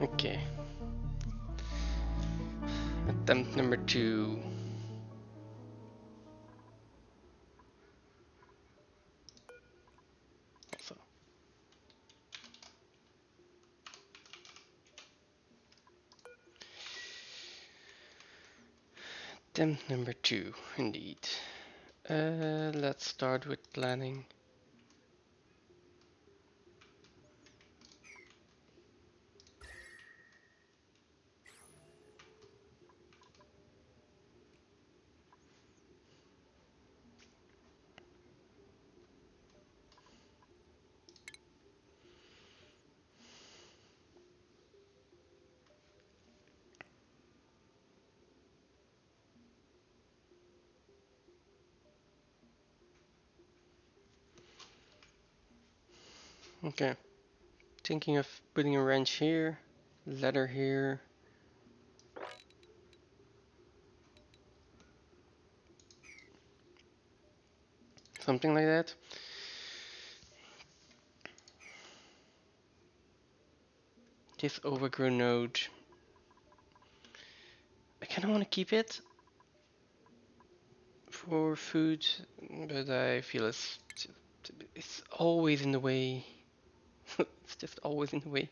Okay. Attempt number 2. Also. Attempt number 2, indeed. Let's start with planning. Okay. Thinking of putting a wrench here, ladder here. Something like that. This overgrown node. I kind of want to keep it for food, but I feel it's always in the way. It's just always in the way.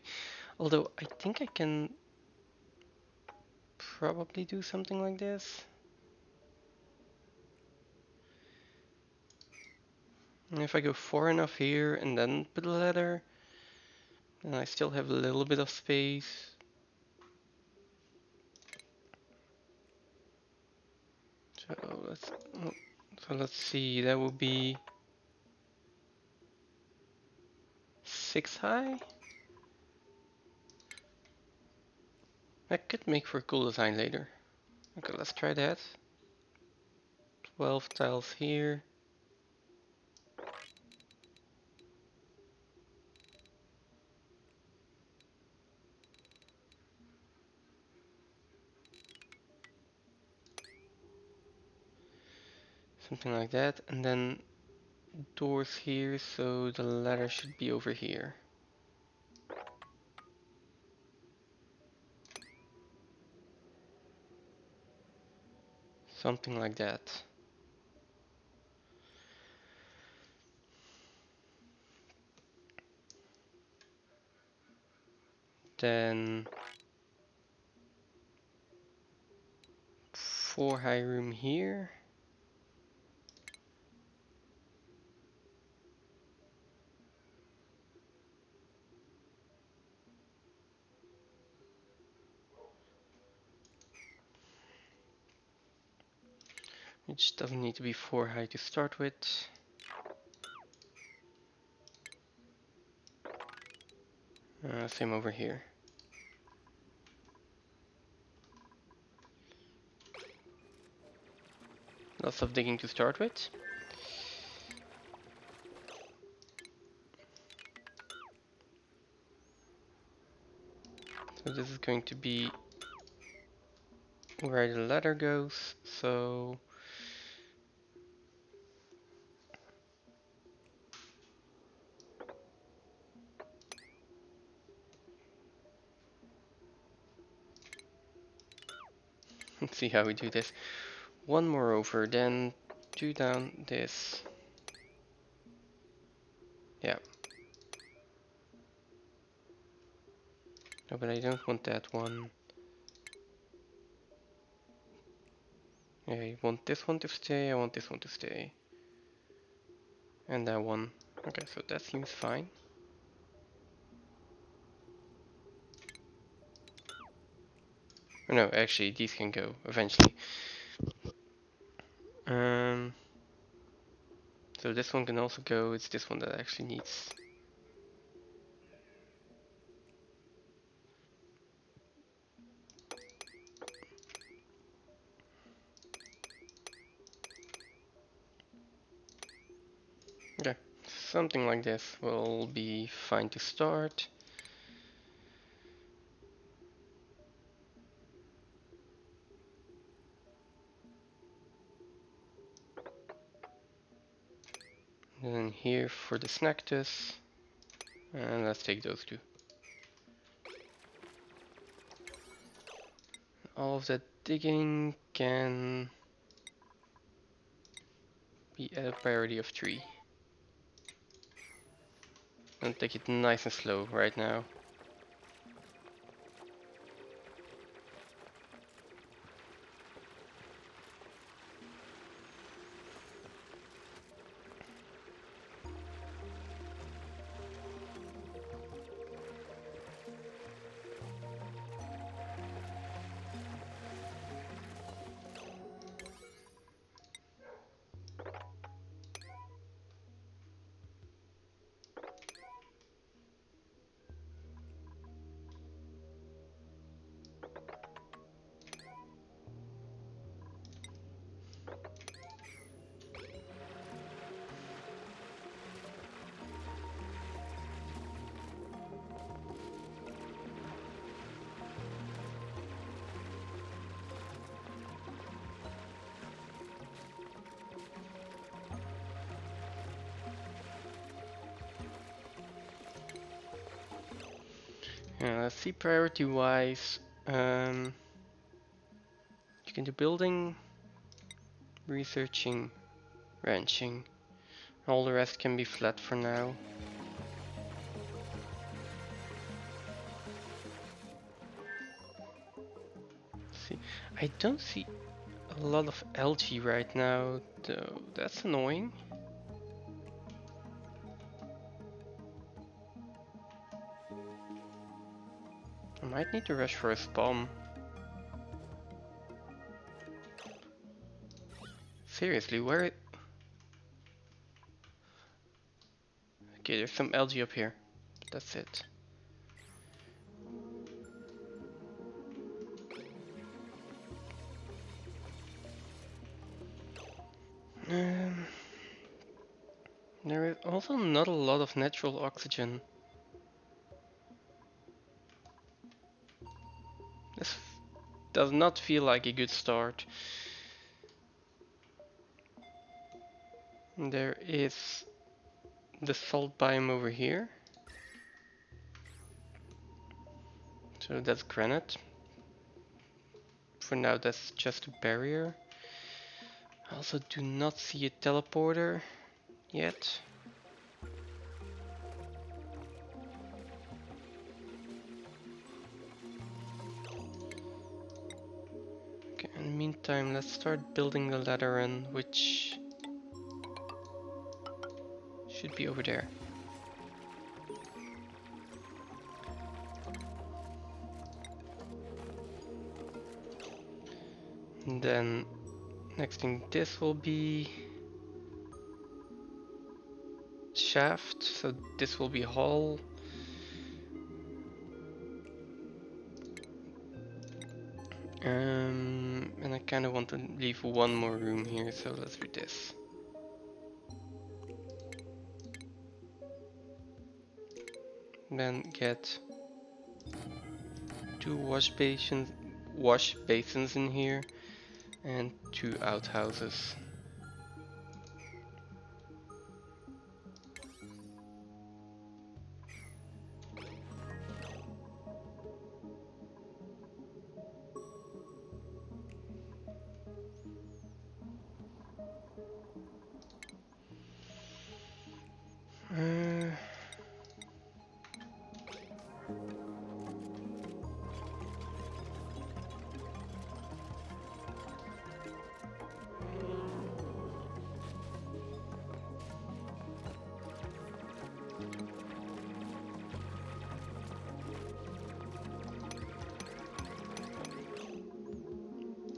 Although I think I can probably do something like this. And if I go far enough here and then put a ladder, then I still have a little bit of space. So let's see. That would be 6 high. That could make for a cool design later. Okay, let's try that. 12 tiles here. Something like that. And then doors here, so the ladder should be over here. Something like that. Then 4 high room here. Which doesn't need to be 4 high to start with. Same over here. Lots of digging to start with. So this is going to be where the ladder goes. So let's see how we do this. 1 more over, then 2 down this. Yeah. No, but I don't want that one. Yeah, I want this one to stay, I want this one to stay. And that one. Okay, so that seems fine. Oh, no, actually, these can go eventually. So this one can also go, it's this one that actually needs. Okay, something like this will be fine to start. And then here for the snactus. And let's take those two. all of that digging can be at a priority of 3. And take it nice and slow right now. Let's see, priority wise, you can do building, researching, ranching. All the rest can be flat for now. See, I don't see a lot of algae right now, though. That's annoying. I might need to rush for a spawn. Seriously, where? Okay, there's some algae up here. That's it. There is also not a lot of natural oxygen. This does not feel like a good start. There is the salt biome over here. So that's granite. For now that's just a barrier. I also do not see a teleporter yet. Okay, in the meantime, let's start building the ladder run, which should be over there. And then next thing, this will be shaft, so this will be hall. And I kind of want to leave one more room here, so let's do this. Then get 2 wash basins in here and 2 outhouses.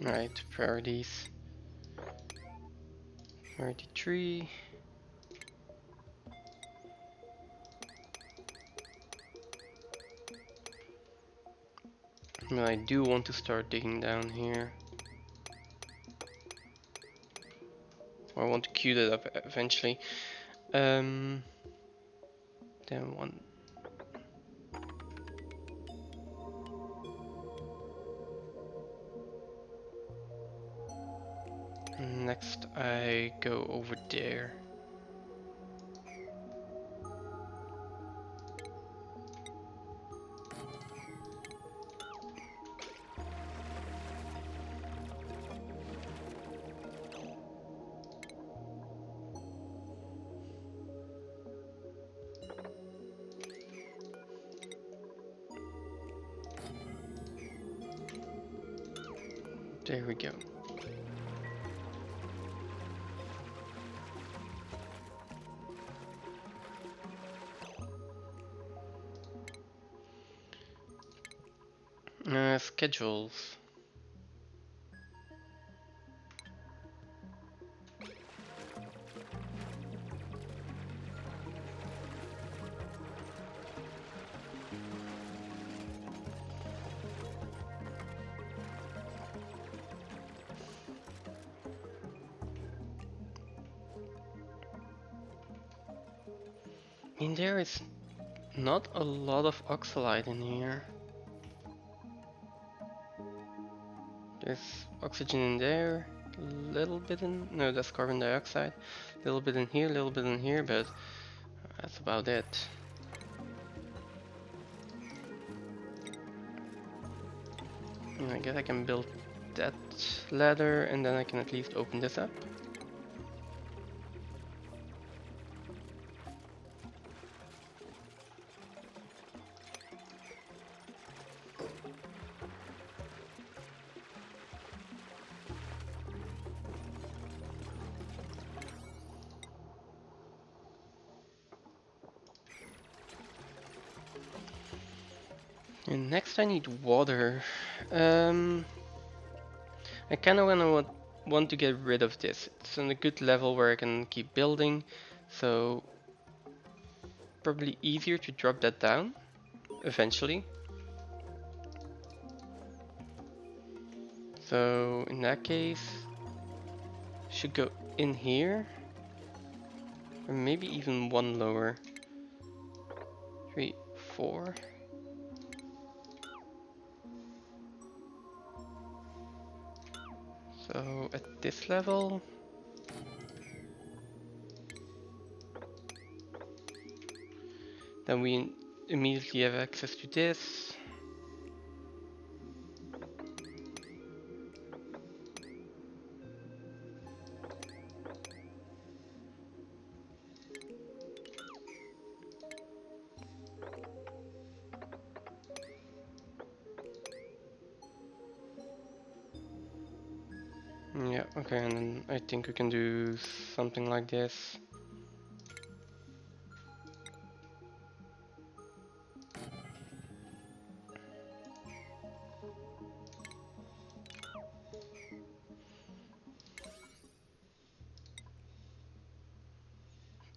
Right, priorities. Priority 3. Well, I do want to start digging down here. Or I want to queue that up eventually. Then one. Next I go over there. There we go. Schedules. I mean, there is not a lot of oxalite in here. There's oxygen in there, a little bit in, no, that's carbon dioxide, a little bit in here, a little bit in here, but that's about it. And I guess I can build that ladder and then I can at least open this up. And next I need water. I kind of want to get rid of this. It's on a good level where I can keep building, so probably easier to drop that down eventually. So in that case, should go in here, or maybe even one lower. 3, 4. So at this level, then we immediately have access to this. Yeah, okay, and then I think we can do something like this.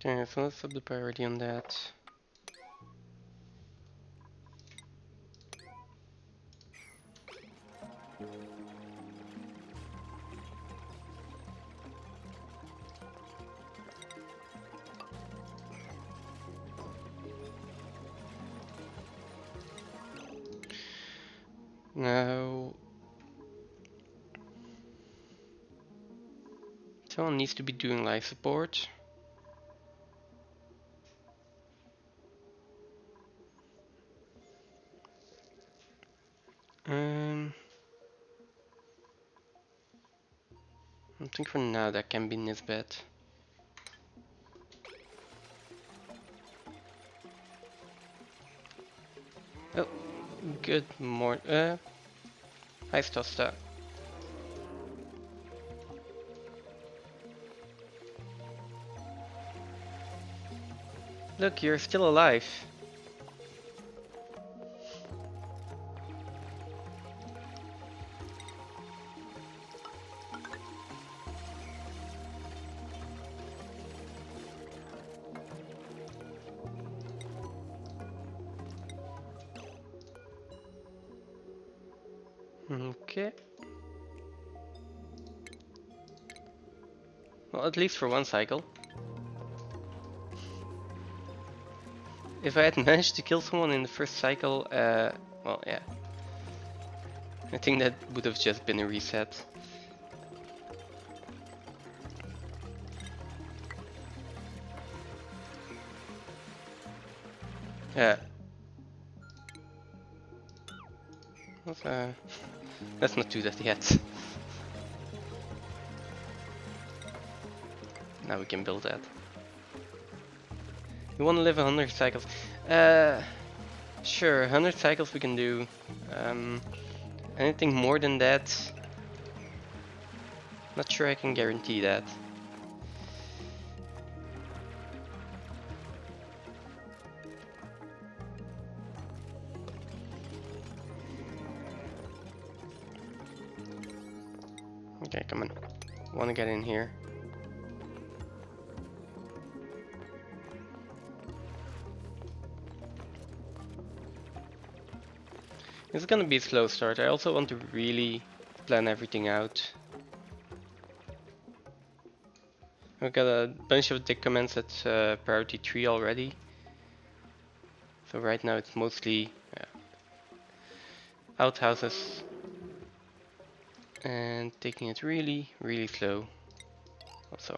Okay, so let's up the priority on that. Now, someone needs to be doing life support. I think for now that can be Nisbet. Oh, good morning. Hi Stosta. Look, you're still alive. Okay. Well, at least for one cycle. If I had managed to kill someone in the first cycle, well, yeah. I think that would have just been a reset. Yeah. Let's not do that yet. Now we can build that. You want to live 100 cycles? Sure, 100 cycles we can do. Anything more than that, Not sure I can guarantee that. Okay, come on. Wanna get in here. It's gonna be a slow start. I also want to really plan everything out. I've got a bunch of dick comments at priority 3 already. So right now it's mostly outhouses and taking it really, really slow. Also.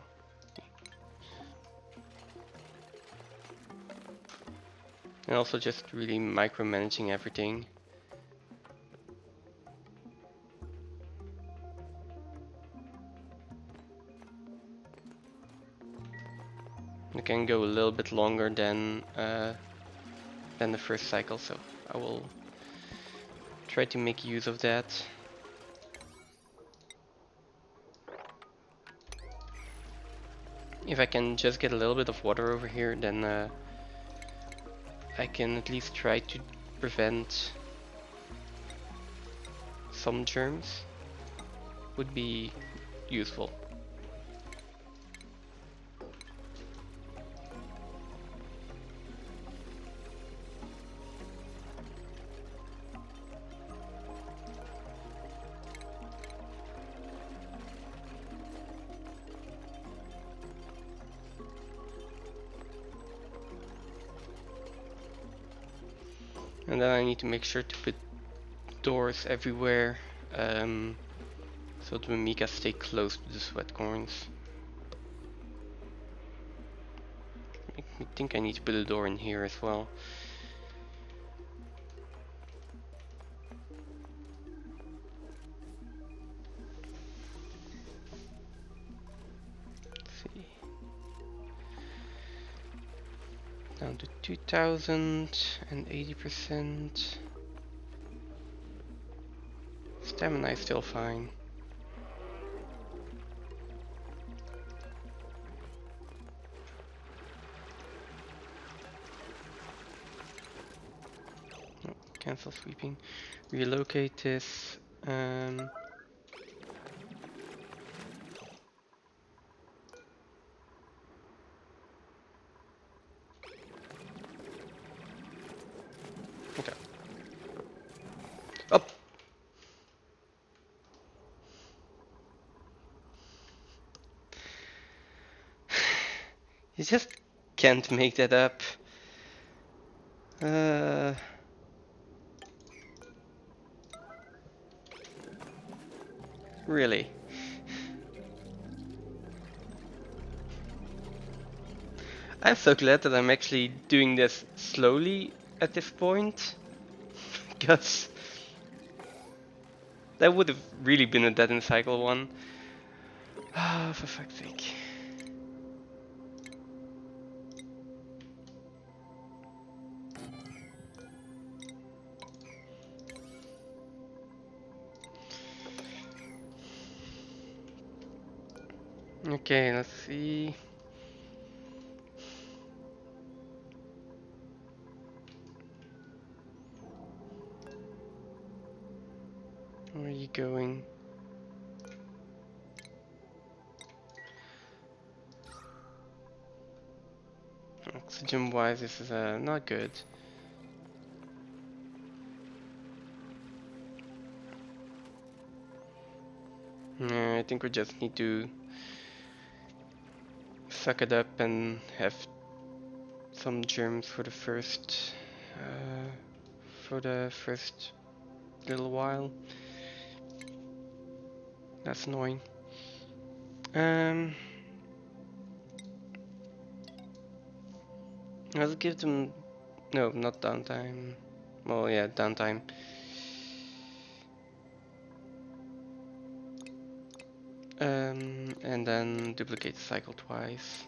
And also just really micromanaging everything. It can go a little bit longer than the first cycle, so I will try to make use of that. If I can just get a little bit of water over here, then I can at least try to prevent some germs. Would be useful. And then I need to make sure to put doors everywhere, so the Mimikas stay close to the sweat corns. I think I need to put a door in here as well. Let's see. Down to 2000 and 80%. Stamina is still fine. Oh, cancel sweeping. Relocate this. Okay. Up. You just can't make that up. Really? I'm so glad that I'm actually doing this slowly at this point, because that would have really been a dead in cycle one. Ah, for fuck's sake. Okay, let's see. Where are you going? Oxygen wise, this is not good. I think we just need to suck it up and have some germs for the first little while. That's annoying. Let's give them no, not downtime. Well, yeah, downtime. And then duplicate the cycle twice.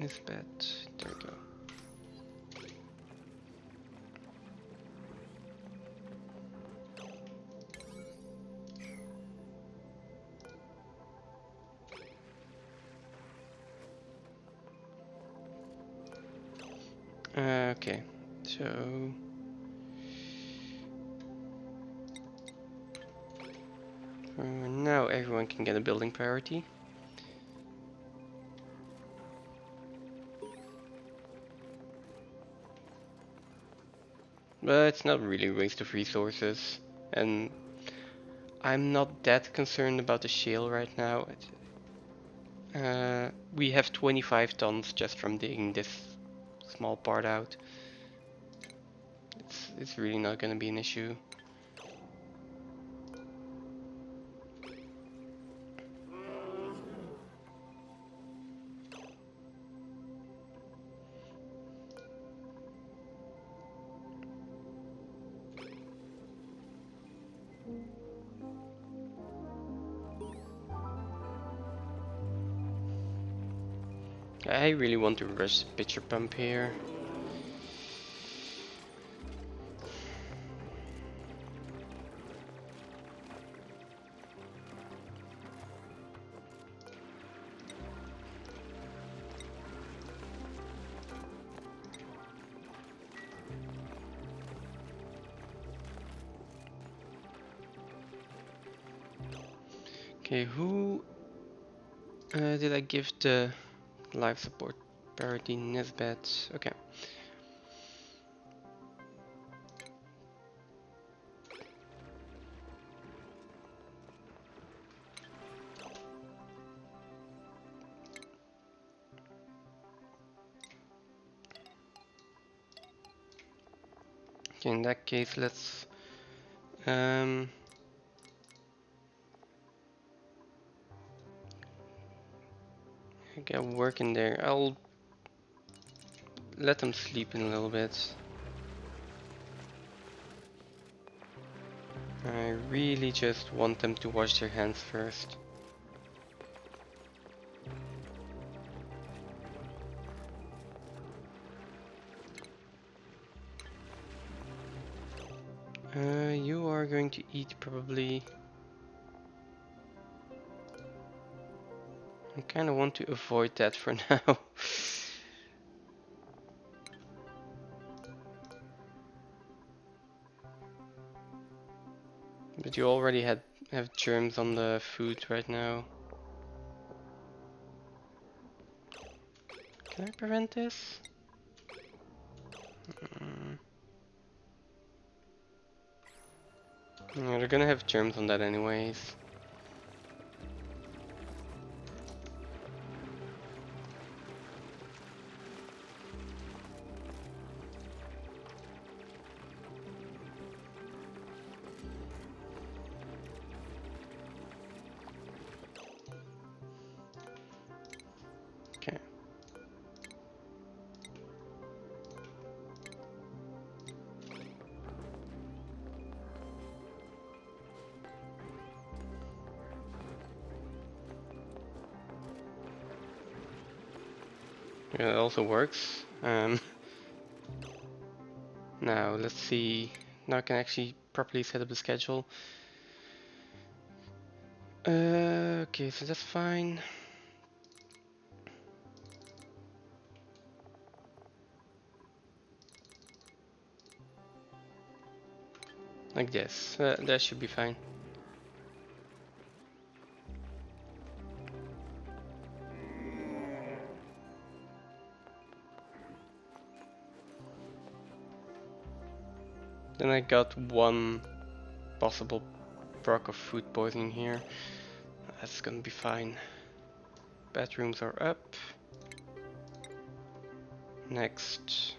This bed. There we go. Okay, so now everyone can get a building priority. But it's not really a waste of resources, and I'm not that concerned about the shale right now. We have 25 tons just from digging this small part out. It's really not going to be an issue. I really want to rush the pitcher pump here. Okay, who did I give the life support priority? Nisbet. Okay. Okay, in that case, let's get work in there. I'll let them sleep in a little bit. I really just want them to wash their hands first. You are going to eat probably. I kind of want to avoid that for now. But you already have germs on the food right now. Can I prevent this? Yeah, they're gonna have germs on that anyways. Okay. Yeah, it also works. Now let's see. Now I can actually properly set up the schedule. Okay, so that's fine. Like this. That should be fine. Then I got one possible proc of food poisoning here. That's gonna be fine. Bathrooms are up. Next.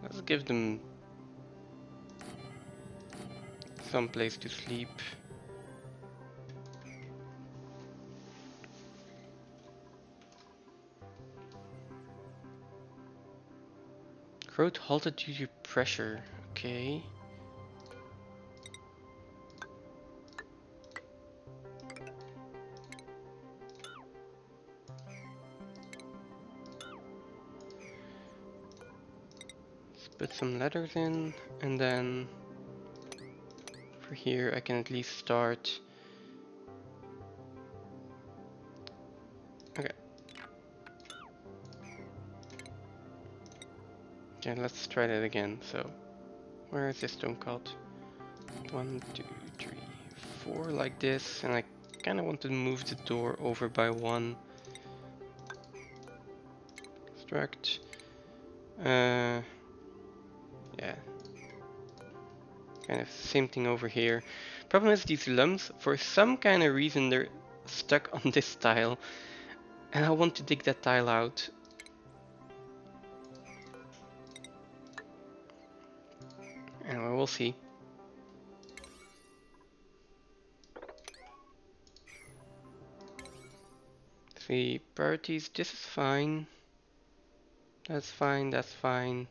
Let's give them some place to sleep. Growth halted due to pressure. Okay. put some letters in, and then for here I can at least start. Okay. Okay, let's try that again. So, where is this stone cut? 1, 2, 3, 4, like this, and I kind of want to move the door over by 1. Construct. Yeah. Kind of same thing over here. Problem is these lumps, for some kind of reason they're stuck on this tile, and I want to dig that tile out. Anyway, we'll see. See, priorities, this is fine. That's fine, that's fine.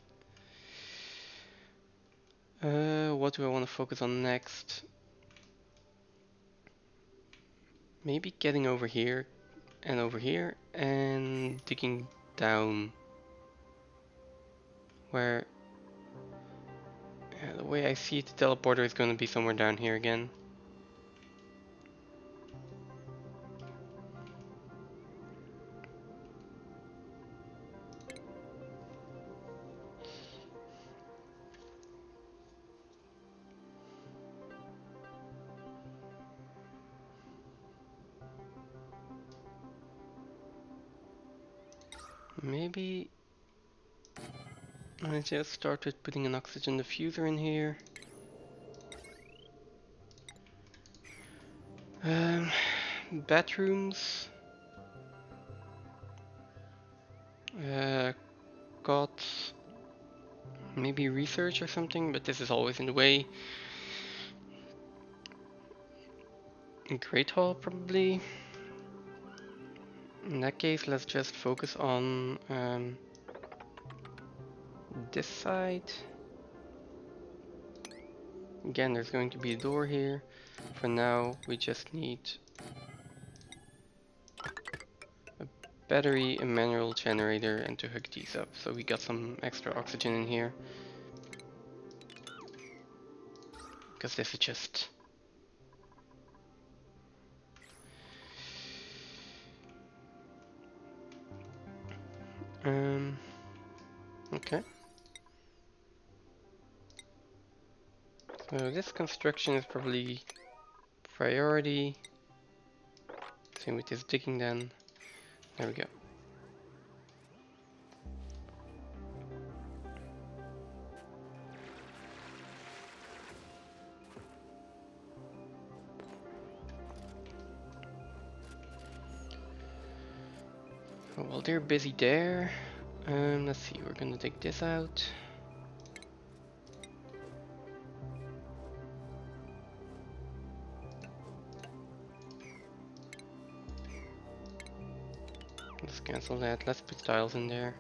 What do I want to focus on next? Maybe getting over here and digging down. Where the way I see it, the teleporter is going to be somewhere down here again. Maybe I just start with putting an oxygen diffuser in here. Bathrooms. Cots. Maybe research or something, but this is always in the way. Great Hall, probably. In that case, let's just focus on this side. Again, there's going to be a door here. For now, we just need a battery, a manual generator, and to hook these up. So we got some extra oxygen in here. Because this is just... okay. So this construction is probably priority. Same with this digging then. There we go. While they're busy there, let's see, we're gonna take this out. Let's cancel that, let's put tiles in there.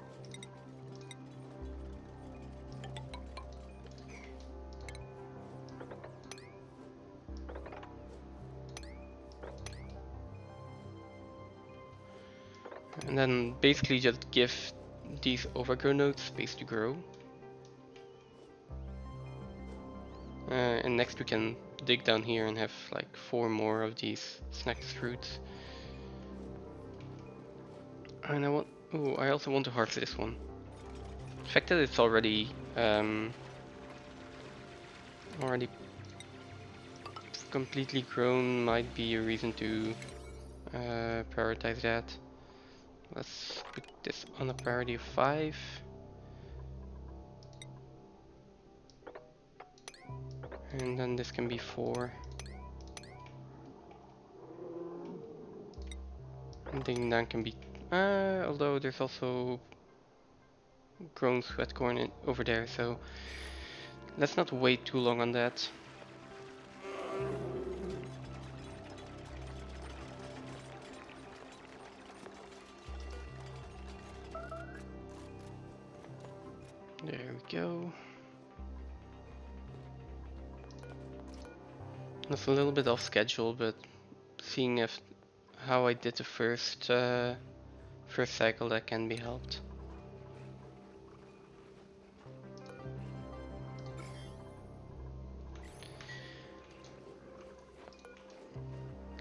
And then basically just give these overgrow nodes space to grow. And next we can dig down here and have like 4 more of these snacked fruits. And I also want to harvest this one. The fact that it's already completely grown might be a reason to prioritize that. Let's put this on a priority of 5. And then this can be 4. And digging down can be... although there's also grown sweat corn over there, so let's not wait too long on that. There we go. That's a little bit off schedule, but seeing how I did the first cycle, that can be helped.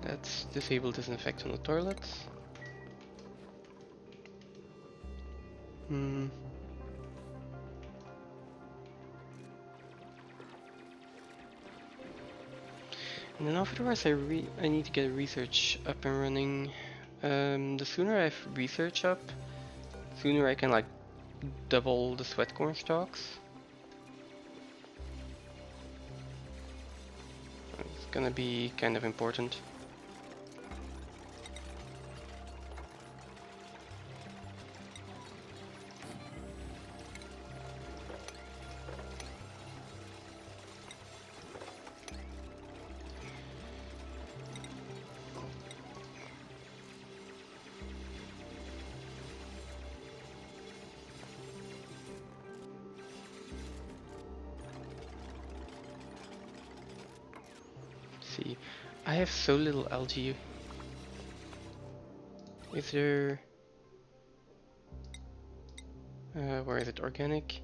Let's disable disinfect on the toilets. Hmm. And then afterwards I need to get research up and running. The sooner I have research up, the sooner I can like double the sweat corn stocks. It's gonna be kind of important. See, I have so little algae. Is there... where is it? Organic?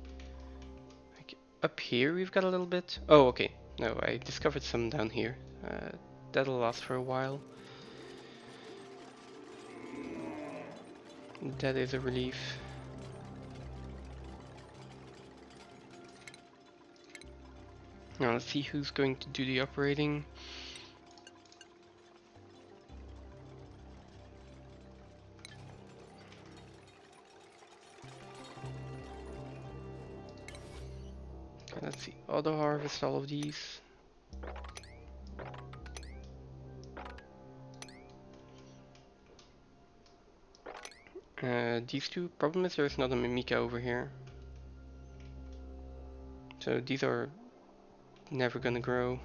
Like, up here we've got a little bit. Oh, okay. No, I discovered some down here. That'll last for a while. That is a relief. Now let's see who's going to do the operating. Okay, let's see. Auto harvest all of these. These two. Problem is there's not a Mimica over here. So these are never gonna grow.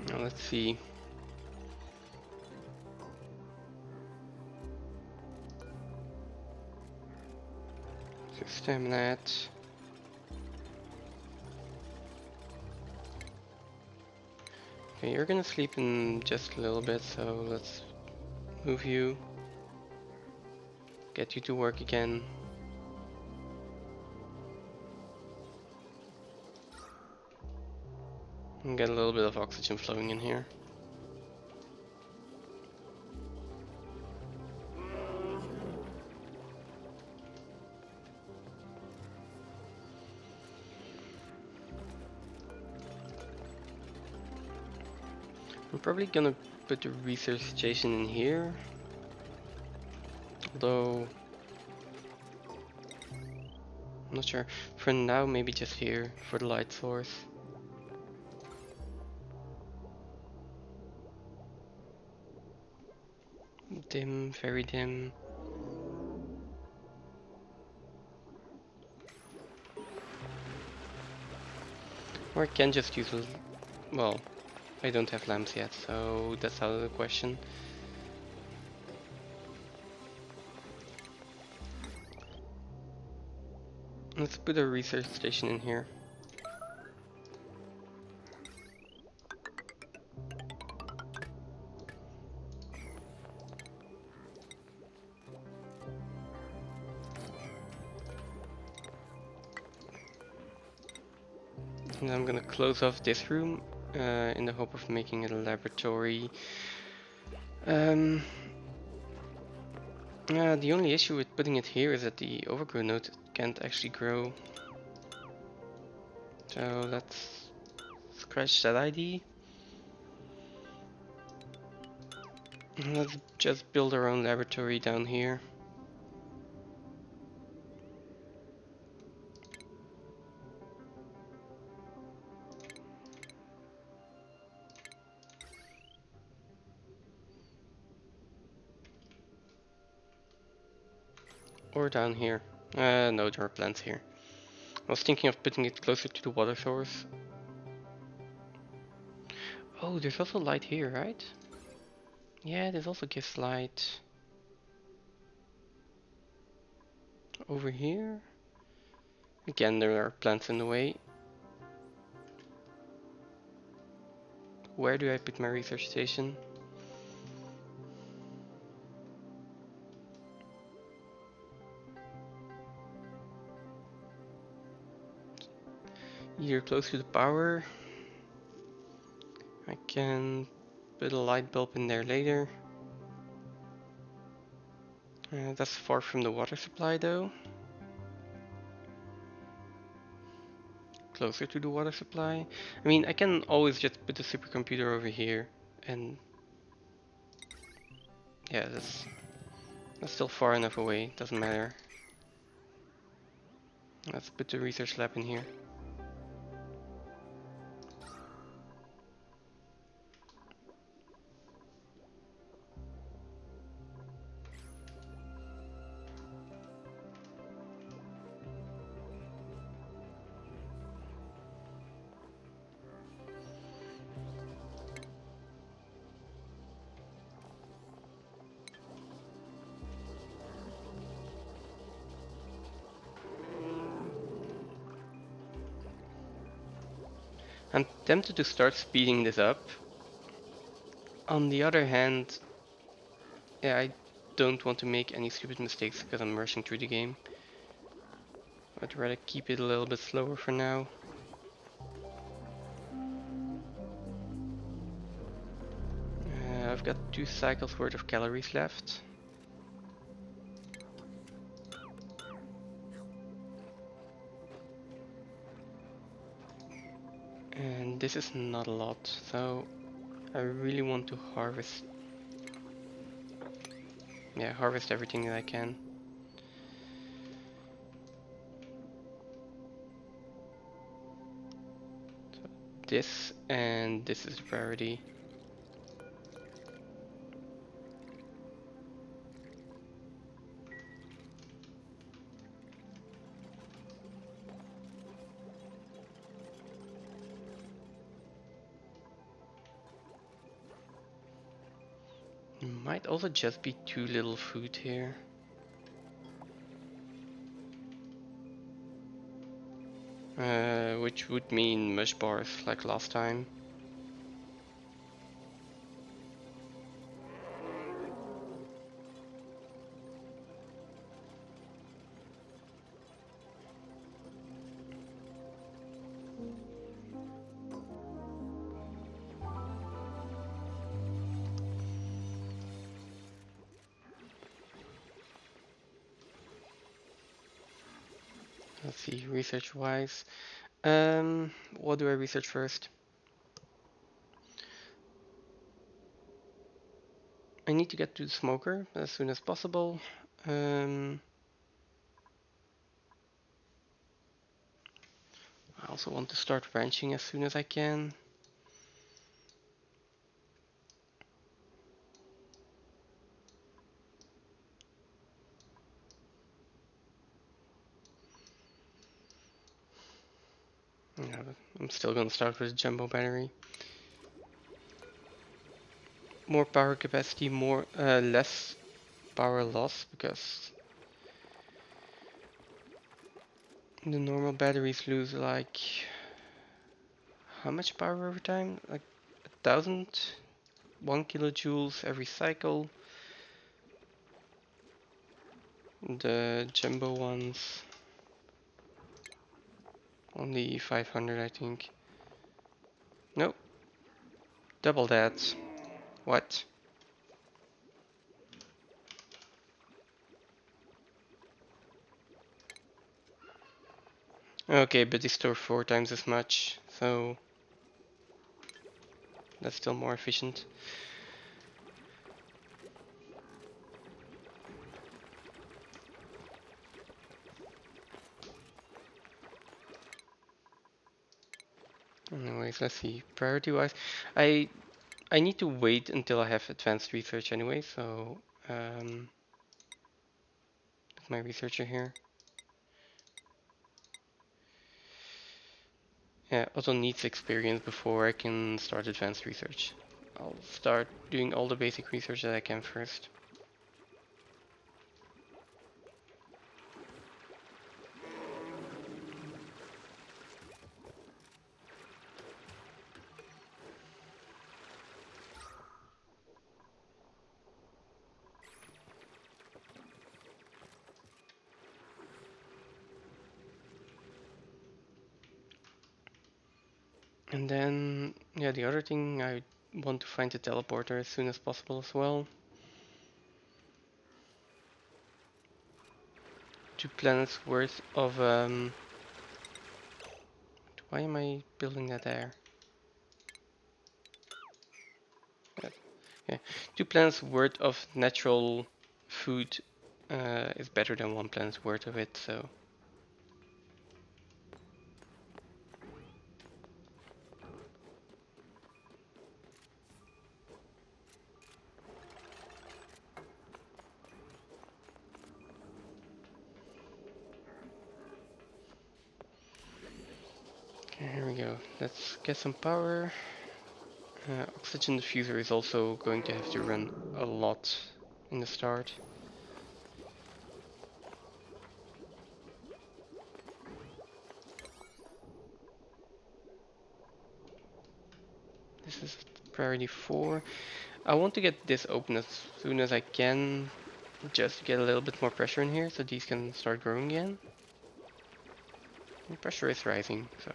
Now let's see. So stem that. Okay, you're gonna sleep in just a little bit, so let's move you. Get you to work again. And get a little bit of oxygen flowing in here. I'm probably gonna put the research station in here. Although, I'm not sure. For now, maybe just here for the light source. Dim, very dim. Or I can just use a... well, I don't have lamps yet, so that's out of the question. Let's put a research station in here. And I'm gonna close off this room in the hope of making it a laboratory. The only issue with putting it here is that the overgrow node can't actually grow. So let's scratch that ID. And let's just build our own laboratory down here. Or down here. No, there are plants here. I was thinking of putting it closer to the water source. Oh, there's also light here, right? Yeah, this also gives light. Over here. Again, there are plants in the way. Where do I put my research station? Here close to the power. I can put a light bulb in there later. That's far from the water supply though. Closer to the water supply. I mean, I can always just put the supercomputer over here and yeah, that's still far enough away, doesn't matter. Let's put the research lab in here. I'm tempted to start speeding this up. On the other hand, yeah, I don't want to make any stupid mistakes because I'm rushing through the game. I'd rather keep it a little bit slower for now. I've got 2 cycles worth of calories left. And this is not a lot, so I really want to harvest. Yeah, harvest everything that I can. So this and this is the priority. Might also just be too little food here. Which would mean mush bars like last time. Let's see, research wise. What do I research first? I need to get to the smoker as soon as possible. I also want to start ranching as soon as I can. Yeah, but I'm still gonna start with a jumbo battery. More power capacity, less power loss because the normal batteries lose like how much power over time? Like 1 kilojoules every cycle. The jumbo ones only 500, I think. Nope, double that. What? Okay, but they store 4 times as much, so that's still more efficient. Anyways, let's see. Priority wise, I I need to wait until I have advanced research anyway, so my researcher here. Yeah, also needs experience before I can start advanced research. I'll start doing all the basic research that I can first. And then, yeah, the other thing, I want to find the teleporter as soon as possible as well. 2 planets worth of, why am I building that there? Yeah, 2 planets worth of natural food is better than 1 planet's worth of it, so. Okay, here we go. Let's get some power. Oxygen diffuser is also going to have to run a lot in the start. This is priority 4. I want to get this open as soon as I can, just to get a little bit more pressure in here so these can start growing again. The pressure is rising, so.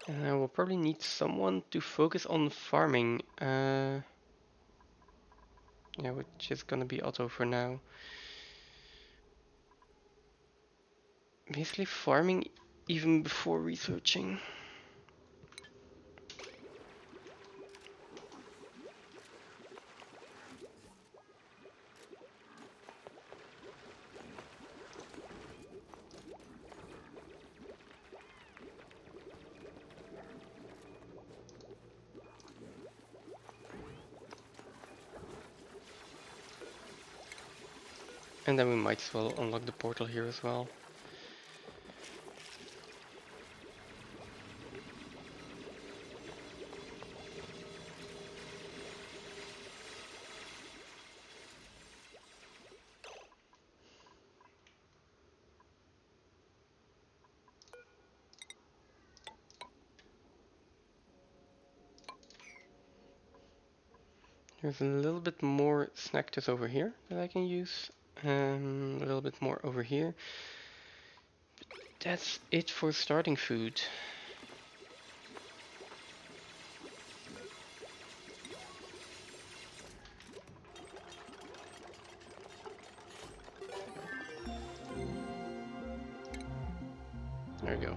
And I will probably need someone to focus on farming. Yeah, which is gonna be Otto for now. Basically farming even before researching. And then we might as well unlock the portal here as well. There's a little bit more snackters over here that I can use. A little bit more over here. But that's it for starting food. There we go.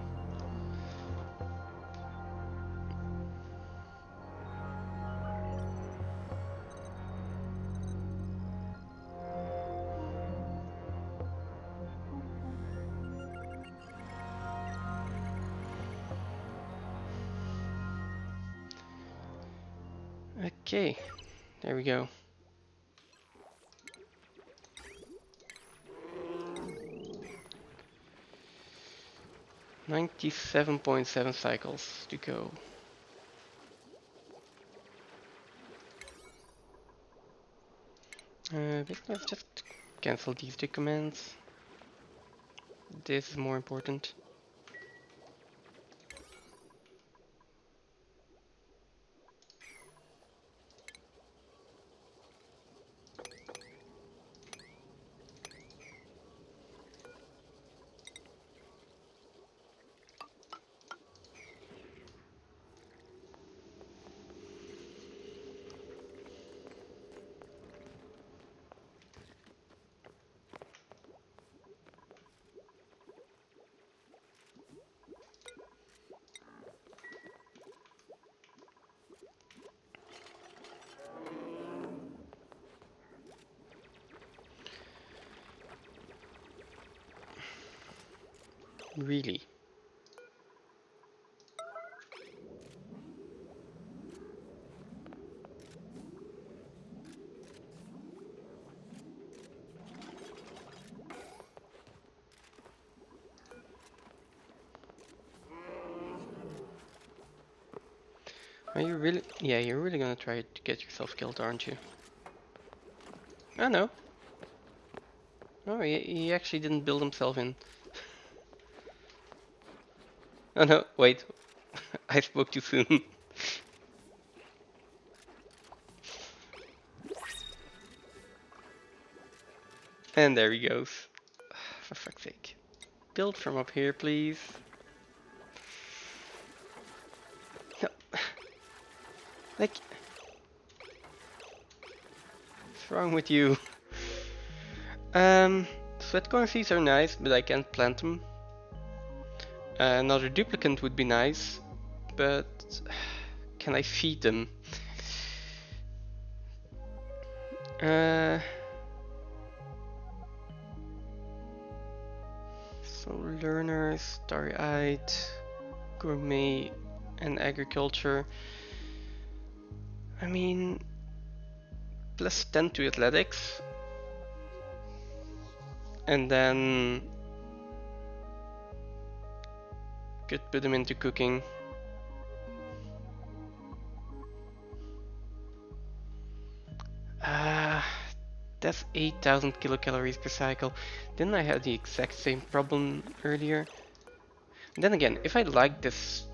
Okay, there we go. $97.7 cycles to go. Basically, let's just cancel these two commands. This is more important. Really. Are you really? Yeah, you're really gonna try to get yourself killed, aren't you? Oh no. Oh, he actually didn't build himself in. Oh no, wait. I spoke too soon. And there he goes. For fuck's sake. Build from up here, please. No. Like, what's wrong with you? Sweatcorn seeds are nice, but I can't plant them. Another duplicant would be nice, but can I feed them? So learner, starry-eyed, gourmet, and agriculture. I mean, plus 10 to athletics, and then could put them into cooking. That's 8,000 kilocalories per cycle. Didn't I have the exact same problem earlier? Then again, if I like this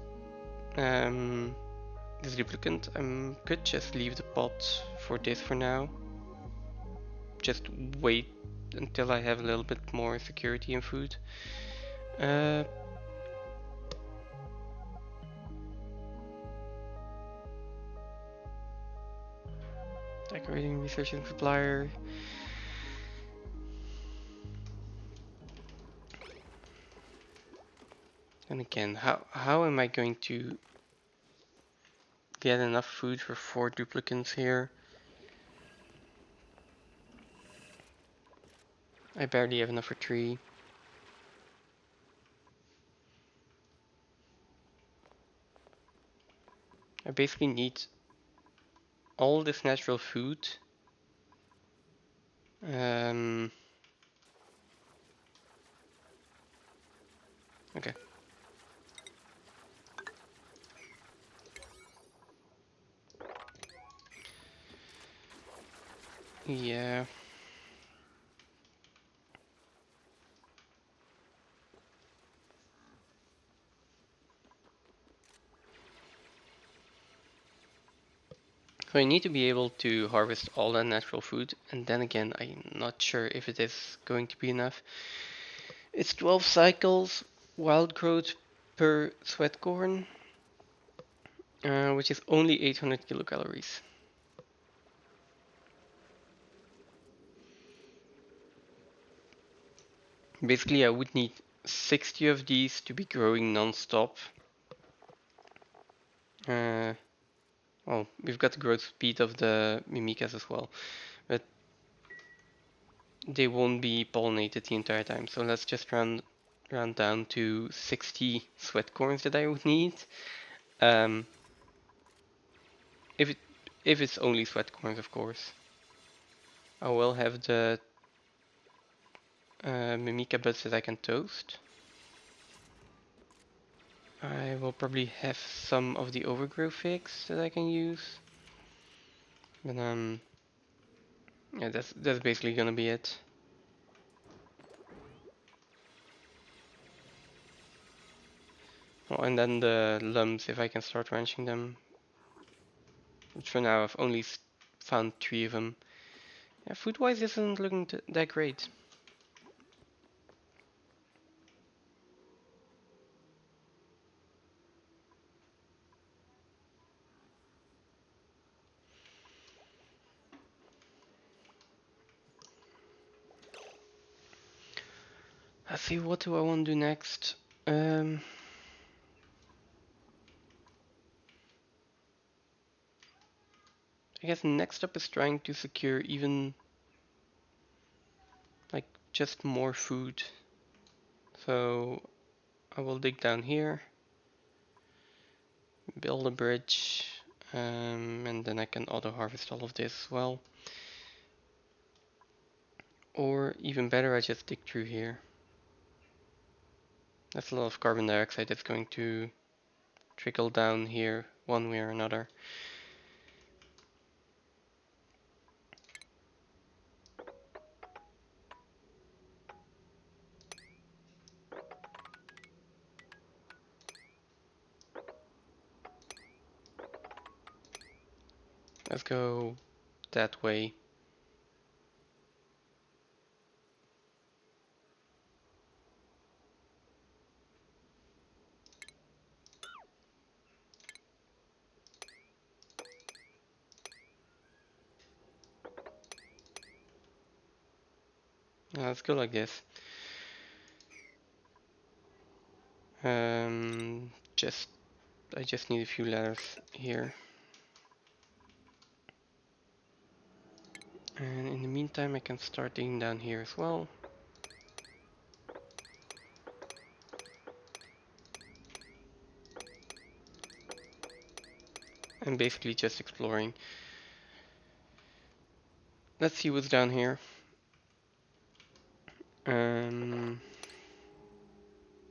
this duplicant, I could just leave the pot for this for now. Just wait until I have a little bit more security in food. Decorating, research and supplier. And again, how am I going to get enough food for 4 duplicants here? I barely have enough for 3. I basically need all this natural food. Okay. Yeah. So I need to be able to harvest all that natural food, and then again, I'm not sure if it is going to be enough. It's 12 cycles wild growth per sweat corn, which is only 800 kilocalories. Basically, I would need 60 of these to be growing non-stop. Well, we've got the growth speed of the mimicas as well, but they won't be pollinated the entire time. So let's just round down to 60 sweat corns that I would need. Um, if it's only sweat corns, of course. I will have the mimica buds that I can toast. I will probably have some of the overgrow figs that I can use. But yeah, that's basically gonna be it. Oh, and then the lumps, if I can start ranching them. Which for now I've only found 3 of them. Yeah, food-wise isn't looking that great. Let's see, what do I want to do next? I guess next up is trying to secure even like just more food. So I will dig down here, build a bridge, and then I can auto harvest all of this as well. Or even better, I just dig through here. That's a lot of carbon dioxide that's going to trickle down here one way or another. Let's go that way. Let's go like this. Just I just need a few ladders here. And in the meantime I can start digging down here as well. And basically just exploring. Let's see what's down here.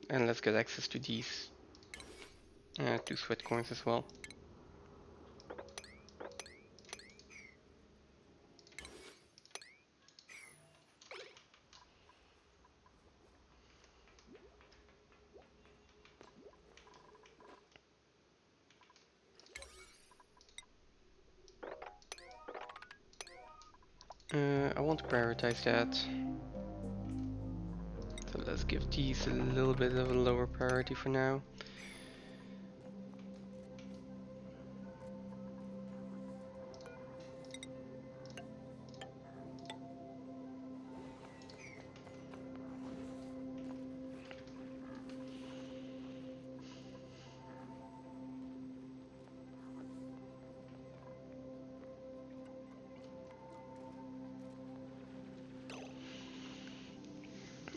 And let's get access to these 2 sweat coins as well. I want to prioritize that. So let's give these a little bit of a lower priority for now.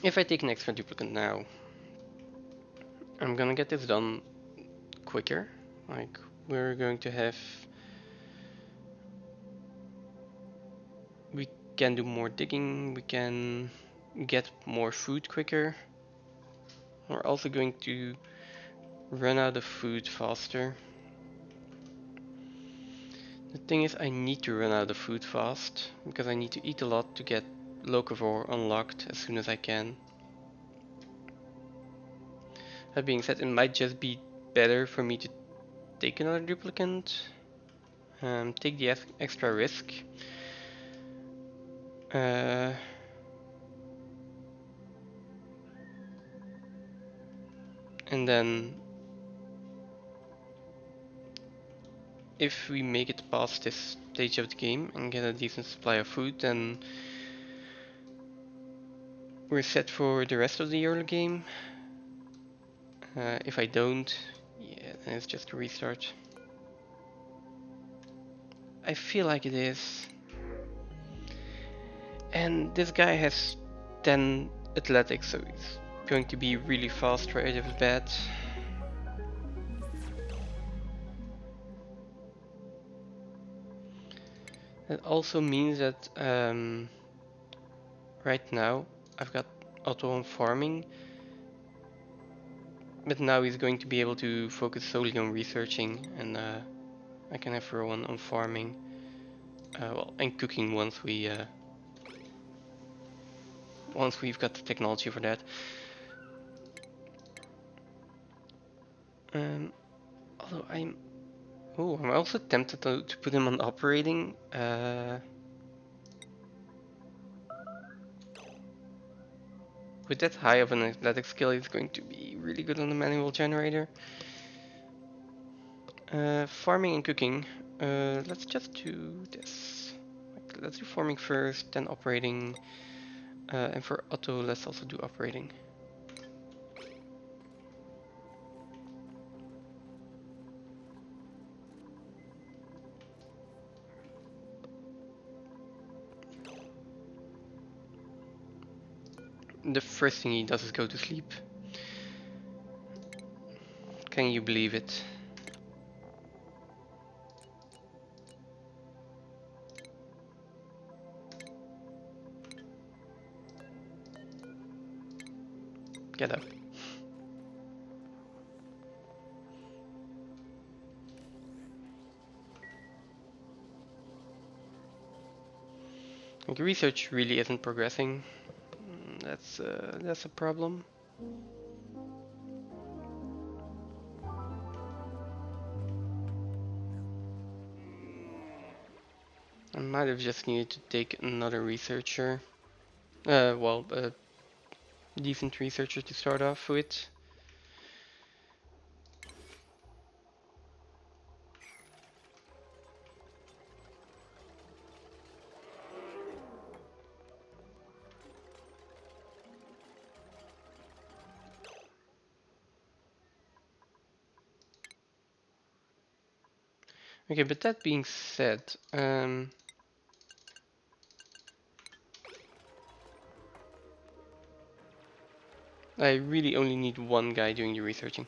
If I take an extra duplicate now, I'm gonna get this done quicker. Like, we're going to have... We can do more digging, we can get more food quicker. We're also going to run out of food faster. The thing is, I need to run out of food fast, because I need to eat a lot to get locavore unlocked as soon as I can. That being said, it might just be better for me to take another duplicate, take the extra risk. And then if we make it past this stage of the game and get a decent supply of food, then we're set for the rest of the early game. If I don't, yeah, then it's just a restart. I feel like it is. And this guy has 10 athletics, so he's going to be really fast right off the bat. That also means that right now I've got Otto on farming, but now he's going to be able to focus solely on researching, and I can have Rowan on farming, well, and cooking once we've got the technology for that. Although I'm also tempted to put him on operating. With that high of an athletic skill, he's going to be really good on the manual generator. Farming and cooking. Let's just do this. Let's do farming first, then operating. And for Otto, let's also do operating. The first thing he does is go to sleep. Can you believe it? Get up. Like, research really isn't progressing. That's a problem. I might have just needed to take another researcher. Well, a decent researcher to start off with. Okay, but that being said, I really only need one guy doing the researching.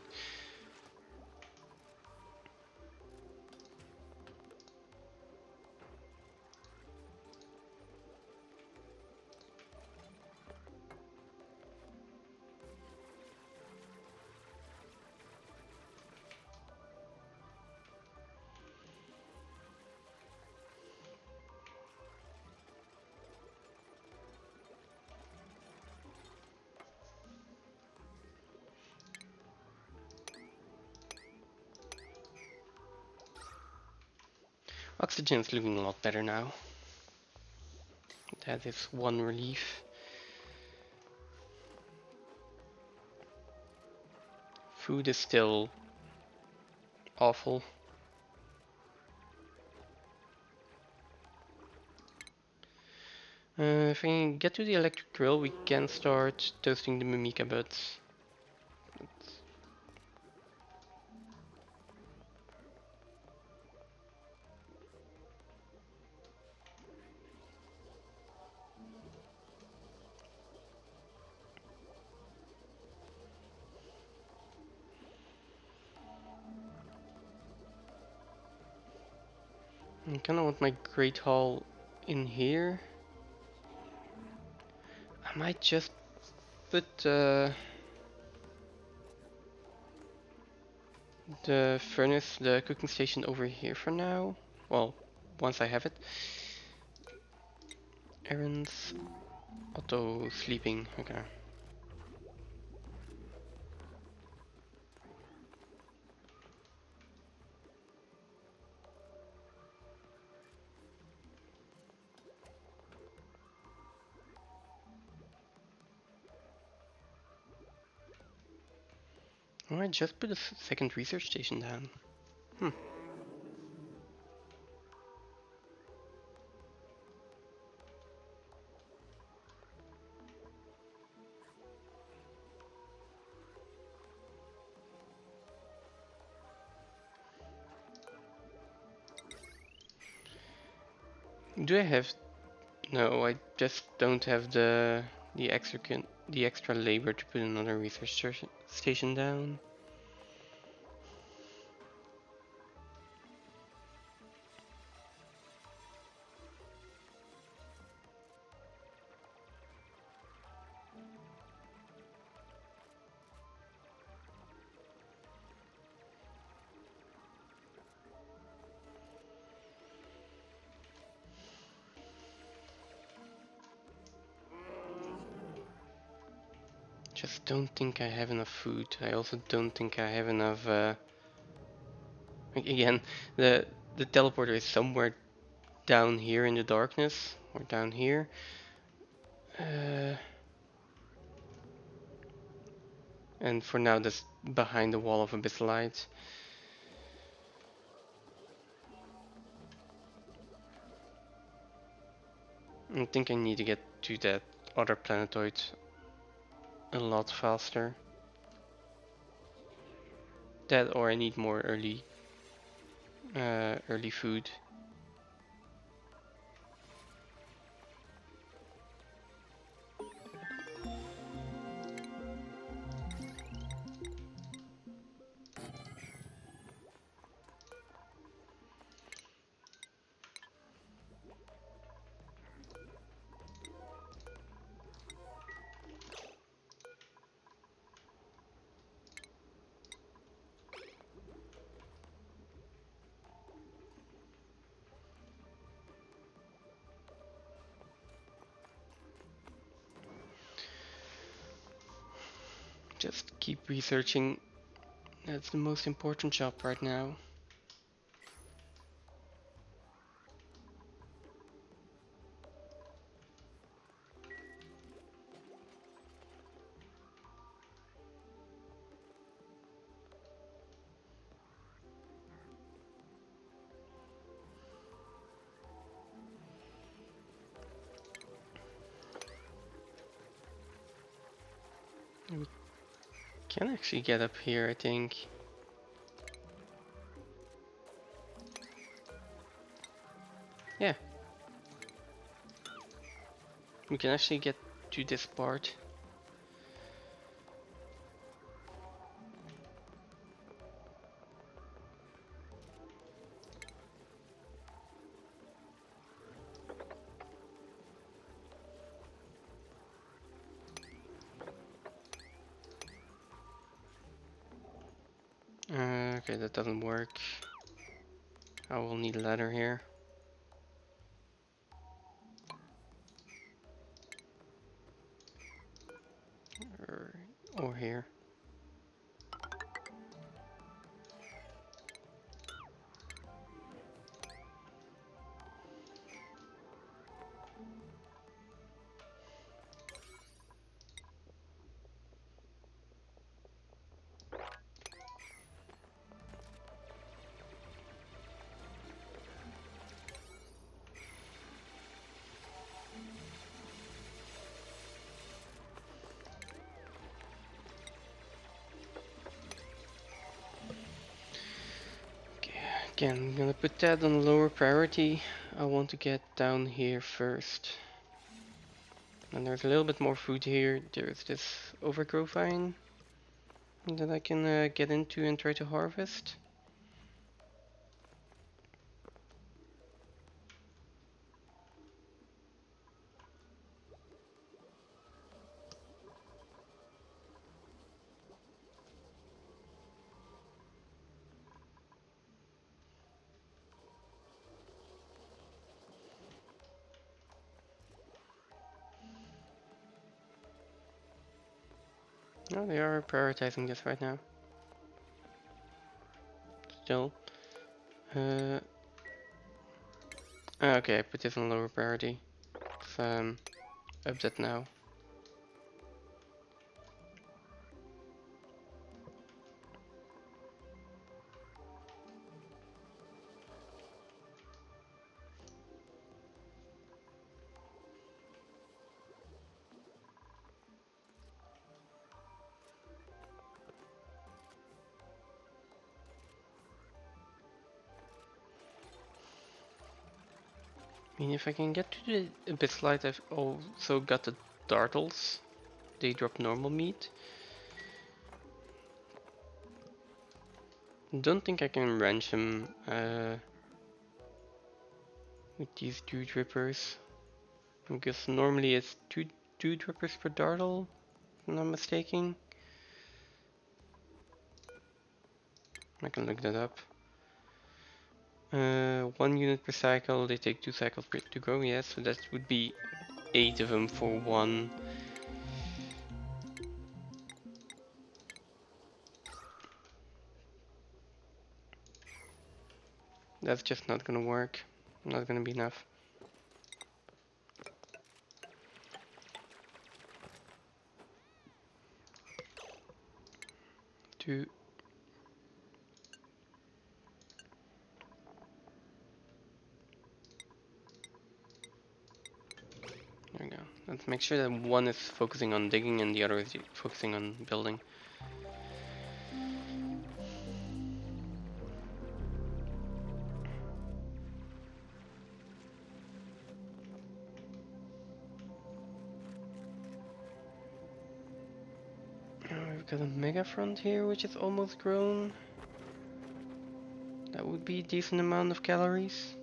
Oxygen's looking a lot better now. That is one relief. Food is still awful. If we can get to the electric grill, we can start toasting the mimica buds. I kind of want my Great Hall in here. I might just put the furnace, the cooking station over here for now. Well, once I have it. Errands. Otto sleeping. Okay. I might just put a second research station down. Do I have? No, I just don't have the extra labor to put another research station down. Just don't think I have enough food. I also don't think I have enough. Again, the teleporter is somewhere down here in the darkness, or down here. Uh, and for now, that's behind the wall of Abyss Light. I think I need to get to that other planetoid a lot faster. That, or I need more early food. Just keep researching. That's the most important job right now. We can actually get up here, I think. We can actually get to this part. Okay, that doesn't work. I will need a ladder here. Or here. Again, I'm gonna put that on lower priority. I want to get down here first. And there's a little bit more food here. There's this overgrow vine that I can get into and try to harvest. No, they are prioritizing this right now. Still. Okay, I put this on lower priority. It's update now. I mean, if I can get to the Abyss Light, I've also got the Dartles. They drop normal meat. Don't think I can ranch them with these dew drippers. Because normally it's two dew drippers per Dartle, if I'm not mistaken. I can look that up. 1 unit per cycle, they take 2 cycles to grow, yes, so that would be 8 of them for one. That's just not gonna work, not gonna be enough. Two. There we go. Let's make sure that one is focusing on digging and the other is focusing on building. We've got a mega front here which is almost grown. That would be a decent amount of calories.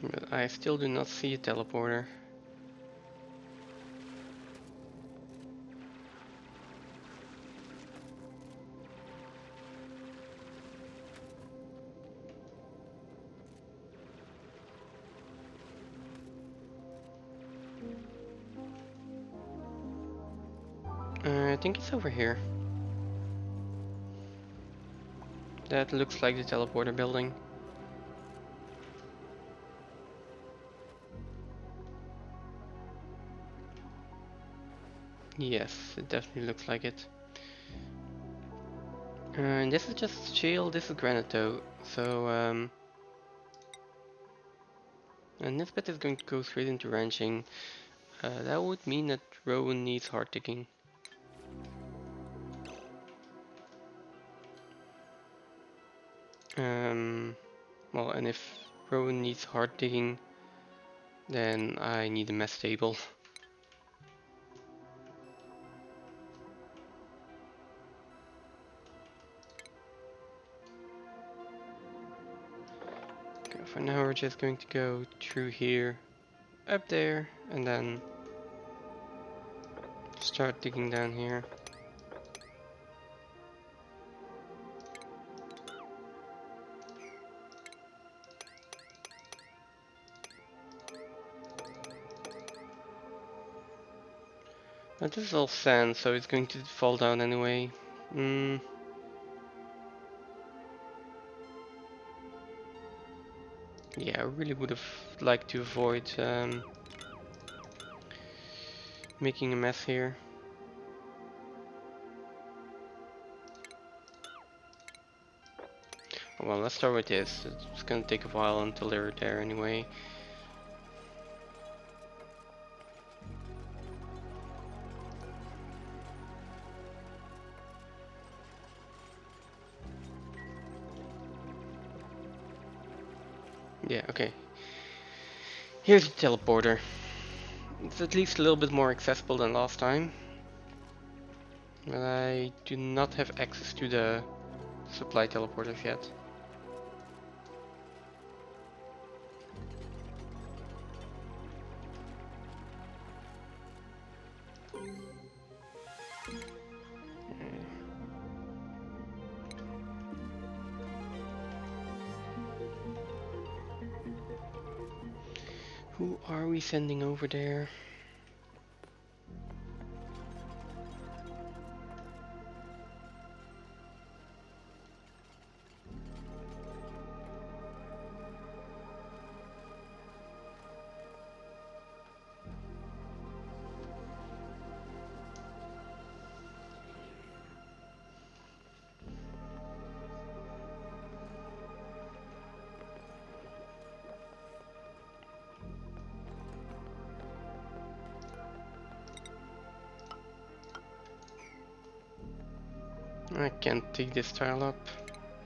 But I still do not see a teleporter. I think it's over here. That looks like the teleporter building. Yes, it definitely looks like it. And this is just shale, this is granite though. So, and this bit is going to go straight into ranching. That would mean that Rowan needs hard digging. Well, and if Rowan needs hard digging, then I need a mess table. Okay, for now we're just going to go through here, up there, and then start digging down here. Now this is all sand, so it's going to fall down anyway. Yeah, I really would have liked to avoid making a mess here. Well, let's start with this. It's gonna take a while until they're there anyway. Yeah, okay. Here's the teleporter. It's at least a little bit more accessible than last time. But I do not have access to the supply teleporters yet. Who are we sending over there? I can't take this tile up.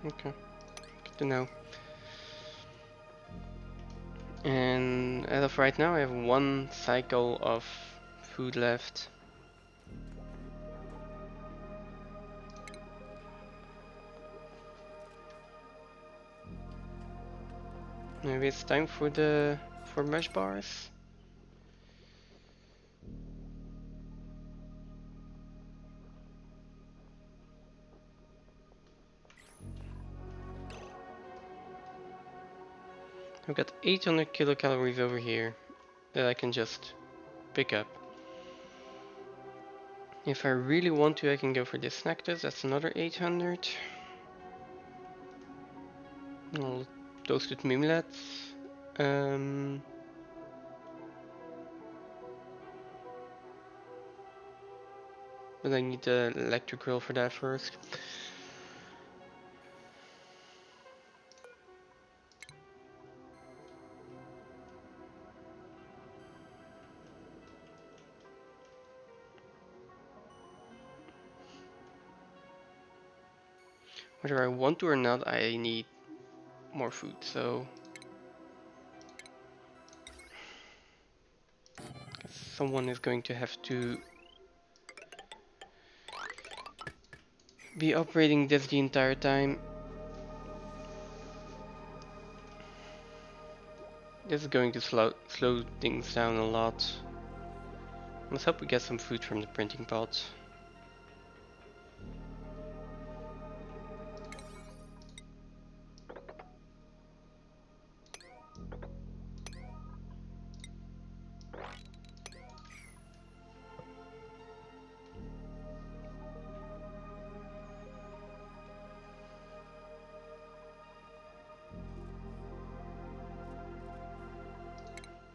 Okay, good to know. And as of right now I have one cycle of food left. Maybe it's time for the mesh bars. I've got 800 kilocalories over here that I can just pick up. If I really want to, I can go for this snack test. That's another 800. I'll toasted mimlets. But I need the electric grill for that first. Whether I want to or not, I need more food, so someone is going to have to be operating this the entire time. This is going to slow things down a lot. Let's hope we get some food from the printing pot.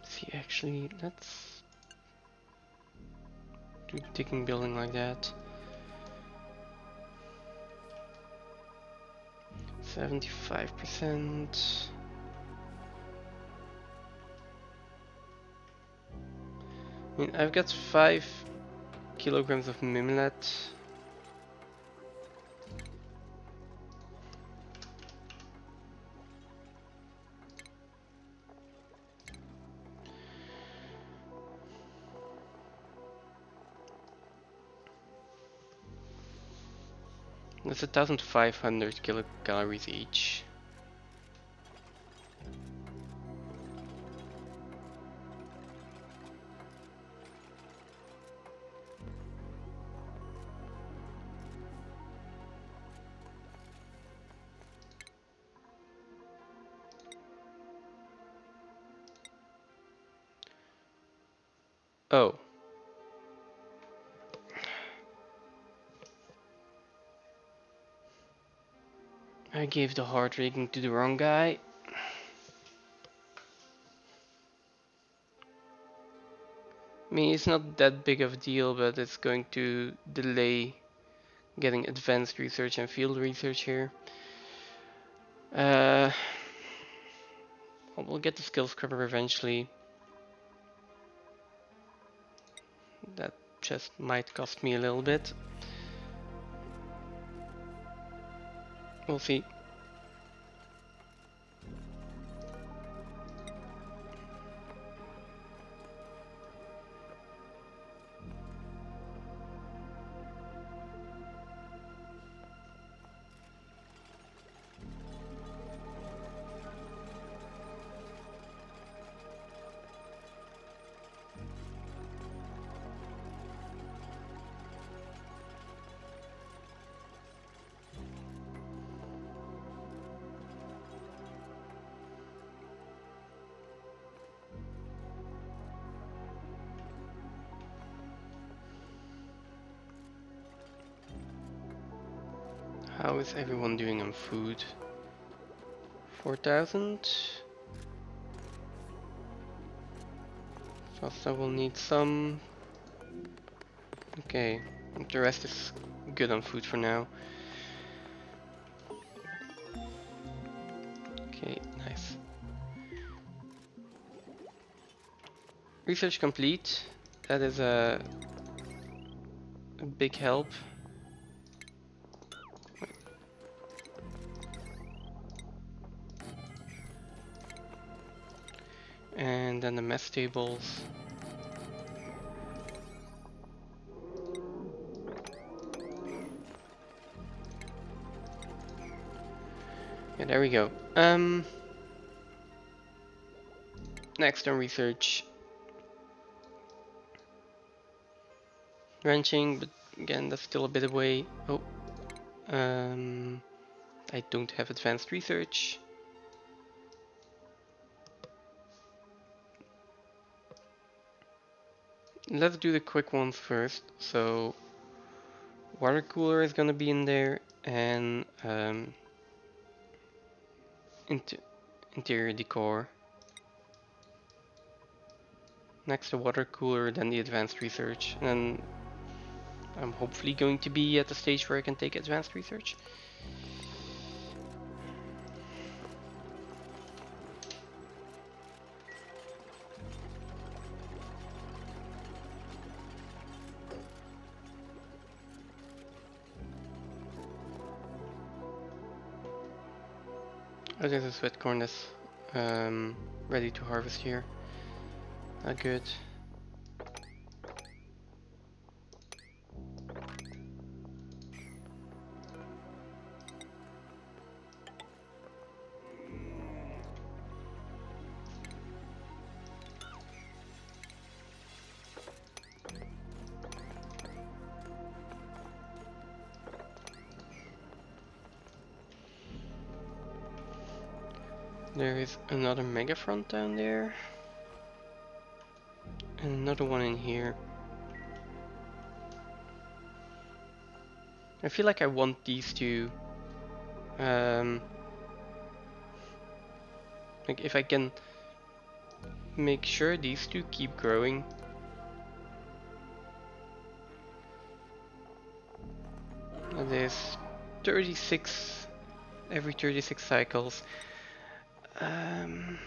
See, actually, let's do digging building like that. 75%. I mean, I've got 5 kilograms of mimlet. That's 1,500 kilocalories each. Oh. I gave the heart rating to the wrong guy. I mean, it's not that big of a deal, but it's going to delay getting advanced research and field research here. We'll get the skill scrubber eventually. That just might cost me a little bit. We'll see. How is everyone doing on food? 4,000. Fasta will need some. Okay, the rest is good on food for now. Okay, nice. Research complete. That is a big help. And then the mess tables. Yeah, there we go. Next on research. Ranching, but again, that's still a bit away. Oh, I don't have advanced research. Let's do the quick ones first. So, water cooler is gonna be in there, and interior decor. Next the water cooler, then the advanced research, and I'm hopefully going to be at the stage where I can take advanced research. Oh, there's a sweat corn that's ready to harvest here. Not good. There is another mega front down there. And another one in here. I feel like I want these two. Like if I can make sure these two keep growing. It is 36 every 36 cycles. Yeah,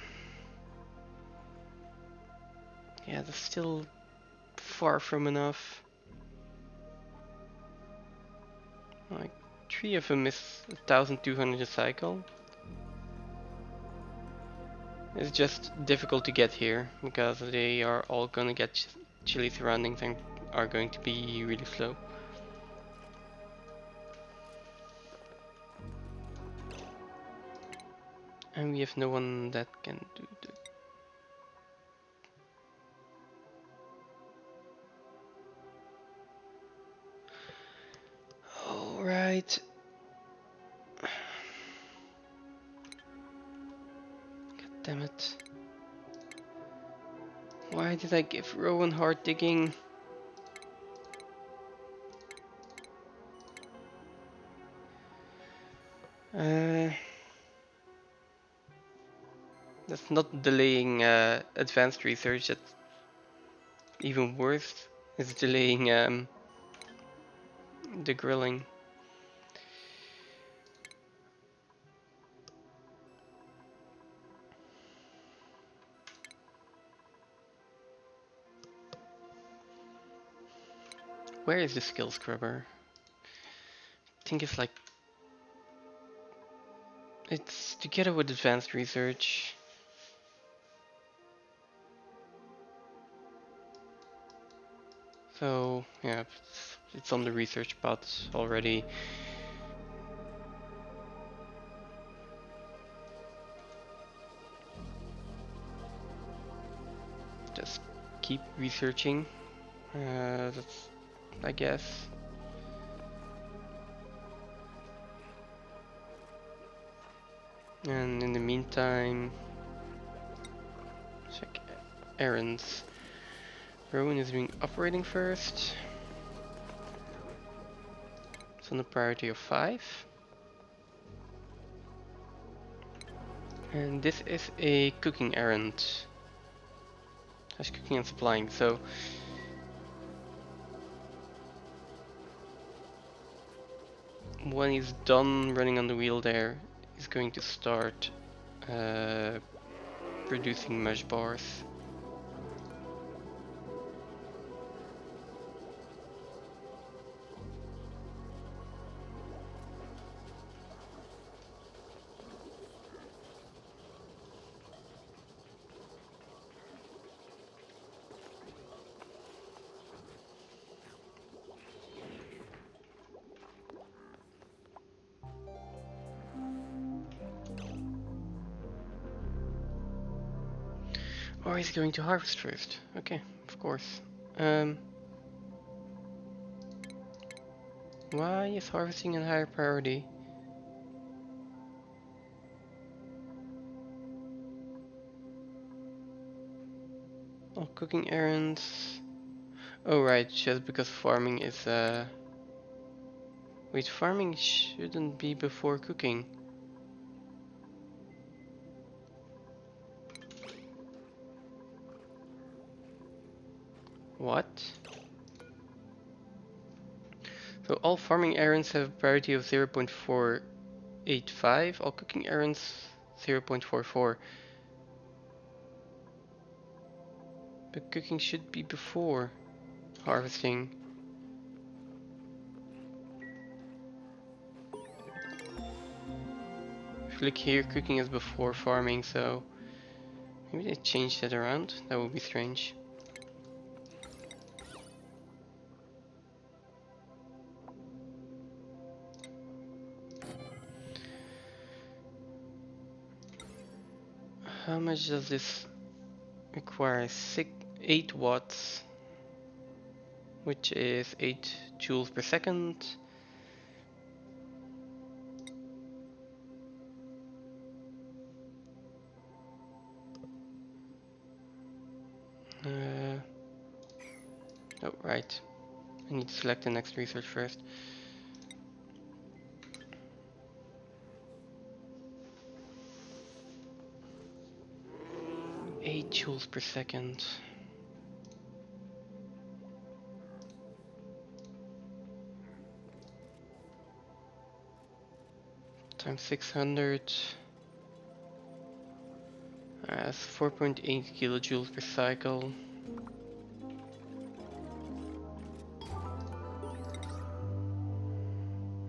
that's still far from enough. Like 3 of them is 1,200 a cycle. It's just difficult to get here because they are all gonna get chilly surroundings and are going to be really slow. And we have no one that can do the... Alright. God damn it. Why did I give Rowan hard digging? That's not delaying advanced research, that's even worse. It's delaying the grilling. Where is the skill scrubber? I think it's like... It's together with advanced research. So, yeah, it's on the research path already. Just keep researching. That's, I guess. And in the meantime, check errands. Rowan is doing operating first. It's on a priority of 5. And this is a cooking errand. That's cooking and supplying, so when he's done running on the wheel there, he's going to start producing mesh bars. Or he's going to harvest first. Okay, of course. Why is harvesting a higher priority? Oh, cooking errands. Oh right, just because farming is wait, farming shouldn't be before cooking. What? So all farming errands have a priority of 0.485, all cooking errands 0.44. But cooking should be before harvesting. If you look here, cooking is before farming, so maybe they changed that around. That would be strange. How much does this require? 8 watts, which is 8 joules per second. Oh, right. I need to select the next research first. Eight joules per second. times 600. That's 4.8 kilojoules per cycle.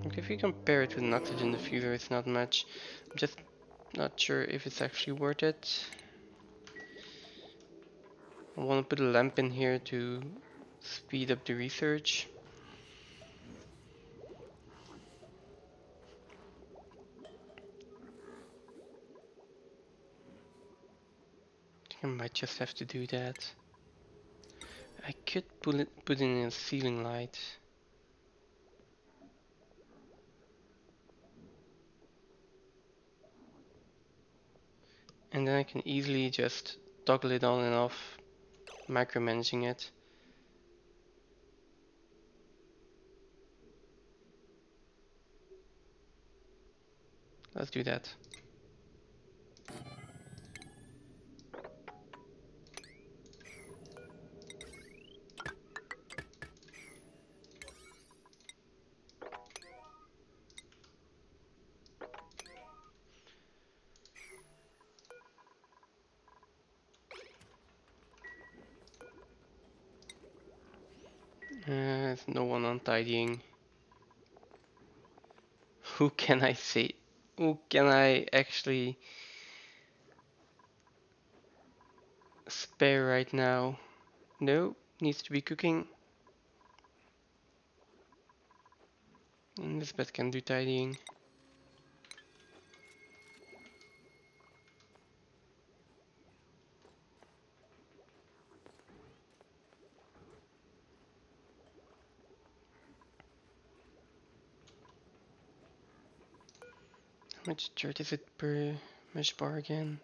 Okay, if you compare it with an oxygen diffuser, it's not much. I'm just not sure if it's actually worth it. I want to put a lamp in here to speed up the research. I think I might just have to do that. I could put in a ceiling light. And then I can easily just toggle it on and off, micromanaging it. Let's do that. There's no one on tidying. Who can I say? Who can I actually spare right now? No, needs to be cooking. And Lisbeth can do tidying. How much dirt is it per mesh bar again?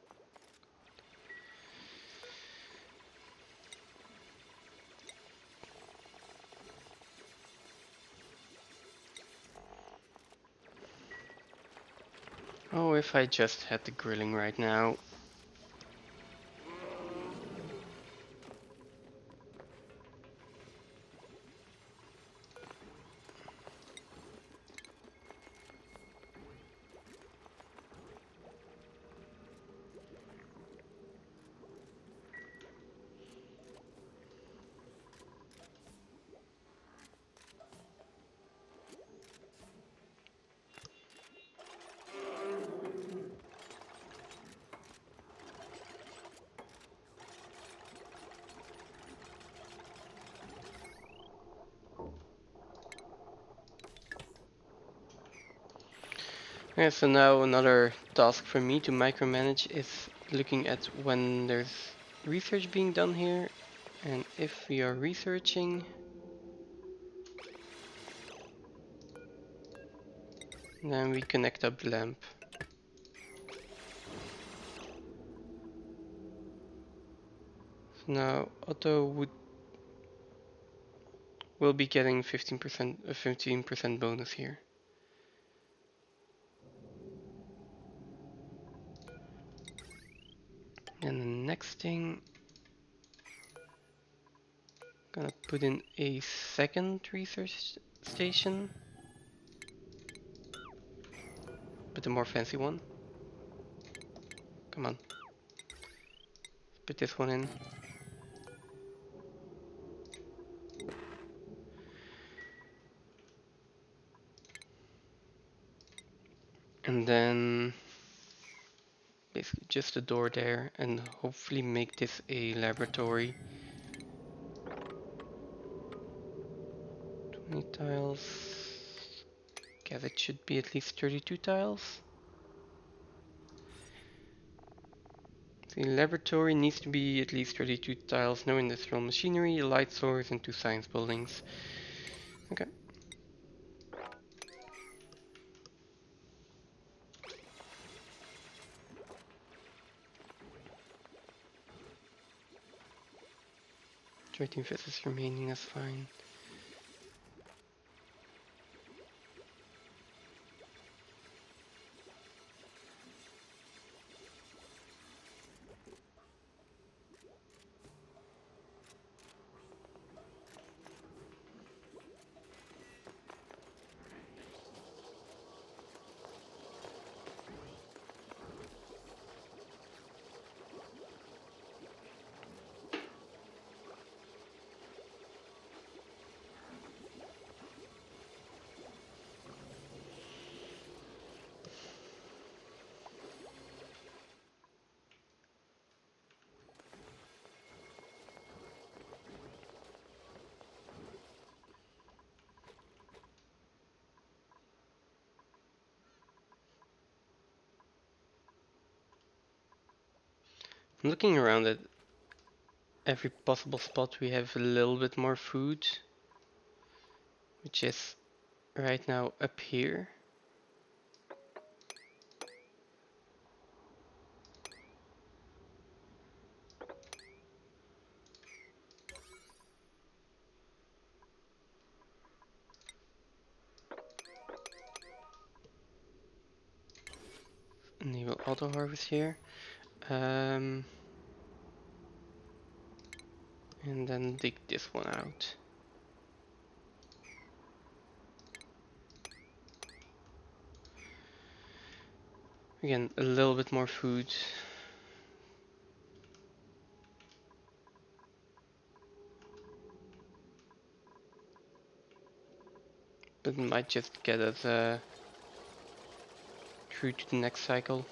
Oh, if I just had the grilling right now. Okay, so now another task for me to micromanage is looking at when there's research being done here, and if we are researching, then we connect up the lamp. So now Otto will be getting 15% a 15% bonus here. And the next thing, gonna put in a second research station, but a more fancy one. Come on, put this one in. And then basically just a door there, and hopefully make this a laboratory. 20 tiles. Guess it should be at least 32 tiles. The laboratory needs to be at least 32 tiles, no industrial machinery, a light source, and 2 science buildings. Okay. Trading visits remaining, that's fine. I'm looking around at every possible spot we have a little bit more food, which is right now up here. Enable auto harvest here. And then dig this one out. Again, a little bit more food. But might just get us through to the next cycle.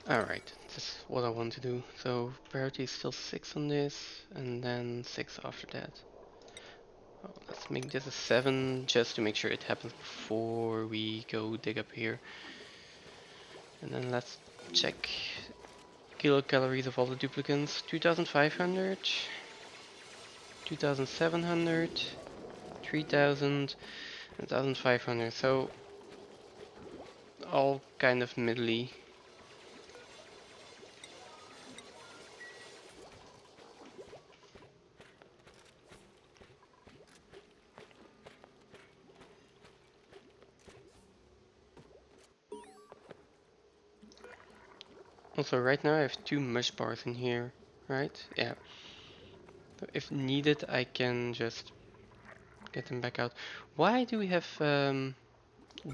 Alright, that's what I want to do. So priority is still 6 on this, and then 6 after that. Oh, let's make this a 7, just to make sure it happens before we go dig up here. And then let's check kilocalories of all the duplicants. 2500, 2700, 3000, and 1500. So all kind of middly. Also, right now I have 2 mush bars in here, right? Yeah. So if needed, I can just get them back out. Why do we have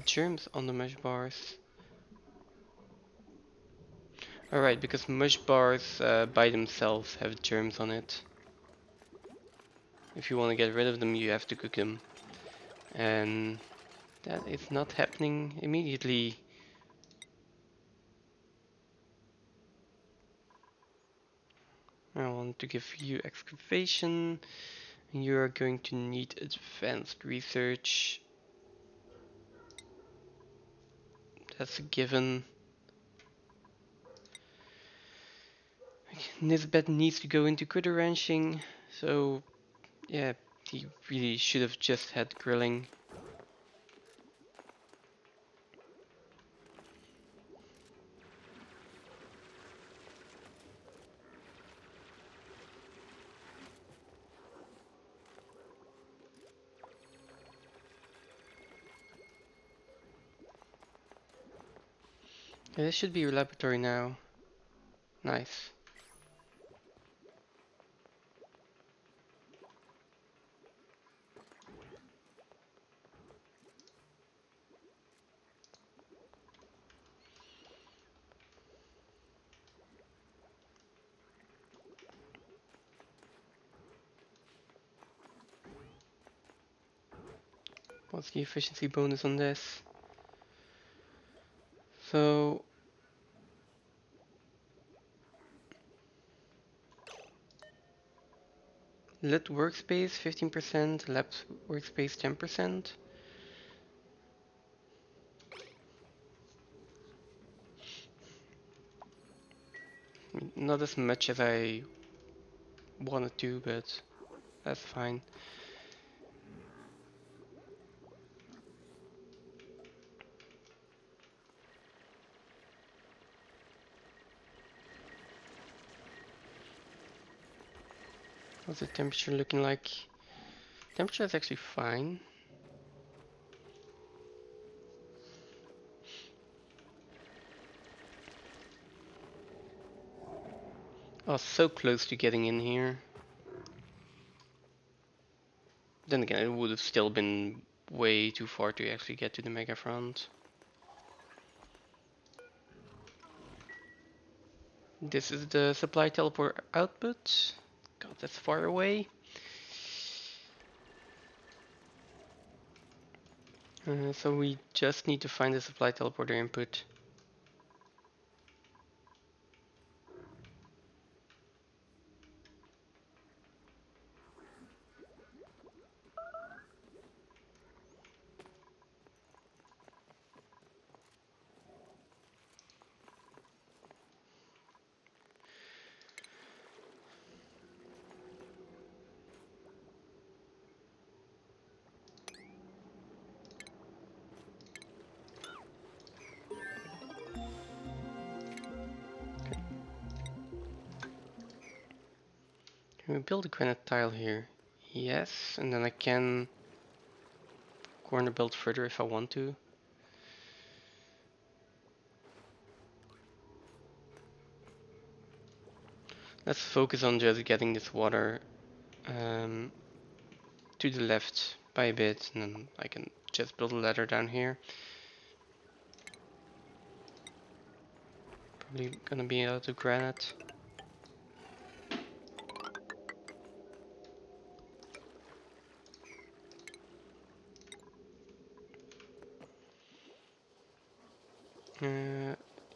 germs on the mush bars? Alright, because mush bars by themselves have germs on it. If you want to get rid of them, you have to cook them. And that is not happening immediately. I want to give you excavation. You are going to need advanced research. That's a given. Nisbet needs to go into critter ranching, so yeah, he really should have just had grilling. Yeah, this should be your laboratory now. Nice. What's the efficiency bonus on this? So lit workspace 15%, lab workspace 10%. Not as much as I wanted to, but that's fine. What's the temperature looking like? Temperature is actually fine. I was so close to getting in here. Then again, it would have still been way too far to actually get to the mega front. This is the supply teleport output. God, that's far away. So we just need to find the supply teleporter input. Can we build a granite tile here? Yes, and then I can corner build further if I want to. Let's focus on just getting this water to the left by a bit, and then I can just build a ladder down here. Probably gonna be out of granite.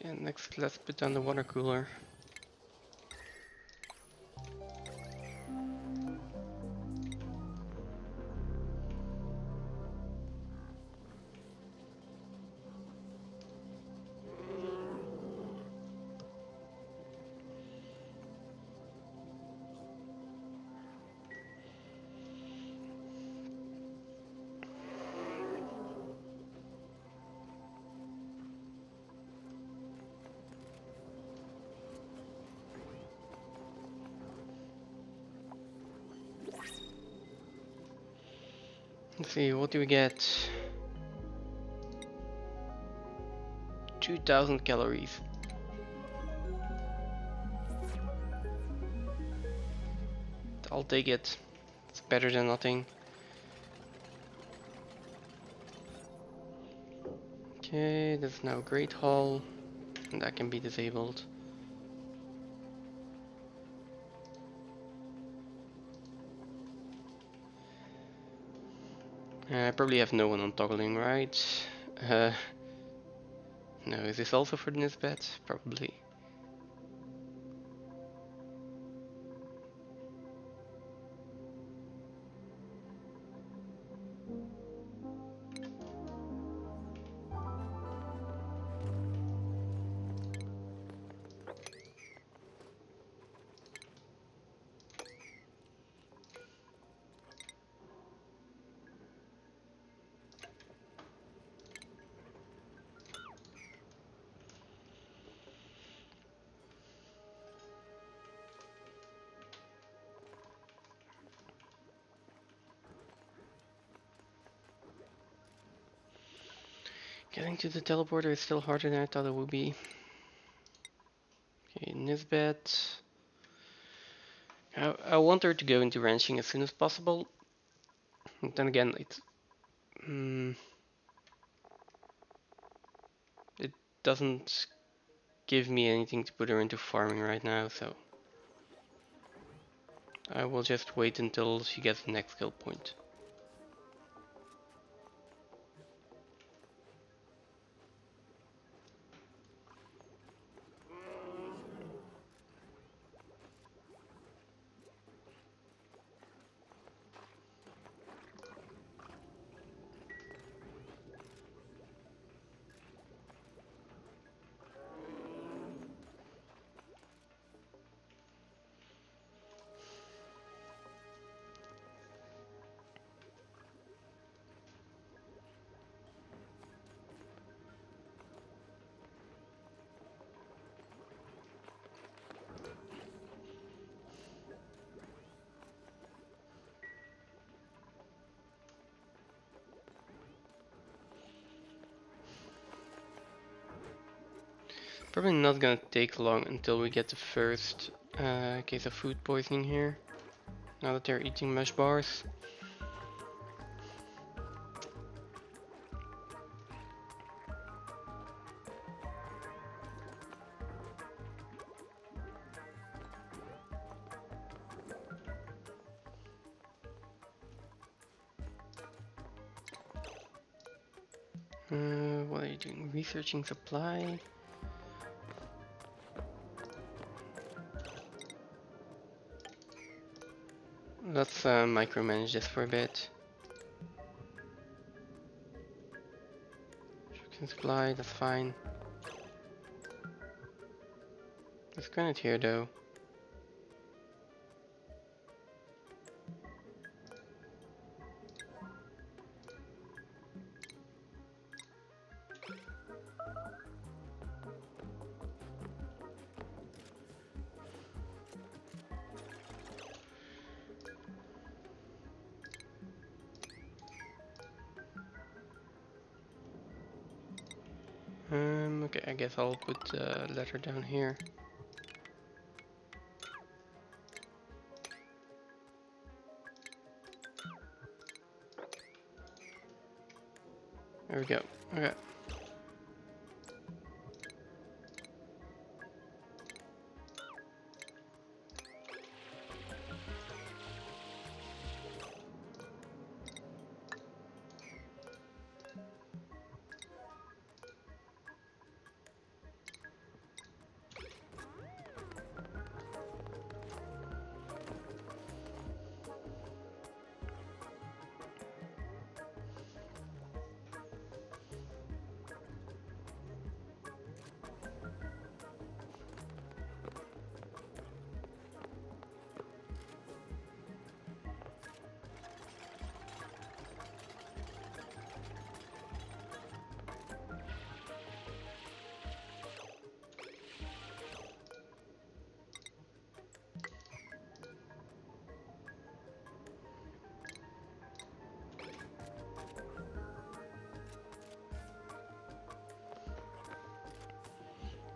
Yeah, next let's put down the water cooler. Let's see, what do we get? 2000 calories. I'll take it. It's better than nothing. Okay, that's now Great Hall, and that can be disabled. I probably have no one on toggling, right? No, is this also for the Nisbet? Probably. Getting to the teleporter is still harder than I thought it would be. Okay, Nisbet. I want her to go into ranching as soon as possible. And then again, it doesn't give me anything to put her into farming right now, so I will just wait until she gets the next skill point. Probably not gonna take long until we get the first case of food poisoning here. Now that they're eating mesh bars. What are you doing? Researching supply? Let's micromanage this for a bit. Can supply, that's fine. There's granite here though. Okay, I guess I'll put the letter down here. There we go. Okay.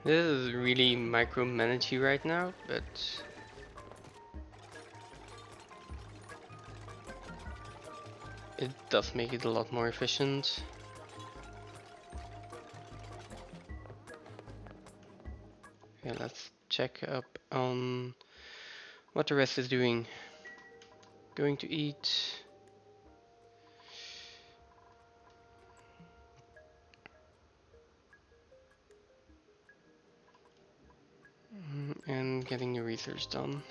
This is really micromanagey right now, but it does make it a lot more efficient. Okay, let's check up on what the rest is doing. Going to eat. And getting the research done.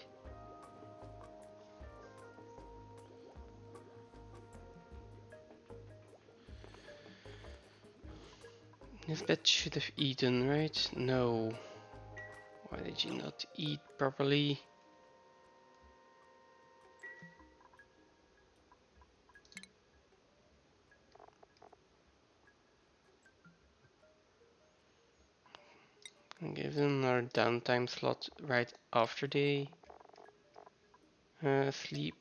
This bet should have eaten, right? No. Why did you not eat properly? And give them another downtime slot right after they sleep.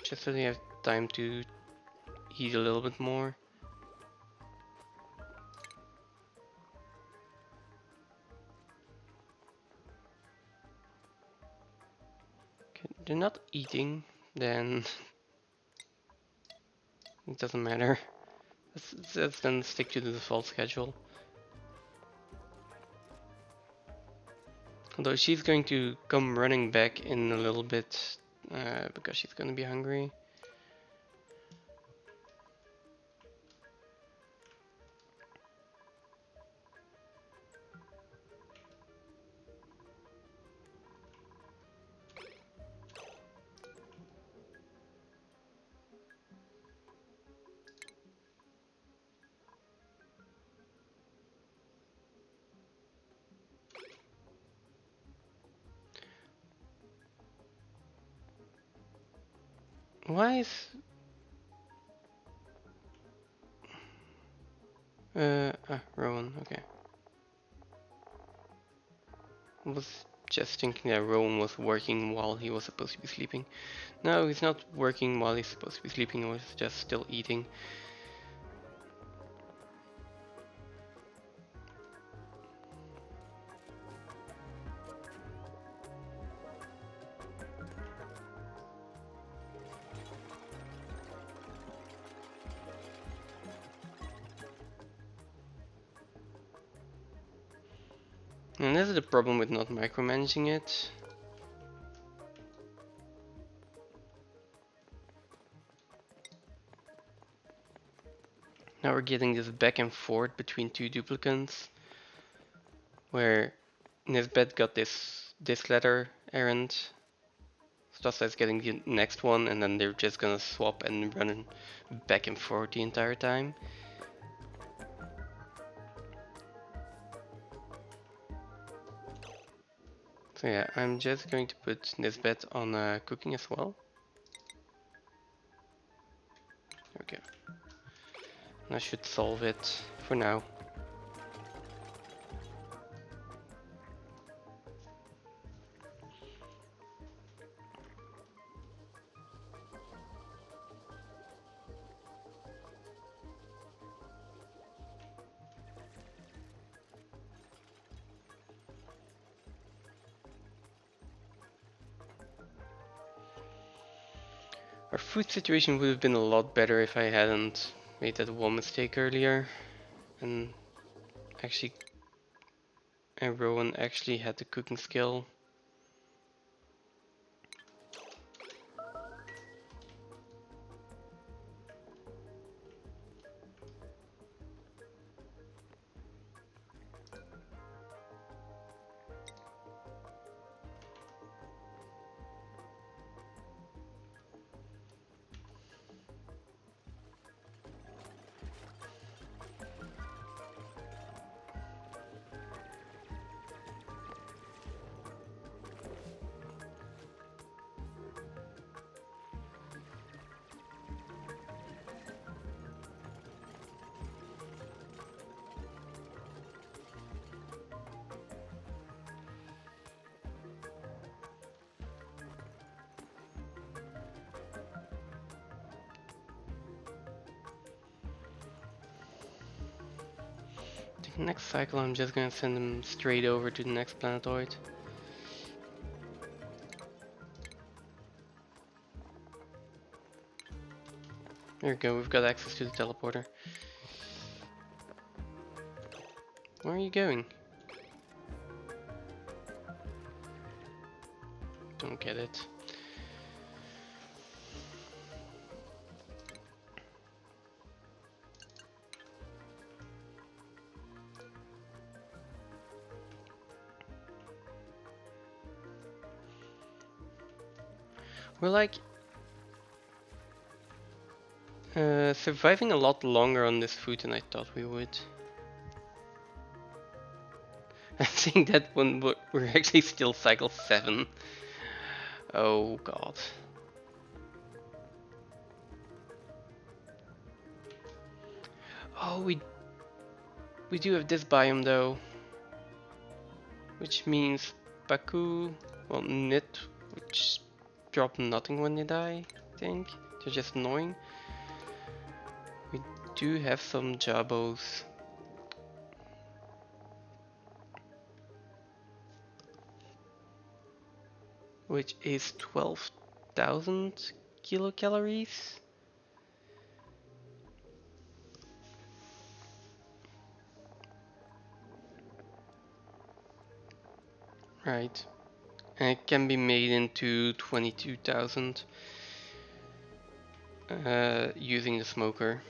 Just so they have time to eat a little bit more. Okay, they're not eating, then it doesn't matter. Let's then stick to the default schedule. Although she's going to come running back in a little bit because she's going to be hungry. Why is Rowan, okay. I was just thinking that Rowan was working while he was supposed to be sleeping. No, he's not working while he's supposed to be sleeping, he was just still eating. And this is the problem with not micromanaging it. Now we're getting this back and forth between two duplicants, where Nisbet got this letter errand, Stasa getting the next one, and then they're just gonna swap and run back and forth the entire time. So yeah, I'm just going to put Nisbet on cooking as well. Okay. That should solve it for now. Our food situation would have been a lot better if I hadn't made that one mistake earlier. And actually, Rowan actually had the cooking skill. The next cycle I'm just gonna send them straight over to the next planetoid. There we go, we've got access to the teleporter. Where are you going? Don't get it. We're like surviving a lot longer on this food than I thought we would. I think that when we're actually still cycle 7. Oh god. Oh, we do have this biome though, which means Baku, well, Nit, which drop nothing when they die. I think they're just annoying. We do have some Jabos. Which is 12,000 kilocalories. Right. And it can be made into 22,000 using the smoker.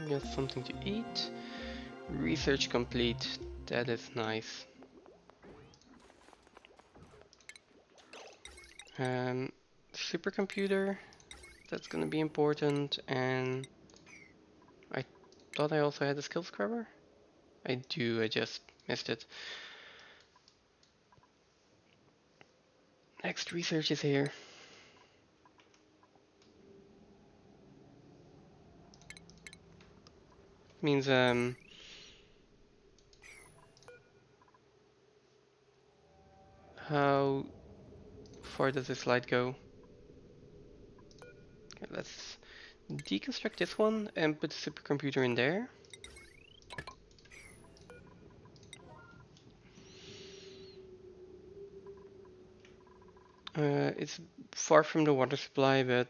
Got something to eat. Research complete. That is nice. Supercomputer. That's gonna be important. And I thought I also had a skill scrubber. I do. I just missed it. Next research is here. Means how far does this light go? Okay, let's deconstruct this one and put the supercomputer in there. It's far from the water supply, but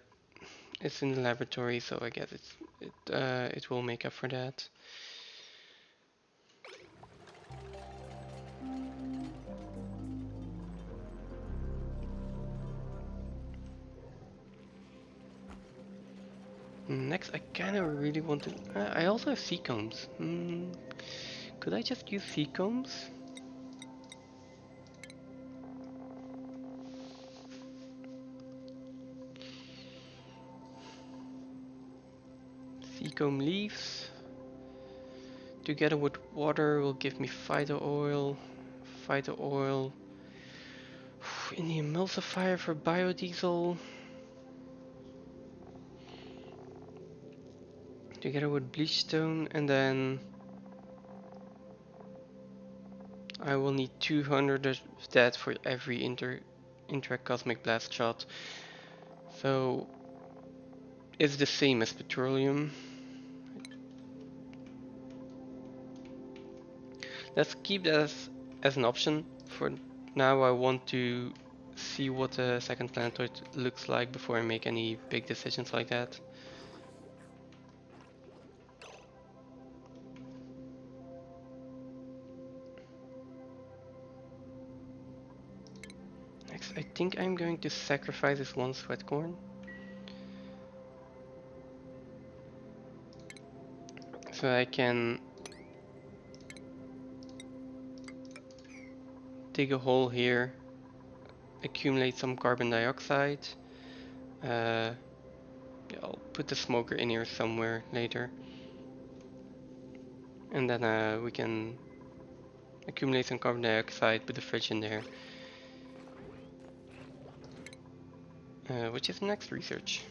it's in the laboratory, so I guess it will make up for that. Next, I kind of really want to. I also have sea combs. Could I just use sea combs? Sea comb leaves together with water will give me phyto oil. Phyto oil in the emulsifier for biodiesel. Together with bleach stone, and then I will need 200 of that for every intracosmic blast shot. So it's the same as petroleum. Let's keep that as an option. For now I want to see what the second planetoid looks like before I make any big decisions like that. Next, I think I'm going to sacrifice this one sweat corn. So I can dig a hole here, accumulate some carbon dioxide. Yeah, I'll put the smoker in here somewhere later. And then we can accumulate some carbon dioxide, put the fridge in there. Which is the next research.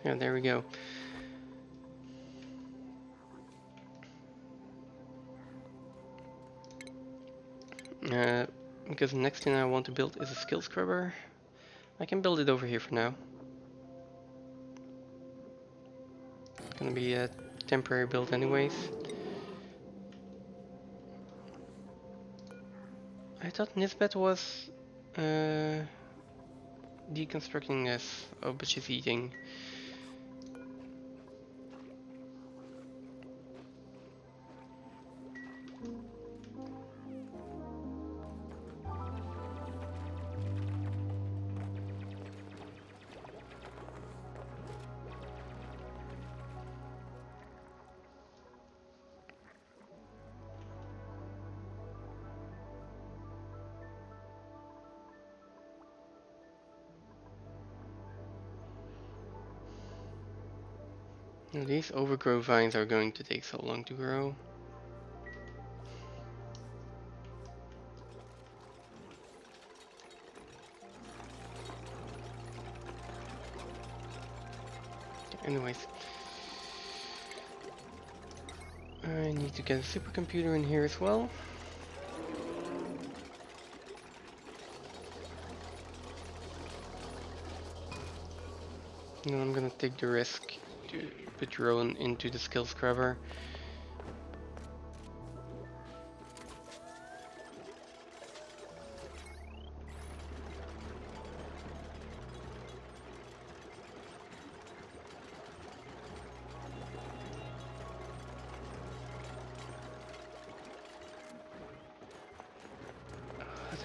Yeah, there we go. Because the next thing I want to build is a skill scrubber. I can build it over here for now. It's gonna be a temporary build anyways. I thought Nisbet was deconstructing this. Oh, but she's eating. These overgrow vines are going to take so long to grow. Anyways, I need to get a supercomputer in here as well. And then I'm gonna take the risk to put drone into the skill scrubber.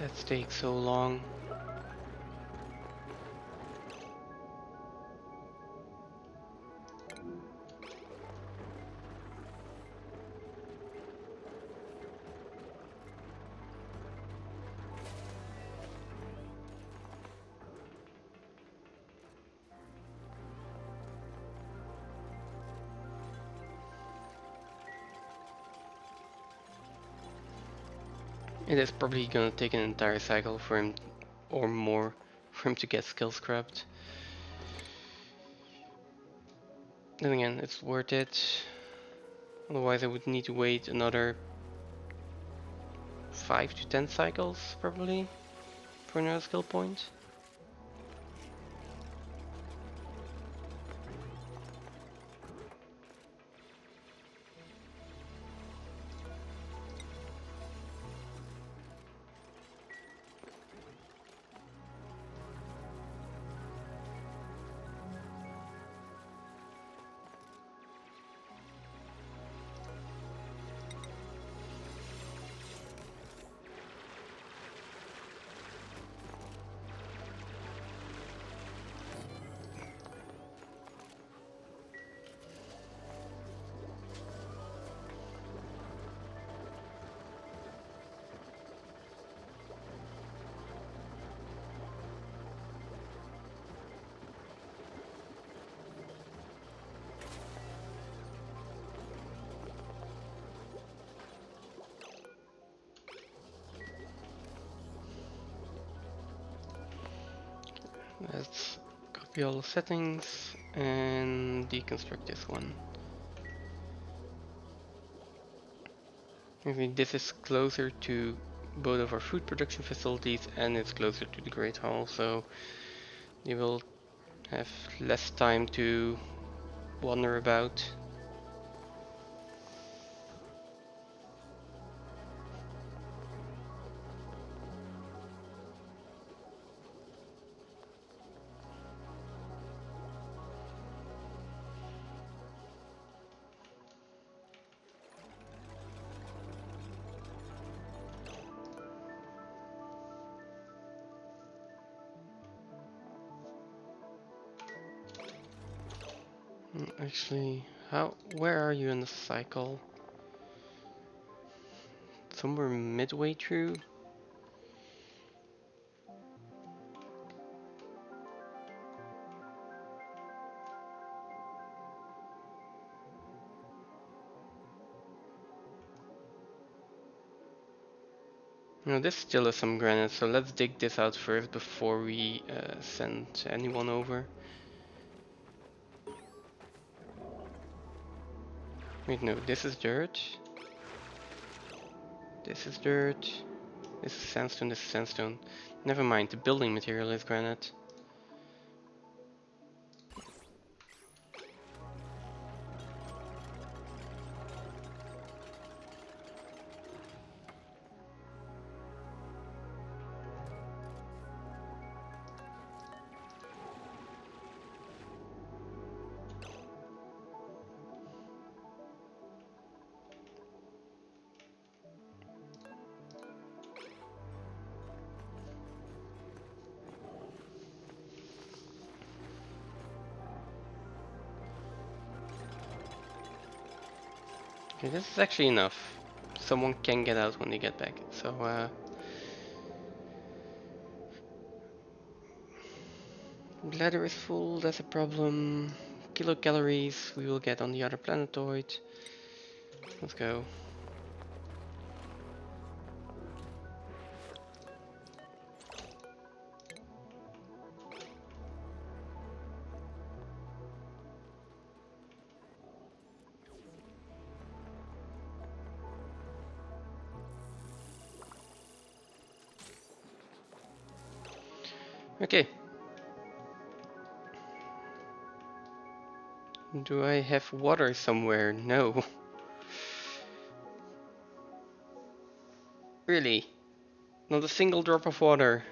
That takes so long. It is probably gonna take an entire cycle for him, or more, for him to get skill scrubbed. Then again, it's worth it. Otherwise I would need to wait another 5 to 10 cycles probably for another skill point. Let's copy all the settings and deconstruct this one. Maybe this is closer to both of our food production facilities and it's closer to the Great Hall, so they will have less time to wander about. Actually, where are you in the cycle? Somewhere midway through? No, this still is some granite, so let's dig this out first before we send anyone over. Wait, no, this is dirt. This is dirt. This is sandstone, this is sandstone. Never mind, the building material is granite. Okay, this is actually enough. Someone can get out when they get back, so bladder is full, that's a problem. Kilocalories we will get on the other planetoid. Let's go. Okay. Do I have water somewhere? No. Really? Not a single drop of water.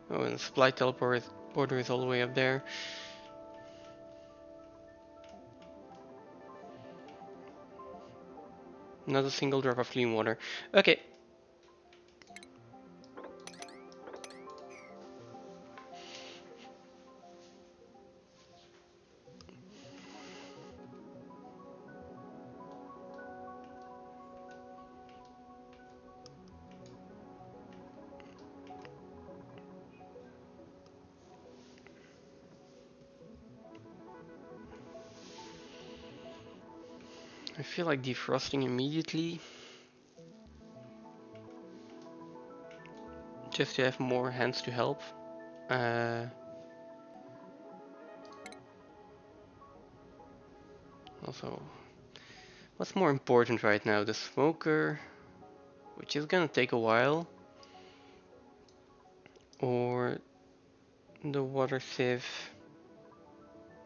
Oh, and the supply teleporter is all the way up there. Not a single drop of clean water. Okay. I feel like defrosting immediately. just to have more hands to help. Also, what's more important right now? The smoker, which is gonna take a while, or the water sieve,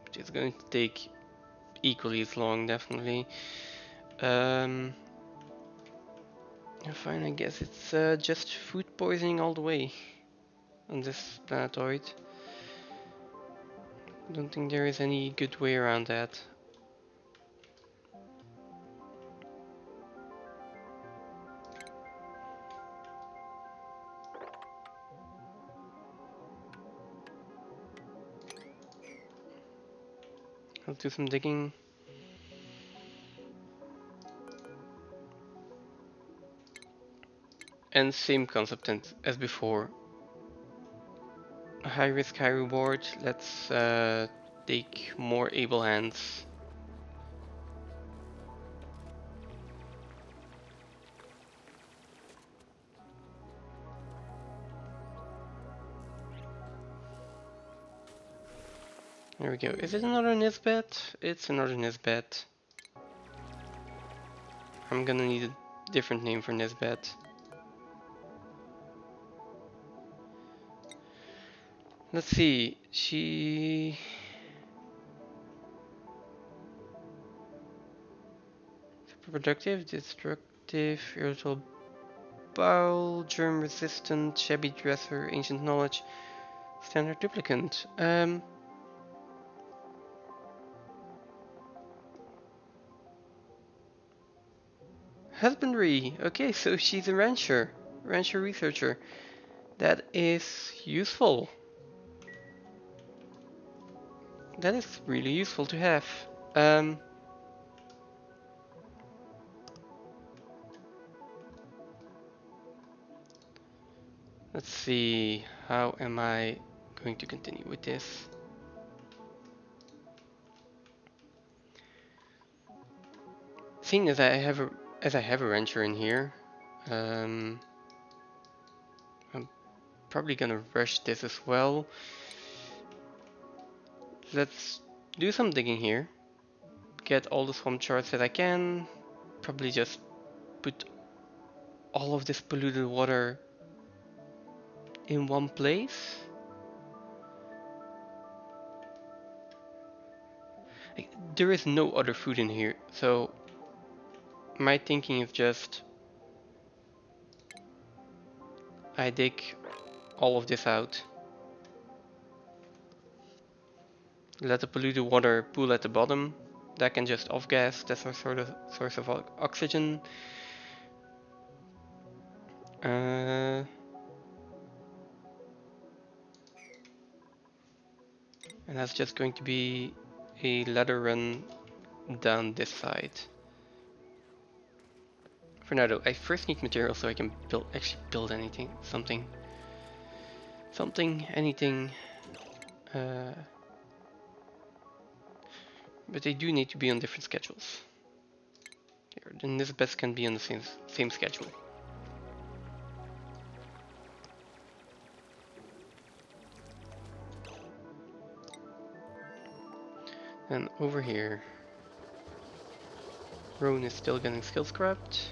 which is going to take equally as long, definitely. Fine, I guess it's just food poisoning all the way on this planetoid. Don't think there is any good way around that. Let's do some digging. And same concept as before. High risk, high reward. Let's take more able hands. There we go. Is it another Nisbet? It's another Nisbet. I'm gonna need a different name for Nisbet. Let's see. She... Productive, destructive, irritable bowel, germ resistant, shabby dresser, ancient knowledge, standard duplicant. Husbandry. Okay, so she's a rancher researcher. That is useful. That is really useful to have. Let's see, how am I going to continue with this? Seeing as I have a rancher in here, I'm probably gonna rush this as well. Let's do some digging here. Get all the swamp charts that I can. Probably just put all of this polluted water in one place. There is no other food in here, so my thinking is just I dig all of this out. Let the polluted water pool at the bottom. That can just off gas. That's our source of oxygen. And that's just going to be a ladder run down this side. For now though, I first need material so I can actually build anything, anything. But they do need to be on different schedules. Here, then this best can be on the same schedule. And over here, Roan is still getting skill scrapped.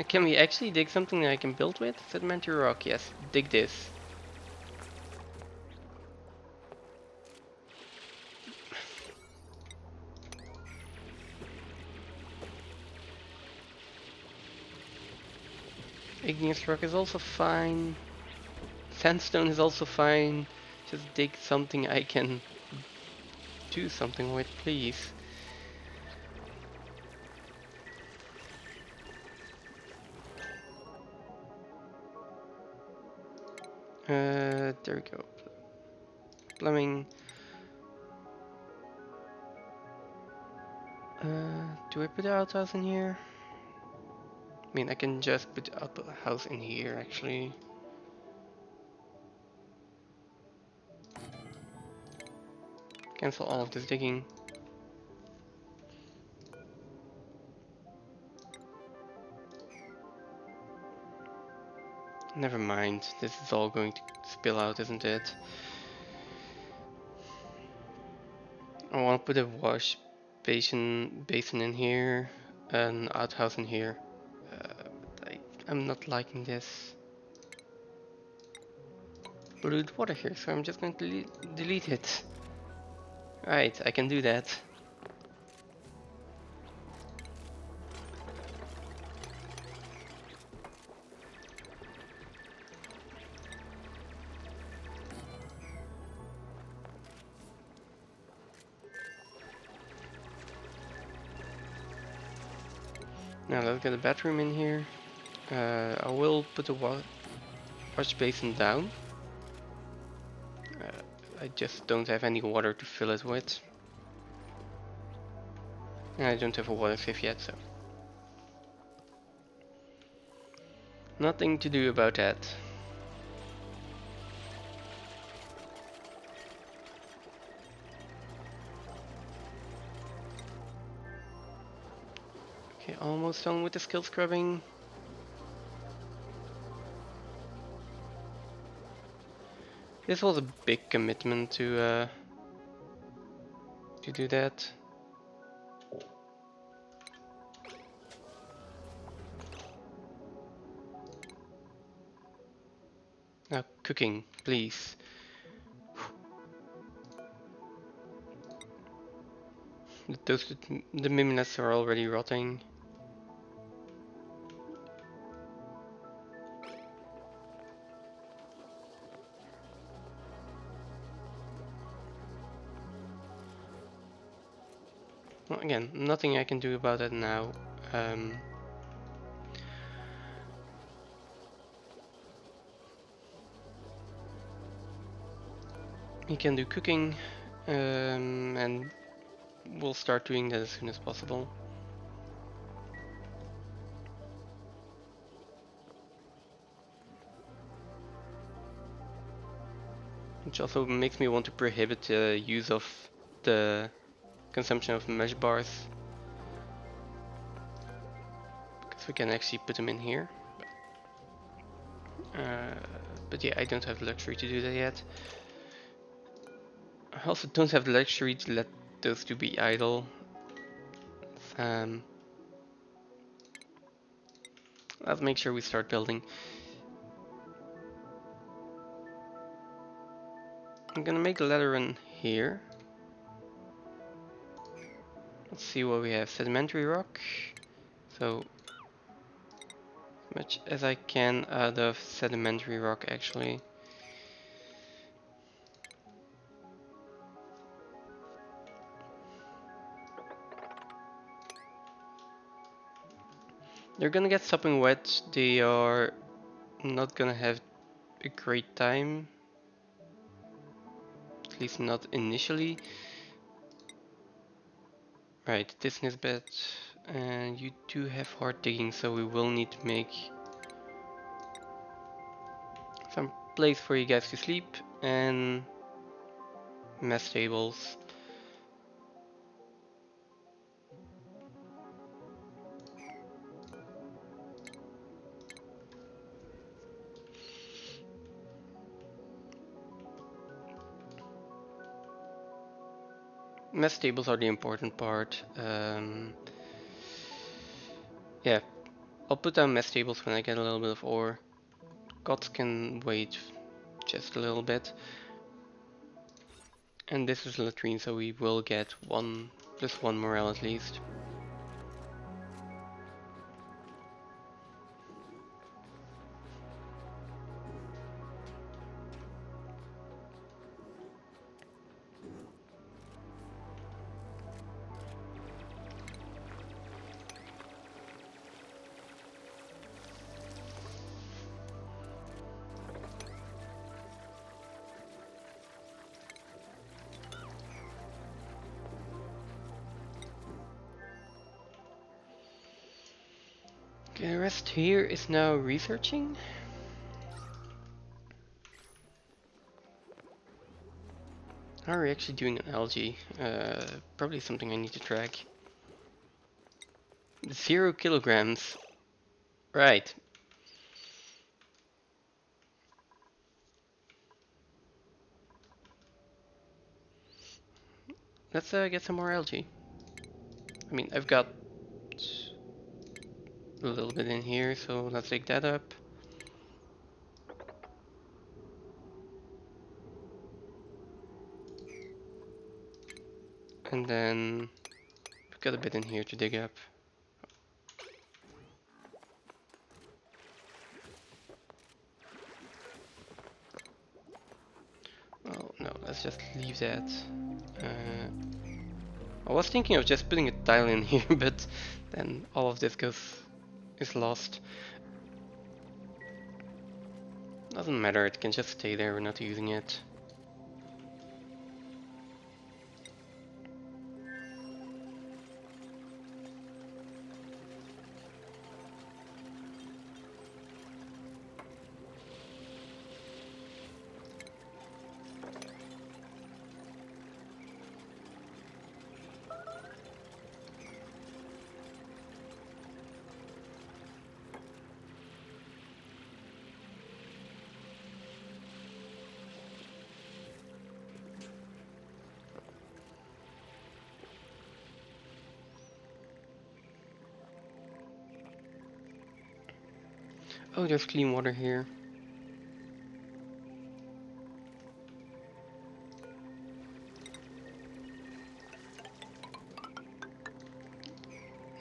Can we actually dig something that I can build with? Sedimentary rock, yes. Dig this. Igneous rock is also fine. Sandstone is also fine. Just dig something I can do something with, please. There we go. Plumbing. Do I put the outhouse in here? mean, I can just put the output house in here actually. Cancel all of this digging. Never mind, this is all going to spill out, isn't it? I want to put a wash basin in here, an outhouse in here. I'm not liking this. Polluted water here, so I'm just going to delete it. Right, I can do that. Now let's get a bathroom in here. I will put the wash basin down. I just don't have any water to fill it with. And I don't have a water sieve yet, so nothing to do about that. Okay, almost done with the skill scrubbing. This was a big commitment to do that. Now cooking, please. The miminests are already rotting. Well, again, nothing I can do about it now. He can do cooking, and we'll start doing that as soon as possible. Which also makes me want to prohibit the use of the consumption of mesh bars, because we can actually put them in here. But yeah, I don't have the luxury to do that yet. I also don't have the luxury to let those two be idle. Let's make sure we start building. I'm gonna make the ladder run here. Let's see what we have. Sedimentary rock. So as much as I can out of sedimentary rock actually. They're gonna get sopping wet. They are not gonna have a great time. At least not initially. Right, this is bad. And you do have hard digging, so we will need to make some place for you guys to sleep and mess tables. Mess tables are the important part. Yeah, I'll put down mess tables when I get a little bit of ore. Gods can wait just a little bit. And this is a latrine, so we will get just one morale at least. Okay, the rest here is now researching. How are we actually doing on algae? Probably something I need to track. 0 kilograms. Right. Let's get some more algae. I mean, I've got a little bit in here, so let's take that up. And then we've got a bit in here to dig up. Well, no, let's just leave that. I was thinking of just putting a tile in here, but then all of this is lost. Doesn't matter, it can just stay there, we're not using it. Oh, there's clean water here.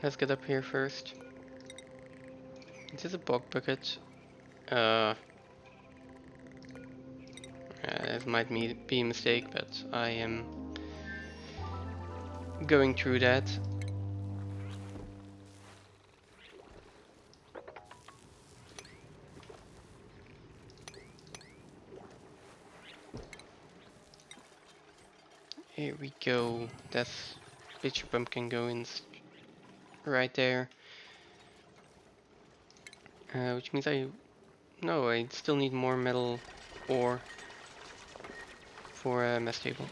Let's get up here first. This is a bog bucket. This might be a mistake, but I am going through that. Here we go. That's picture pump can go in right there. Which means I still need more metal ore for a mess table.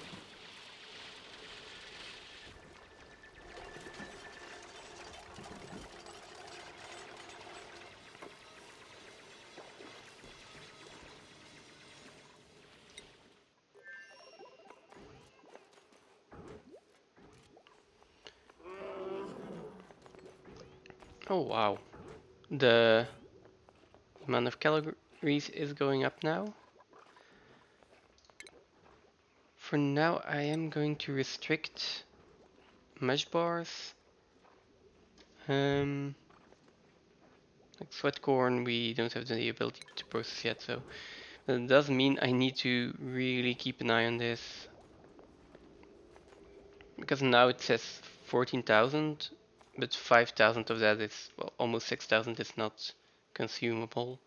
Oh wow, the amount of calories is going up now. For now, I am going to restrict mesh bars. Like sweat corn, we don't have the ability to process yet, so that does mean I need to really keep an eye on this. Because now it says 14,000, but 5,000 of that is, well, almost 6,000 is not consumable.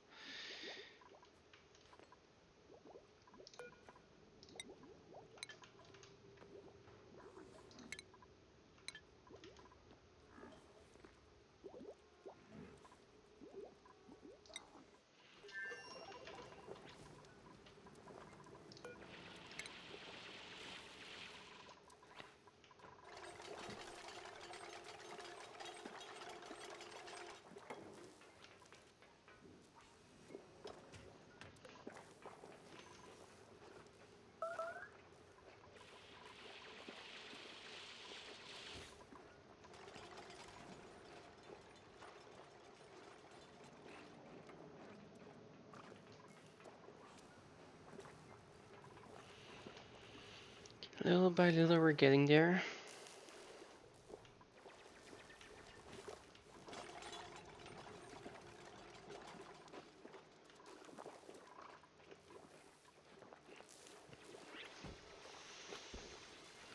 Little by little, we're getting there.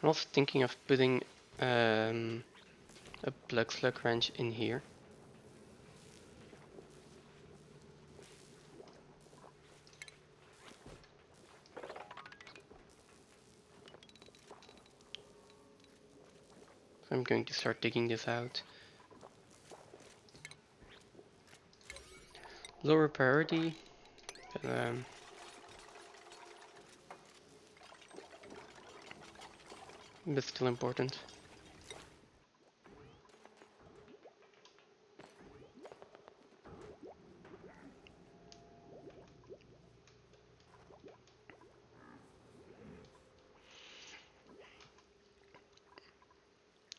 I'm also thinking of putting a plug slug wrench in here. So I'm going to start digging this out. Lower priority, but still important.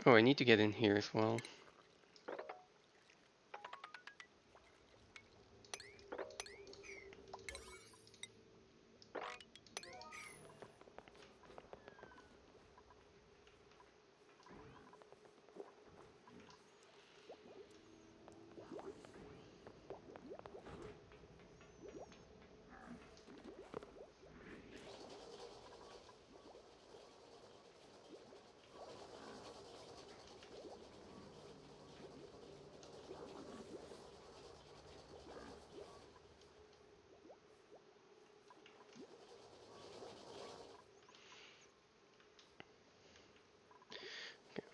Oh, I need to get in here as well.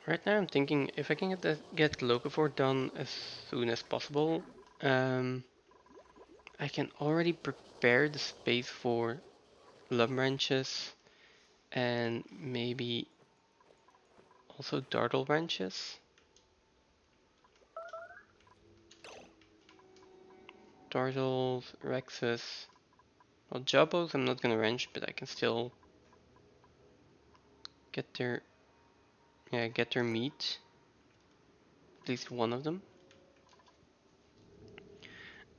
Right now I'm thinking if I can get Locavore done as soon as possible, I can already prepare the space for lum wrenches and maybe also dartle wrenches. Dartles, Rexes. Well, Jabos I'm not gonna wrench, but I can still get their meat. At least one of them.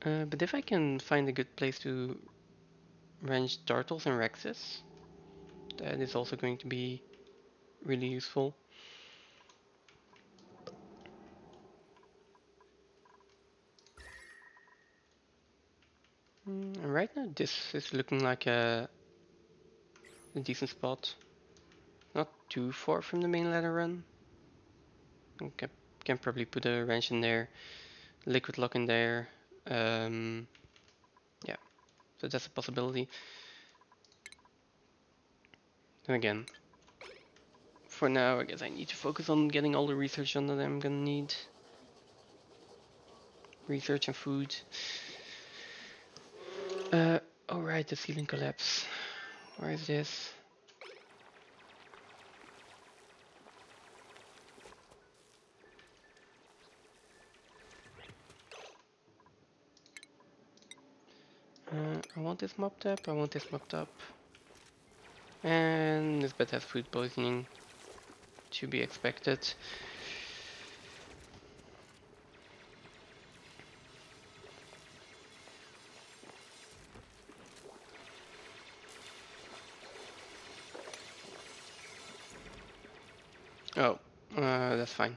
But if I can find a good place to wrench Dartles and Rexes, that is also going to be really useful. And right now this is looking like a decent spot. Not too far from the main ladder run. Okay, can probably put a wrench in there, liquid lock in there. Yeah, so that's a possibility. Then again, for now, I guess I need to focus on getting all the research done that I'm gonna need. Research and food. Oh right, the ceiling collapse. Where is this? I want this mopped up, I want this mopped up. And this bed has food poisoning. To be expected. Oh, that's fine.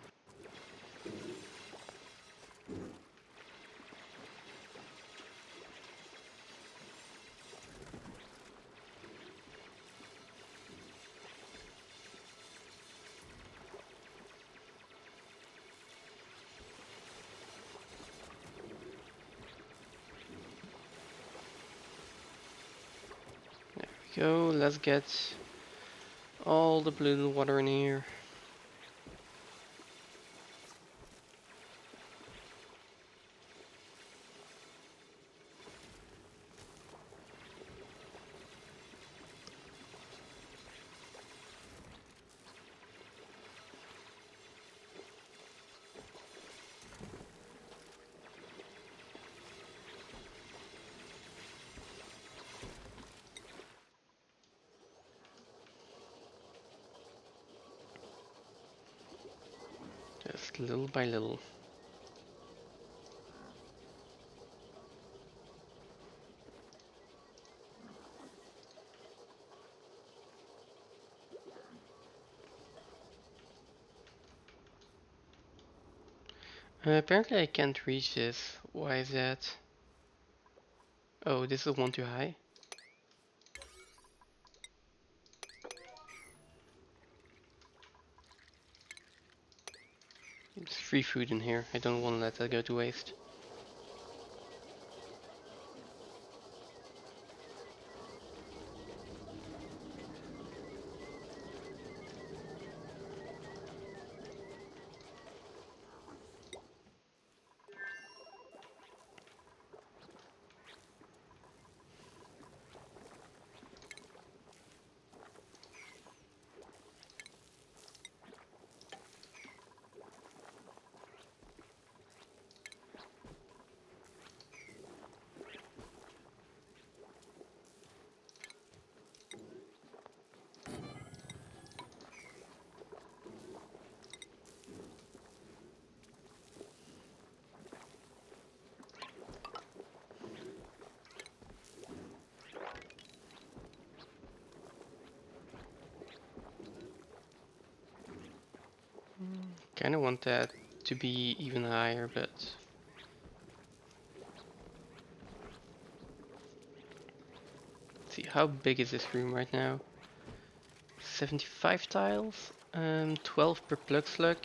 There we go, let's get all the blue water in here. Just little by little. Apparently I can't reach this. Why is that? Oh, this is one too high. There's free food in here. I don't want to let that go to waste. Kinda want that to be even higher, but let's see, how big is this room right now? 75 tiles, 12 per plug slug.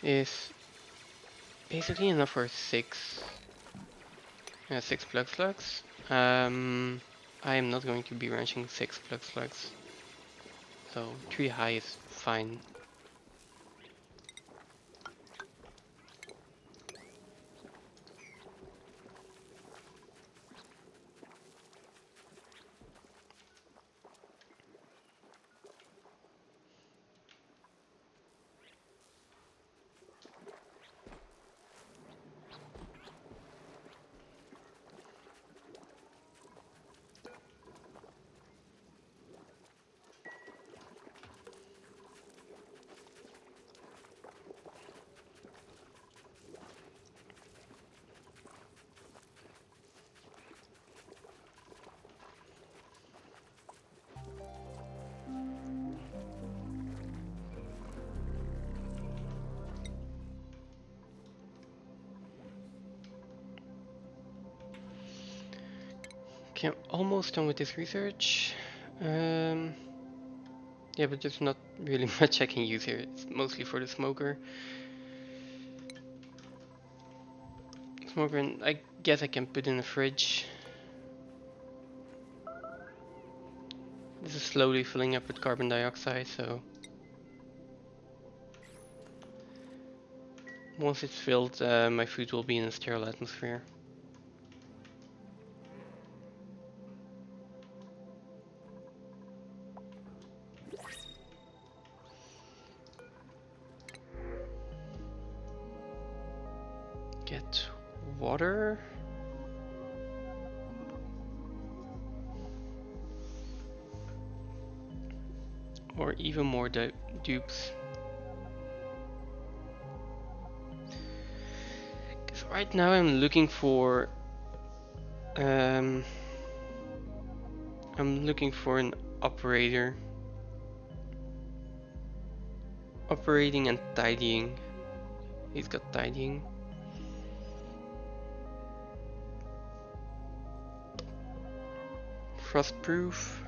Is basically enough for six plug slugs. I am not going to be ranching 6 plug slugs, so 3 high is fine. Okay, I'm almost done with this research. Yeah, but there's not really much I can use here. It's mostly for the smoker. Smoker, and I guess I can put in a fridge. This is slowly filling up with carbon dioxide, so once it's filled, my food will be in a sterile atmosphere. Get water. Or even more dupes. Because right now I'm looking for an operator. Operating and tidying. He's got tidying. Frostproof.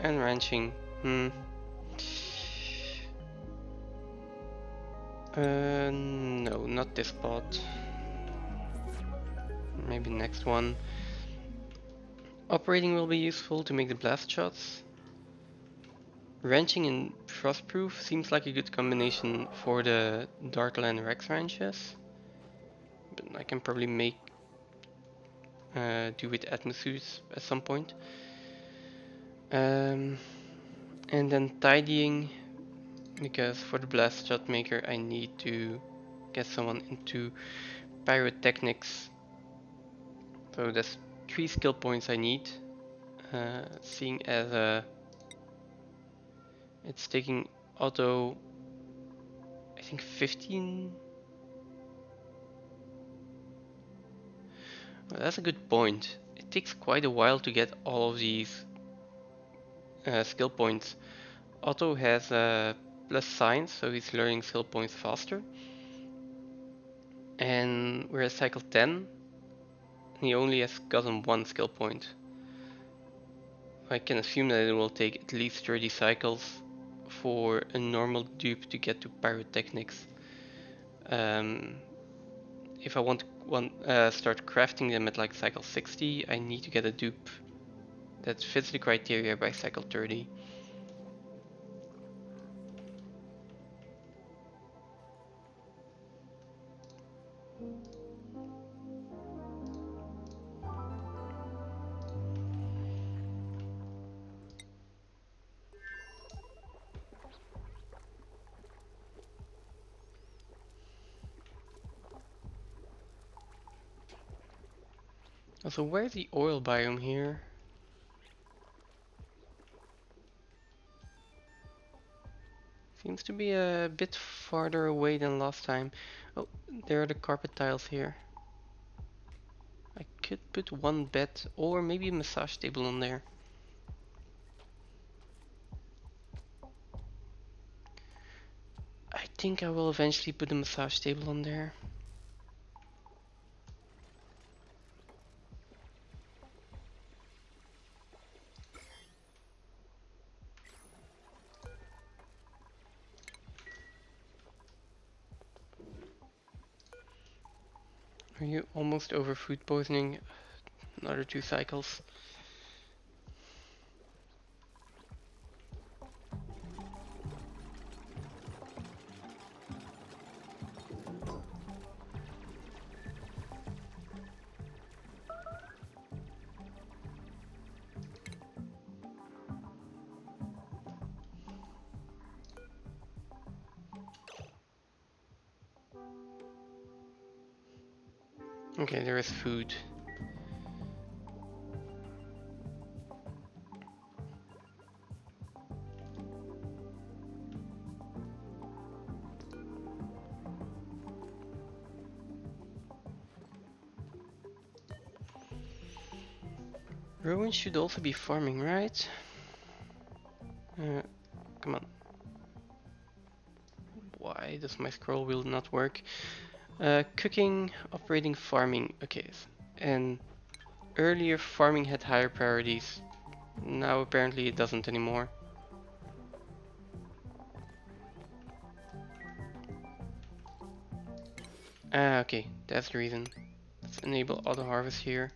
And ranching. No, not this spot. Maybe next one. Operating will be useful to make the blast shots. Ranching and frostproof seems like a good combination for the Darkland Rex ranches. But I can probably make do with atmosuits at some point. And then tidying, because for the blast shot maker I need to get someone into pyrotechnics. So there's 3 skill points I need. Seeing as it's taking auto, I think 15. Well, that's a good point. It takes quite a while to get all of these skill points. Otto has plus science, so he's learning skill points faster. And we're at cycle 10. He only has gotten 1 skill point. I can assume that it will take at least 30 cycles for a normal dupe to get to pyrotechnics. If I want to start crafting them at like cycle 60, I need to get a dupe that fits the criteria by cycle 30. Also, where's the oil biome here? Seems to be a bit farther away than last time. Oh, there are the carpet tiles here. I could put one bed or maybe a massage table on there. I think I will eventually put a massage table on there. Are you almost over food poisoning? Another 2 cycles. Okay, there is food. Rowan should also be farming, right? Come on. Why does my scroll wheel not work? Cooking, operating, farming. Okay, and earlier farming had higher priorities. Now apparently it doesn't anymore. Ah, okay, that's the reason. Let's enable auto harvest here.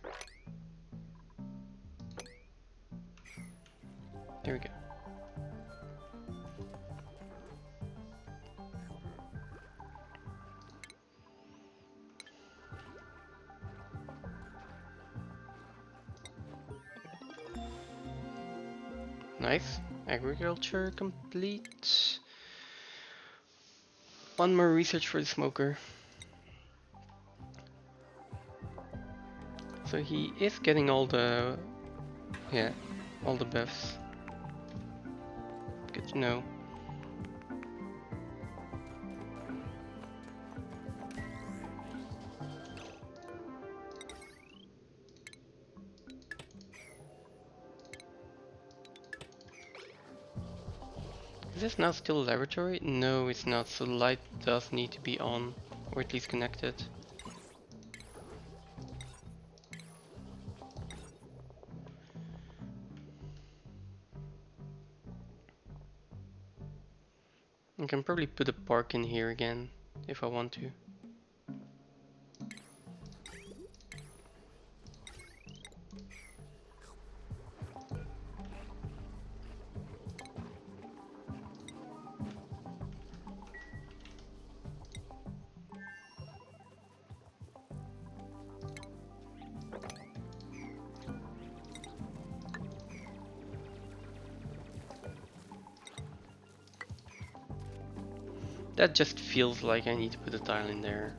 There we go. Nice. Agriculture complete. One more research for the smoker. So he is getting all the... yeah, all the buffs. Good to know. Is this now still a laboratory? No, it's not, so the light does need to be on, or at least connected. I can probably put a park in here again, if I want to. That just feels like I need to put a tile in there.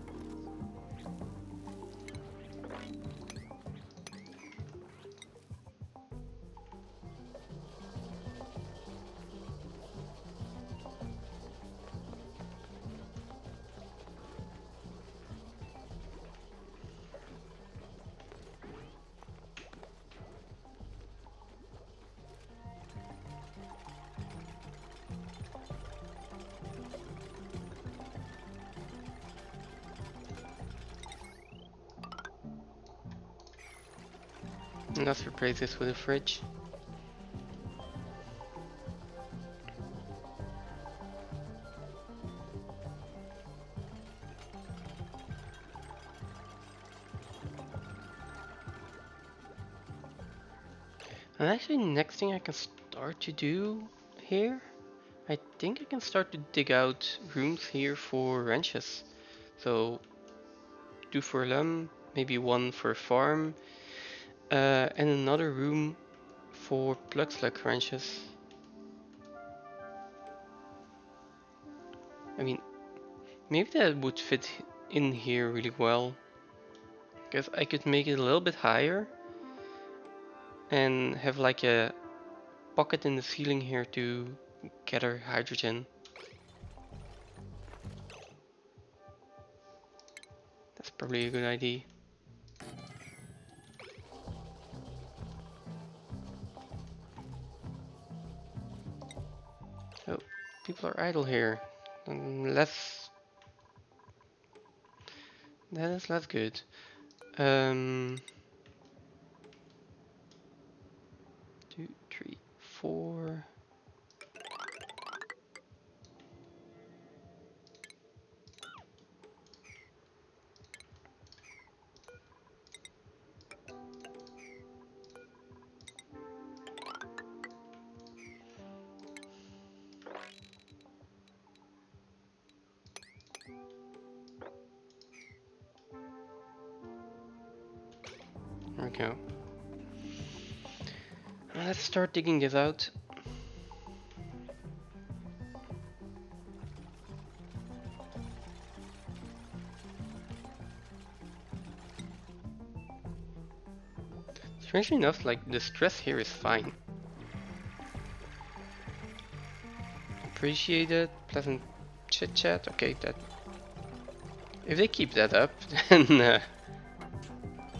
And let's replace this with a fridge. And actually, next thing I can start to do here, I think I can start to dig out rooms here for ranches. So, 2 for Lum, maybe 1 for farm, and another room for plug slug ranches. I mean, maybe that would fit in here really well. Because I could make it a little bit higher and have like a pocket in the ceiling here to gather hydrogen. That's probably a good idea. idle here. Less. That is less good. 2, 3, 4. There we go. Let's start digging this out. Strangely enough, like, the stress here is fine. Appreciate it, pleasant chit chat. Okay, that. If they keep that up, then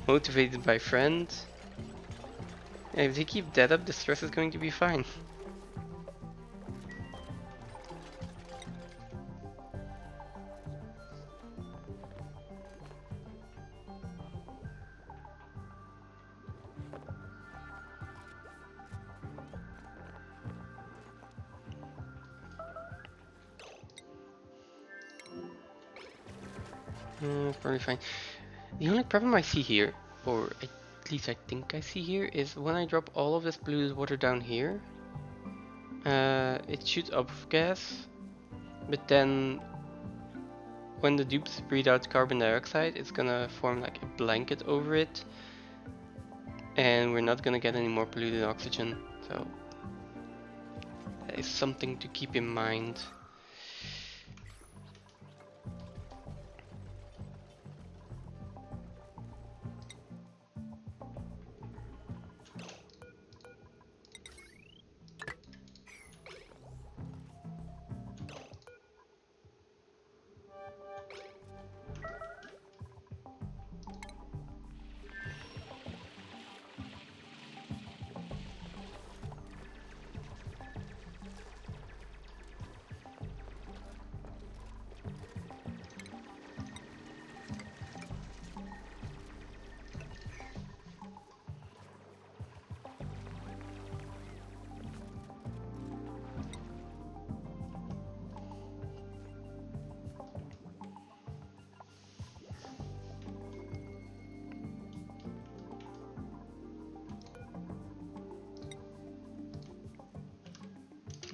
motivated by friends. If they keep that up, the stress is going to be fine. Probably fine. The only problem I see here, or at least I think I see here, is when I drop all of this polluted water down here, it shoots up gas, but then when the dupes breathe out carbon dioxide, it's gonna form like a blanket over it, and we're not gonna get any more polluted oxygen. So that is something to keep in mind.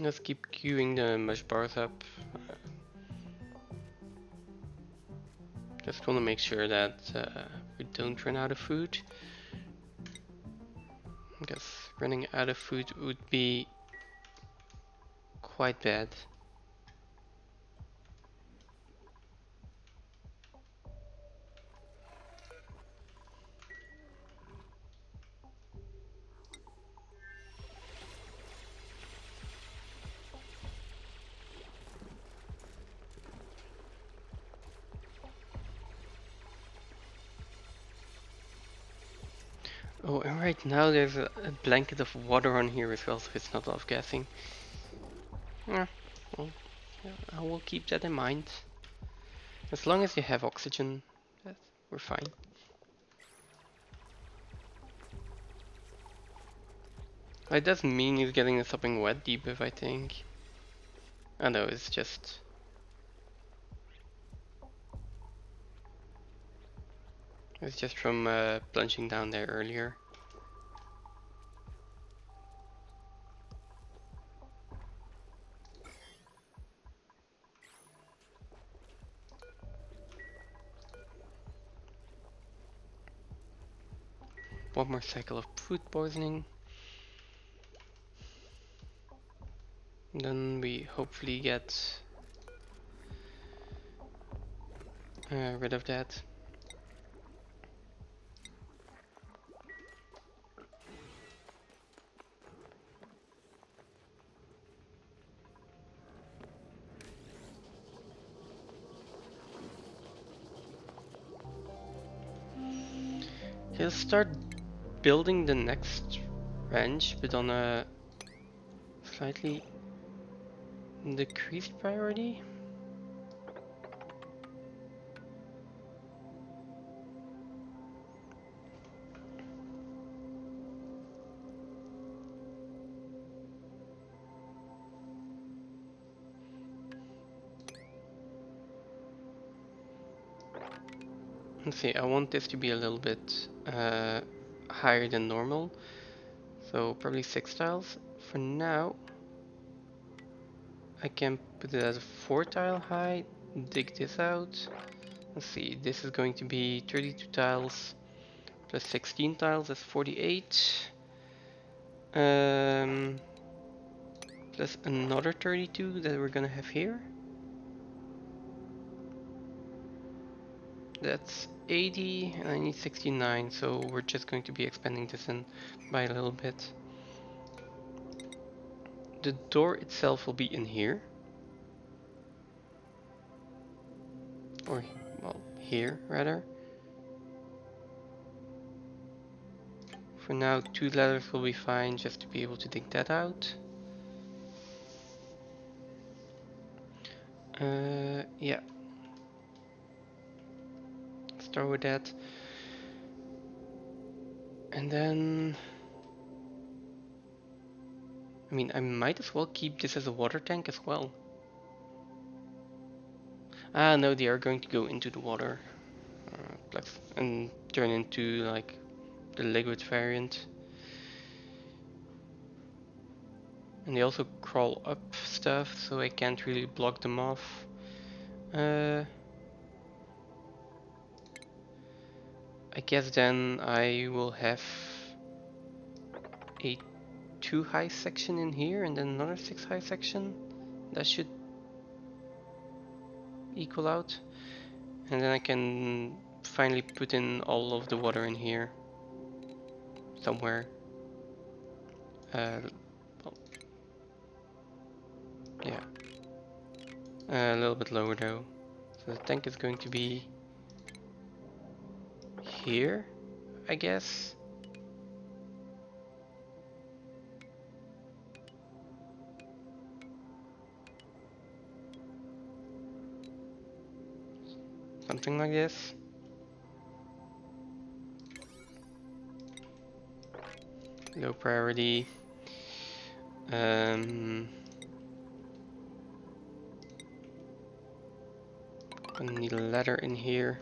Let's keep queuing the mush bars up. Just want to make sure that we don't run out of food. Because running out of food would be quite bad. Oh, and right now there's a blanket of water on here as well, so it's not off-gassing. Yeah, well, yeah, I will keep that in mind. As long as you have oxygen, we're fine. It doesn't mean he's getting something wet deep if I think. I know, it's just... It's just from plunging down there earlier. One more cycle of food poisoning. Then we hopefully get rid of that. He'll start building the next ranch, but on a slightly decreased priority. Let's see, I want this to be a little bit higher than normal, so probably 6 tiles. For now, I can put it as a 4 tile high, dig this out. Let's see, this is going to be 32 tiles plus 16 tiles, that's 48. Plus another 32 that we're gonna have here. That's 80 and I need 69, so we're just going to be expanding this in by a little bit. The door itself will be in here. Or, well, here rather. For now, 2 ladders will be fine just to be able to dig that out. Yeah. Start with that. And then... I mean, I might as well keep this as a water tank as well. Ah, no, they are going to go into the water. And turn into, like, the liquid variant. And they also crawl up stuff, so I can't really block them off. I guess then I will have a 2 high section in here and then another 6 high section. That should equal out. And then I can finally put in all of the water in here. Somewhere. Well, yeah. A little bit lower though. So the tank is going to be here, I guess. Something like this. Low priority. Gonna need a ladder in here.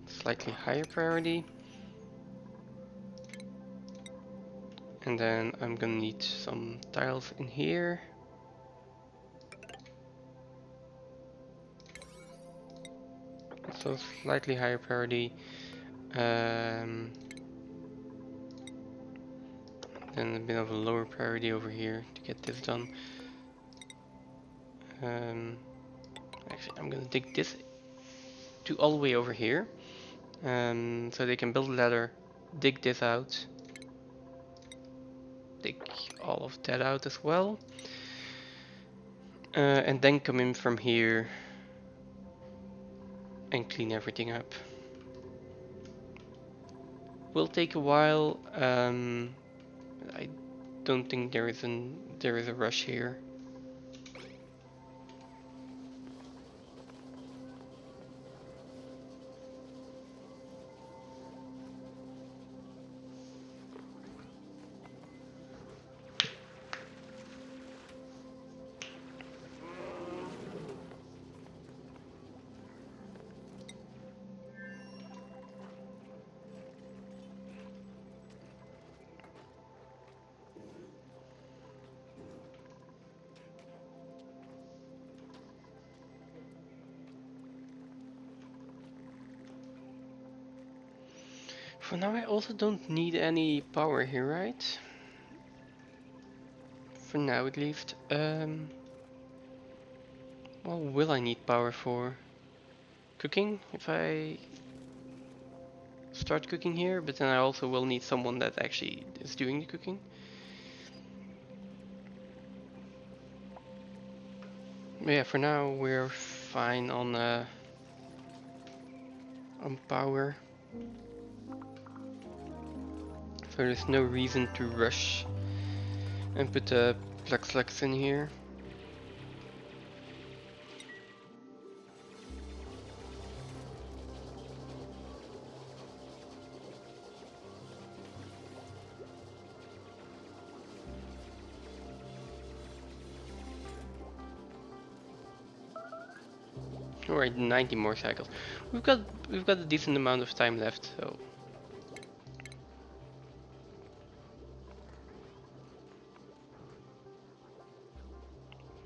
Slightly higher priority. And then I'm gonna need some tiles in here. So slightly higher priority. Then a bit of a lower priority over here to get this done. Actually, I'm gonna dig this to all the way over here. So they can build a ladder, dig this out, dig all of that out as well. And then come in from here and clean everything up. Will take a while. I don't think there is a rush here. For now I also don't need any power here, right? For now at least. Well, will I need power for cooking if I start cooking here? But then I also will need someone that actually is doing the cooking. But yeah, for now we're fine on power. So there's no reason to rush and put the Flux in here. Alright, 90 more cycles. We've got a decent amount of time left, so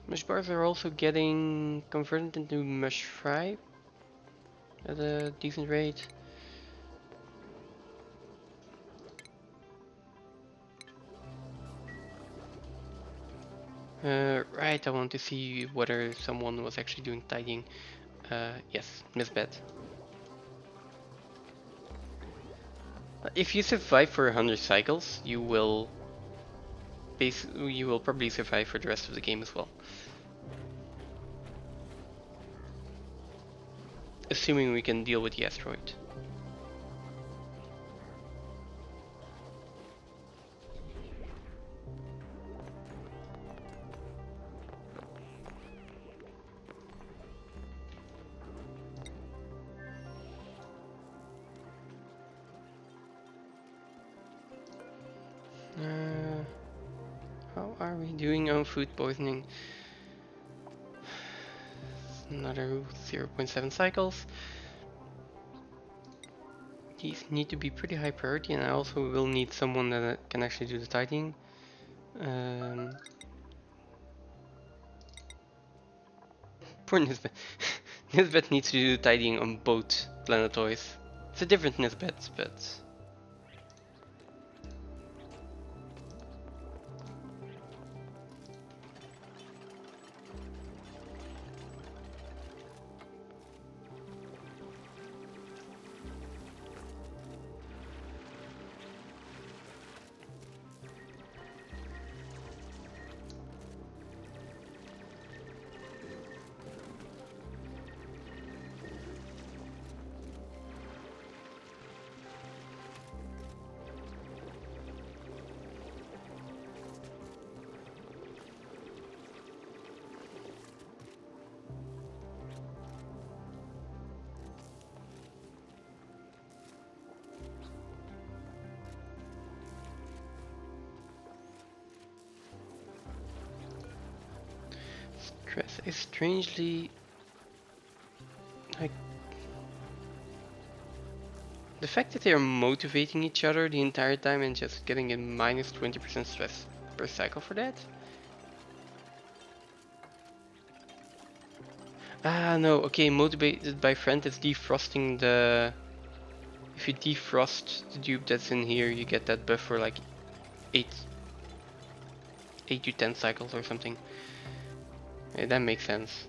mush bars are also getting converted into mush fry at a decent rate. Right, I want to see whether someone was actually doing tidying. Yes, misbet. If you survive for 100 cycles, you will probably survive for the rest of the game as well. Assuming we can deal with the asteroid. How are we doing on food poisoning? Another 0.7 cycles. These need to be pretty high priority, and I also will need someone that can actually do the tidying. Poor Nisbet. Nisbet needs to do tidying on both planetoids. It's a different Nisbet, but... Stress is strangely... like... the fact that they are motivating each other the entire time and just getting a minus 20% stress per cycle for that? Ah, no, okay, motivated by friend is defrosting the... if you defrost the dupe that's in here, you get that buff for like 8 to 10 cycles or something. Yeah, that makes sense.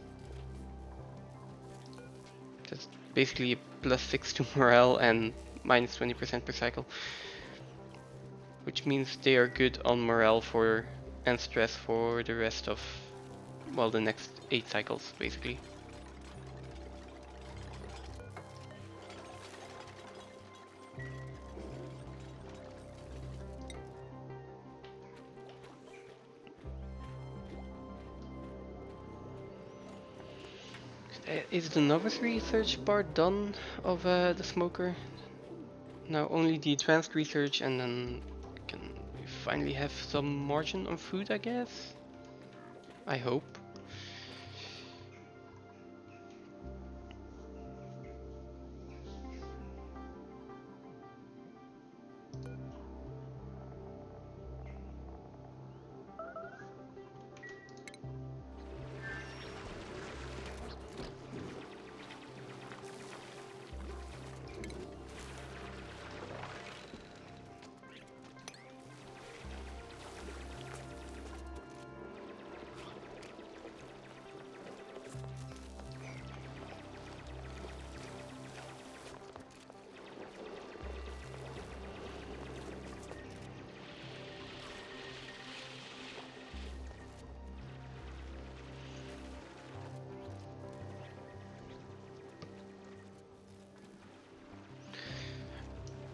That's basically a plus 6 to morale and minus 20% per cycle. Which means they are good on morale for and stress for the rest of, well, the next 8 cycles basically. Is the novice research part done of the smoker? Now only the advanced research, and then can we finally have some margin on food, I guess? I hope.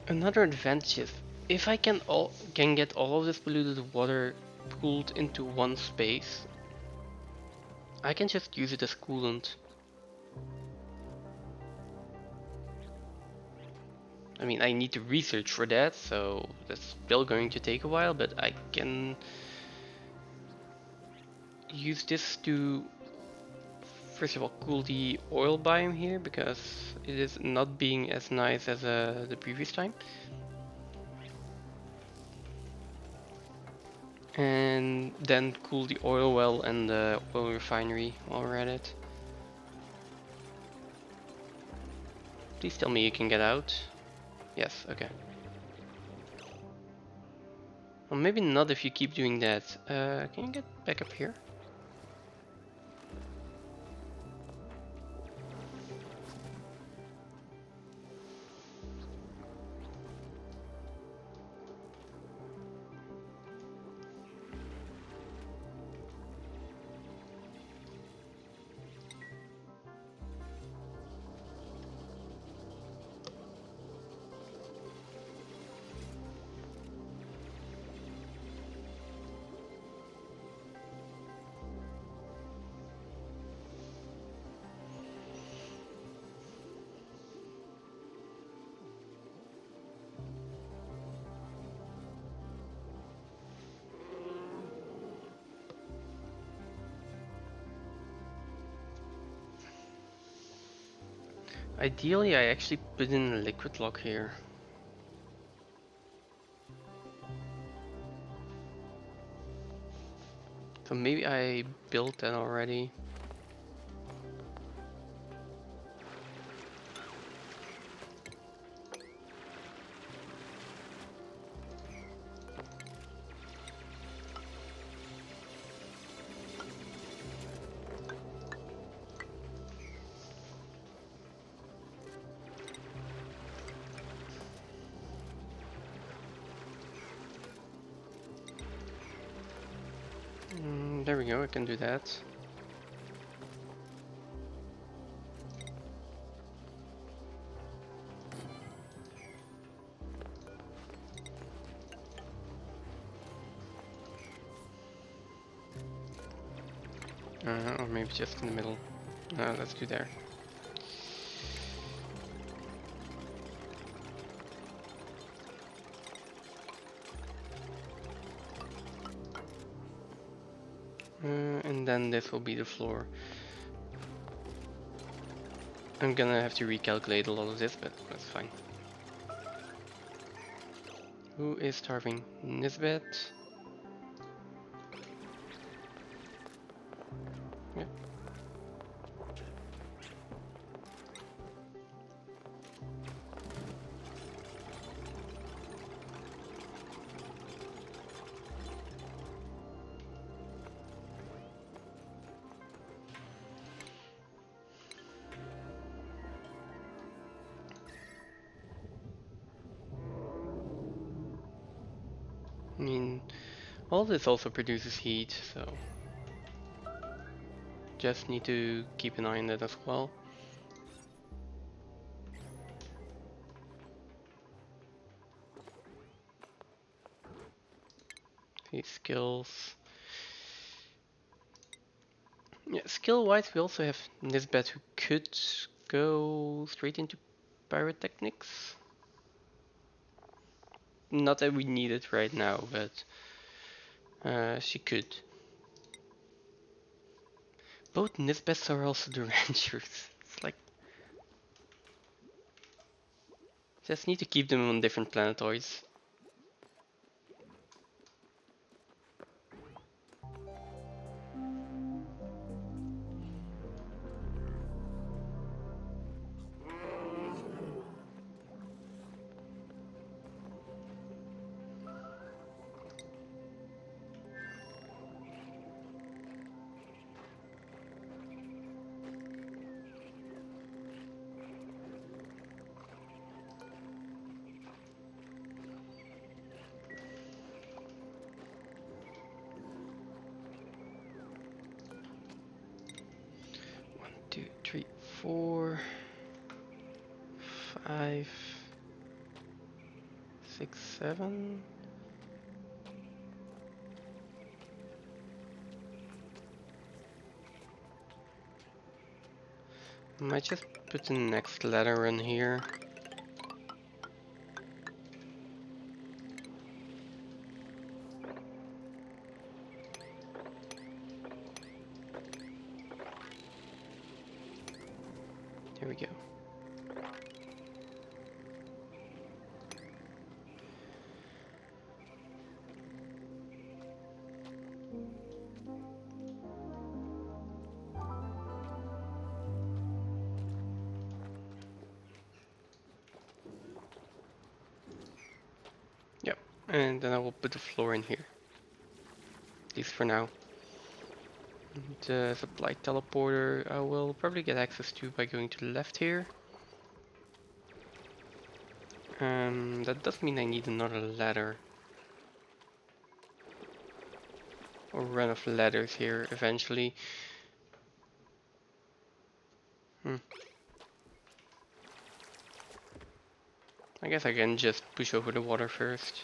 Another advantage is if I can get all of this polluted water pooled into one space, I can just use it as coolant. I mean, I need to research for that, so that's still going to take a while, but I can use this to first of all cool the oil biome here, because it is not being as nice as the previous time. And then cool the oil well and the oil refinery while we're at it. Please tell me you can get out. Yes, okay. Well, maybe not if you keep doing that. Can you get back up here? Ideally, I actually put in a liquid lock here. So maybe I built that already. There we go, I can do that. Or maybe just in the middle. No, let's do there. And then this will be the floor. I'm gonna have to recalculate a lot of this, but that's fine. Who is starving? Nisbet? Yeah. I mean, all this also produces heat, so just need to keep an eye on that as well. These skills. Yeah, skill-wise, we also have Nisbet who could go straight into pyrotechnics. Not that we need it right now, but she could. Both Nisbets are also the ranchers. It's like just need to keep them on different planetoids. One, two, three, 4, 5, 6, 7. Might just put the next ladder in here. There we go. Yep, and then I will put the floor in here. At least for now. The supply teleporter I will probably get access to by going to the left here. That does mean I need another ladder. Or run of ladders here eventually. I guess I can just push over the water first.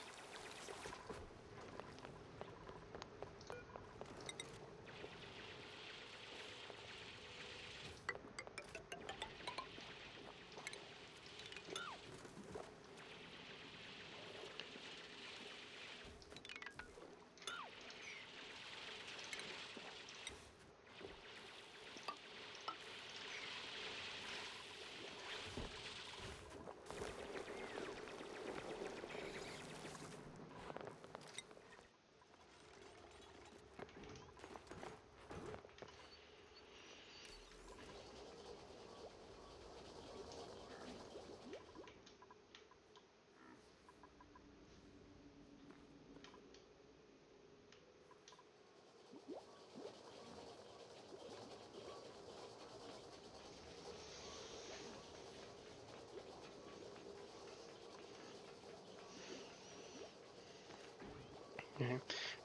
Yeah.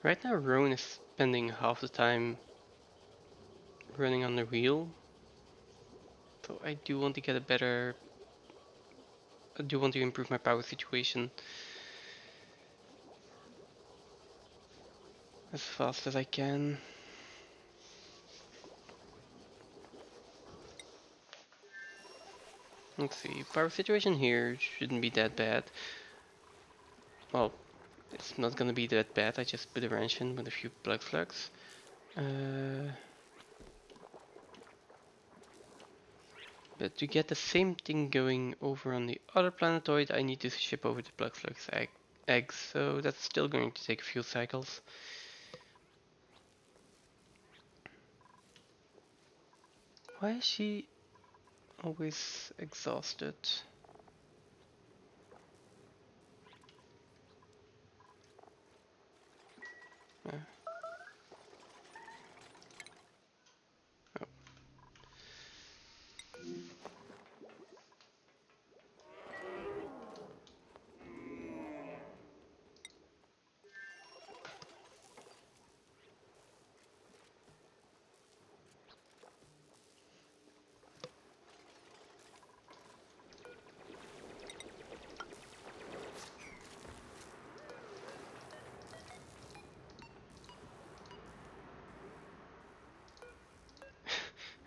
Right now Rowan is spending half the time running on the wheel. So I do want to get a better... I do want to improve my power situation as fast as I can. Let's see, power situation here shouldn't be that bad. Well, it's not gonna be that bad, I just put a wrench in with a few plug slugs. But to get the same thing going over on the other planetoid, I need to ship over the plug slugs eggs, so that's still going to take a few cycles. Why is she always exhausted? Uh, oh.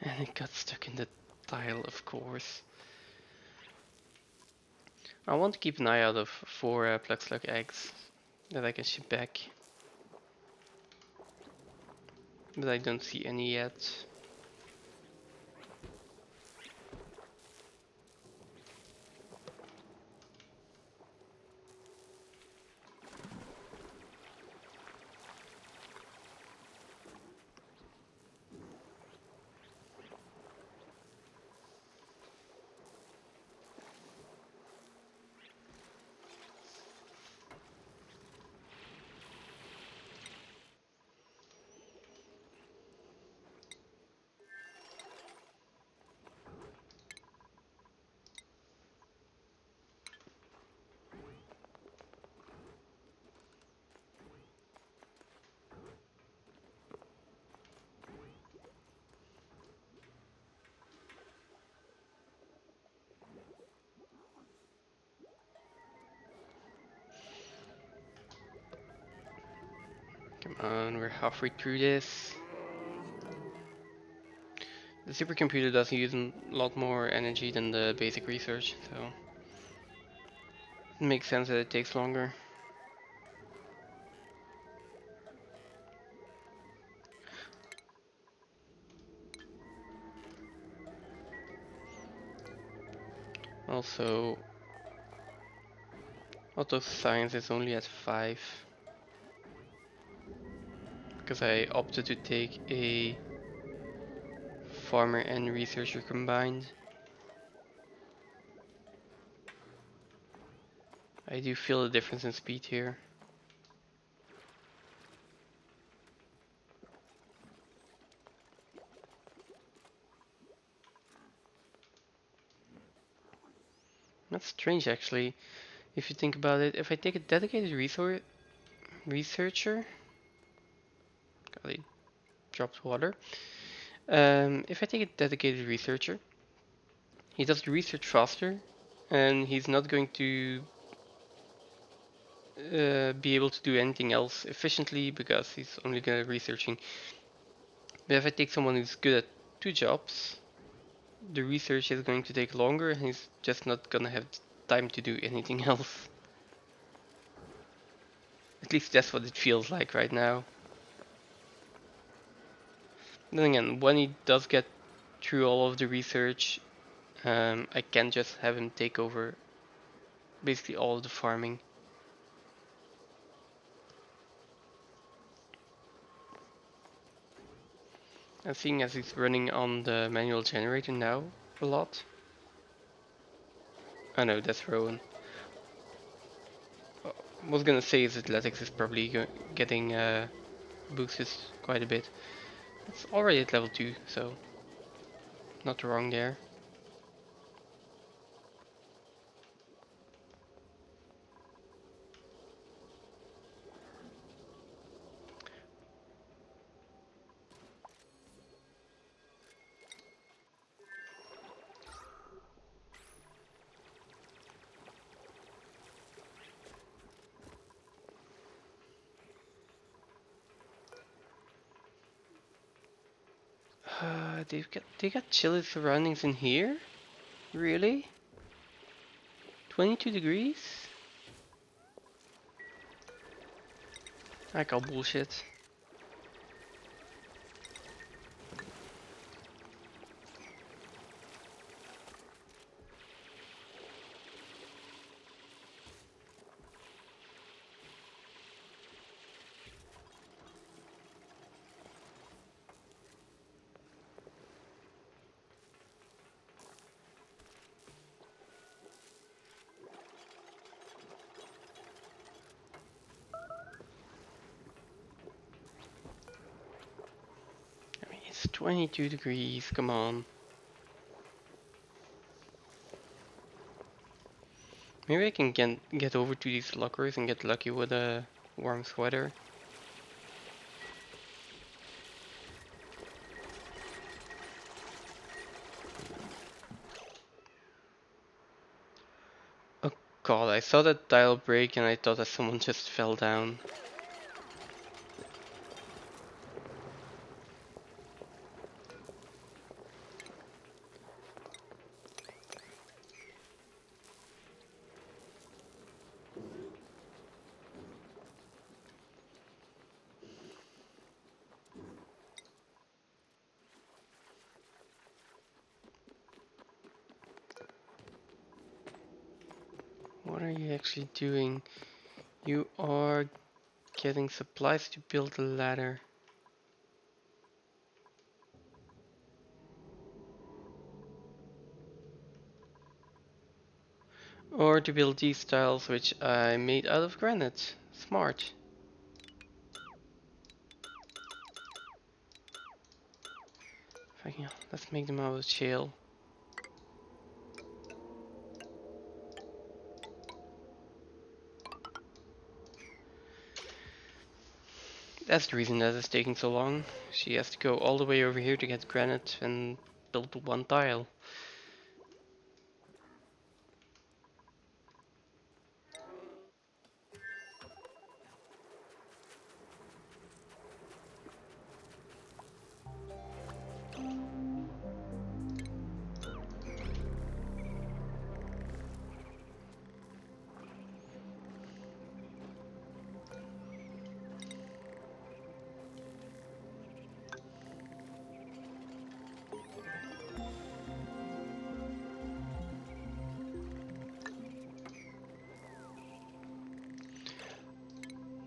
And it got stuck in the tile, of course. I want to keep an eye out of for plug slug eggs that I can ship back. But I don't see any yet. Come on, we're halfway through this. The supercomputer does use a lot more energy than the basic research, so it makes sense that it takes longer. Also, auto science is only at 5 because I opted to take a farmer and researcher combined. I do feel the difference in speed here. That's strange actually, if you think about it. If I take a dedicated researcher, God, he dropped water. If I take a dedicated researcher, he does the research faster, and he's not going to be able to do anything else efficiently because he's only going to be researching. But if I take someone who's good at 2 jobs, the research is going to take longer and he's just not going to have time to do anything else. At least that's what it feels like right now. Then again, when he does get through all of the research, I can just have him take over basically all of the farming. And seeing as he's running on the manual generator now a lot. Oh no, that's Rowan. I was gonna say his athletics is probably getting boosted quite a bit. It's already at level 2, so not wrong there. They got chilly surroundings in here? Really? 22 degrees? I call bullshit. I mean, it's 22 degrees, come on. Maybe I can get over to these lockers and get lucky with a warm sweater. Oh god, I saw that dial break and I thought that someone just fell down. What are you actually doing? You are getting supplies to build a ladder. Or to build these tiles, which I made out of granite. Smart. Let's make them out of shale. That's the reason that it's taking so long. She has to go all the way over here to get granite and build one tile.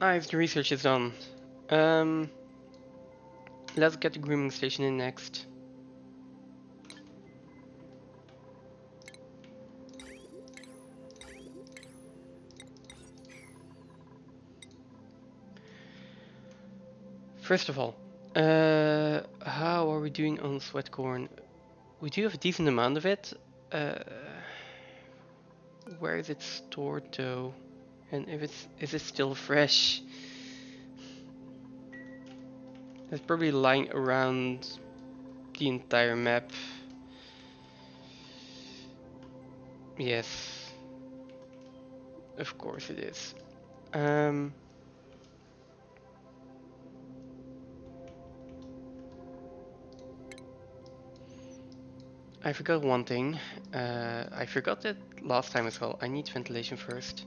Nice, the research is done. Um, let's get the grooming station in next. First of all, how are we doing on sweat corn? We do have a decent amount of it. Uh, where is it stored though? And if is it still fresh? It's probably lying around the entire map. Yes, of course it is. I forgot one thing. I forgot that last time as well. I need ventilation first.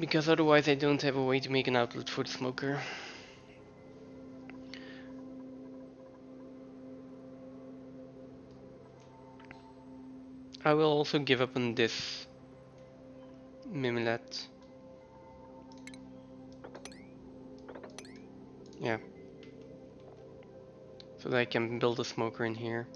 Because otherwise I don't have a way to make an outlet for the smoker. I will also give up on this Mimilet. Yeah. So that I can build a smoker in here.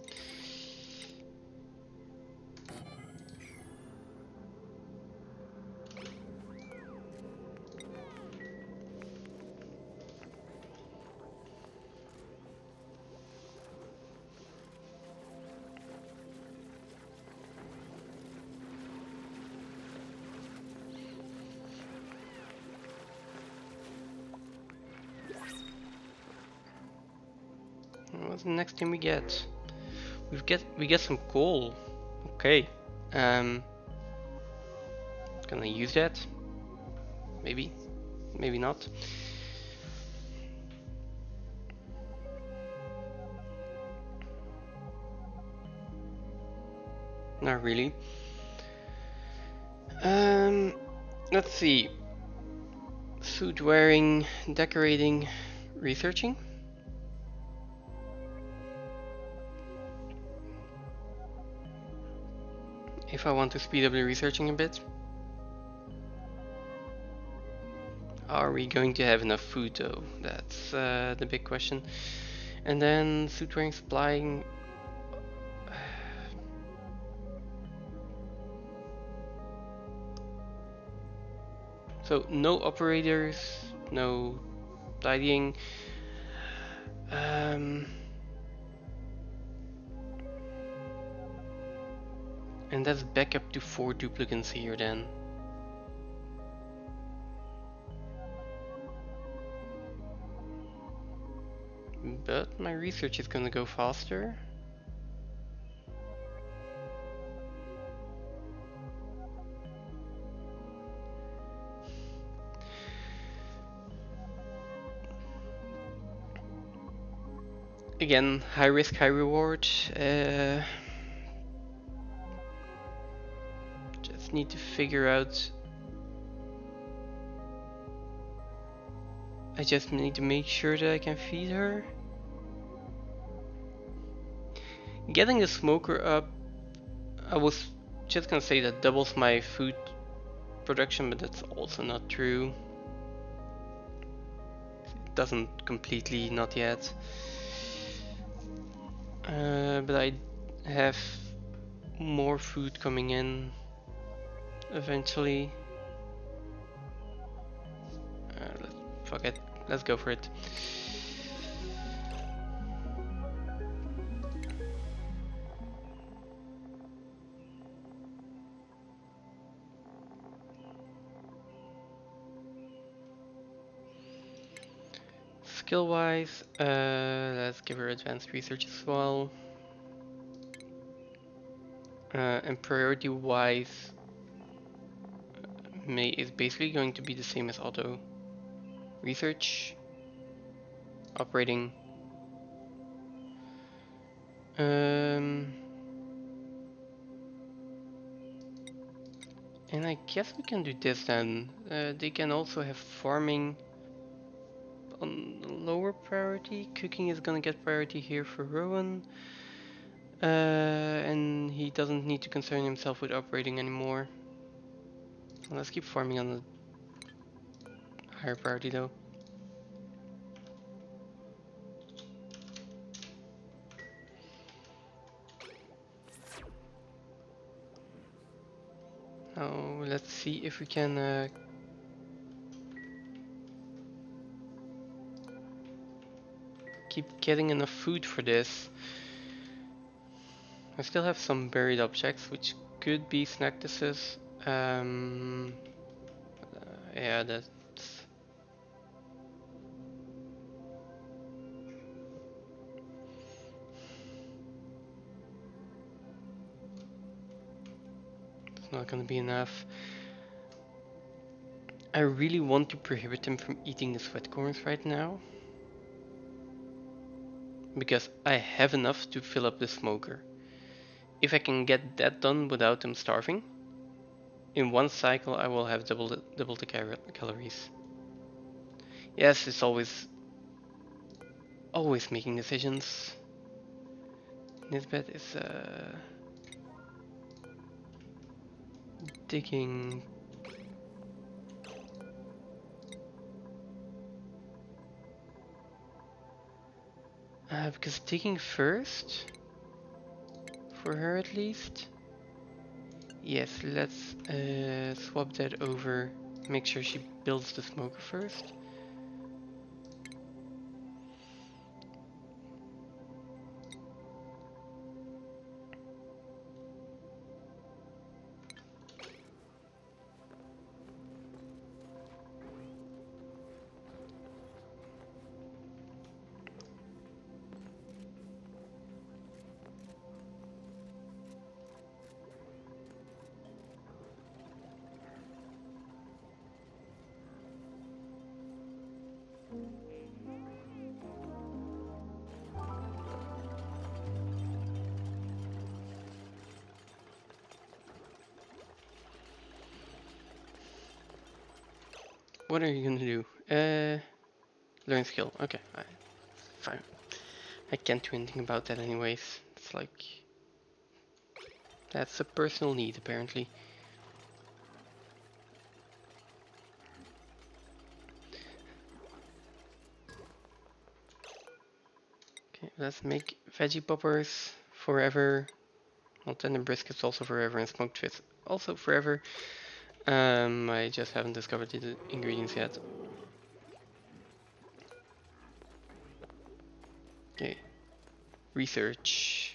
What's the next thing we get? We get some coal. Okay. Can I use that? Maybe. Maybe not. Not really. Let's see. Suit wearing, decorating, researching. If I want to speed up the researching a bit. Are we going to have enough food though? That's the big question. And then suit wearing, supplying. So no operators, no tidying. And that's back up to 4 duplicates here then. But my research is gonna go faster. Again, high risk, high reward. Just need to figure out. I just need to make sure that I can feed her. Getting the smoker up, I was just gonna say that doubles my food production, but that's also not true. It doesn't completely, not yet. But I have more food coming in eventually. Fuck it, let's go for it. Skill wise, let's give her advanced research as well. And priority wise, May is basically going to be the same as auto. Research, operating. And I guess we can do this then. They can also have farming on lower priority. Cooking is gonna get priority here for Rowan. And he doesn't need to concern himself with operating anymore. Let's keep farming on the higher priority though. Now let's see if we can keep getting enough food for this. I still have some buried objects, which could be snack dishes. Yeah, that's not gonna be enough. I really want to prohibit him from eating the sweat corns right now, because I have enough to fill up the smoker. If I can get that done without him starving, in one cycle I will have double the calories. Yes, it's always making decisions. Nisbet is digging. Because digging first, for her at least. Yes, let's swap that over. Make sure she builds the smoker first. What are you gonna do? Learn skill. Okay, fine. I can't do anything about that anyways. It's like, that's a personal need apparently. Okay, let's make veggie poppers forever. Well, tender briskets also forever, and smoked fish also forever. I just haven't discovered the ingredients yet. Okay, research.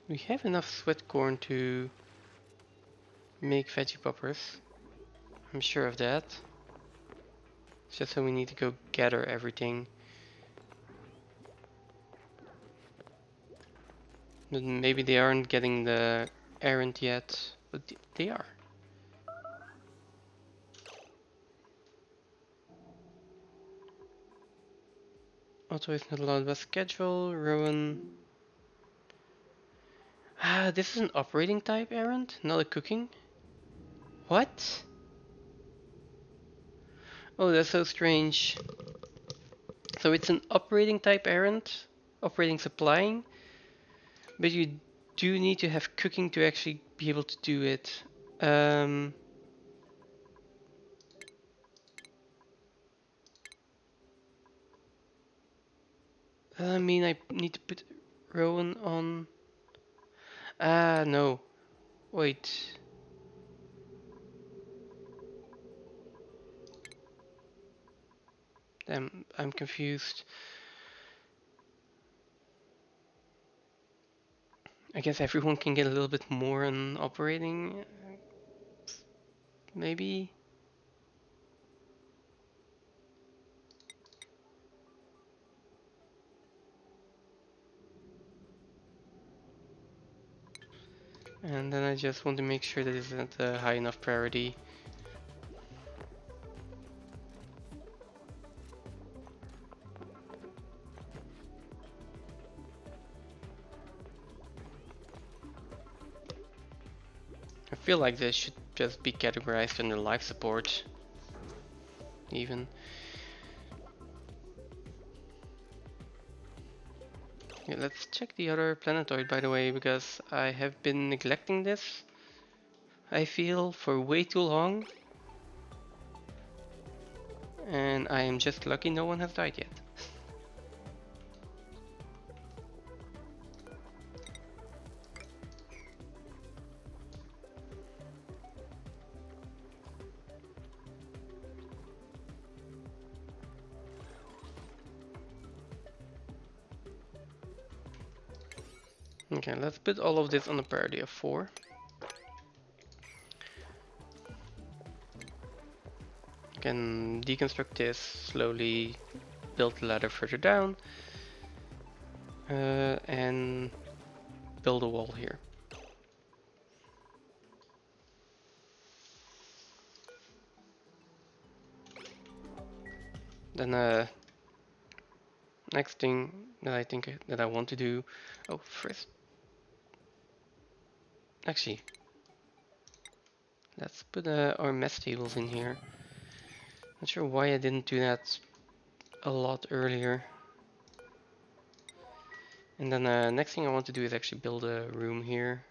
We have enough sweat corn to make veggie poppers. I'm sure of that. It's just so we need to go gather everything. But maybe they aren't getting the errand yet, but they are. Otto is not allowed by schedule. Rowan. Ah, this is an operating type errand, not a cooking. What? Oh, that's so strange. So it's an operating type errand, operating supplying, but you do need to have cooking to actually be able to do it. I mean, I need to put Rowan on. Ah, no. Wait. I'm confused. I guess everyone can get a little bit more on operating, maybe? And then I just want to make sure that it's at a high enough priority. I feel like this should just be categorized under life support, even. Yeah, let's check the other planetoid, by the way, because I have been neglecting this, I feel, for way too long. And I am just lucky no one has died yet. Okay, let's put all of this on a priority of 4. Can deconstruct this, slowly build the ladder further down, and build a wall here. Then next thing that I think that I want to do, oh first, actually, let's put our mess tables in here. Not sure why I didn't do that a lot earlier. And then next thing I want to do is actually build a room here.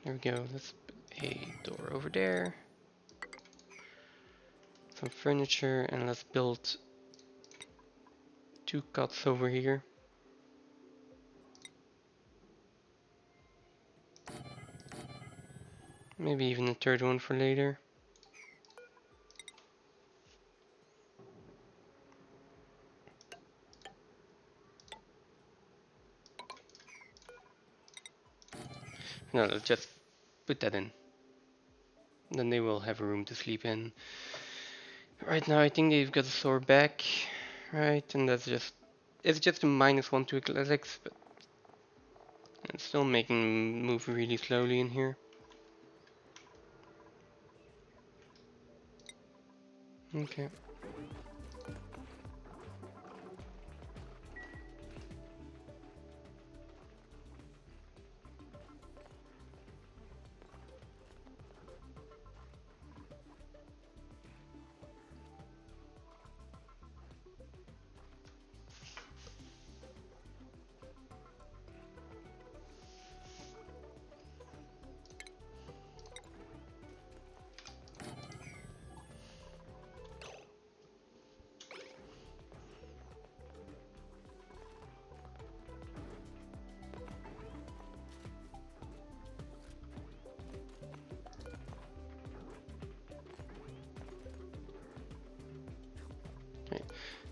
There we go, let's put a door over there. Some furniture, and let's build 2 cots over here. Maybe even a third one for later. No, let's just put that in. Then they will have a room to sleep in. Right now I think they've got a sore back, right? And that's just, it's just a -1 to athletics, but it's still making move really slowly in here. Okay.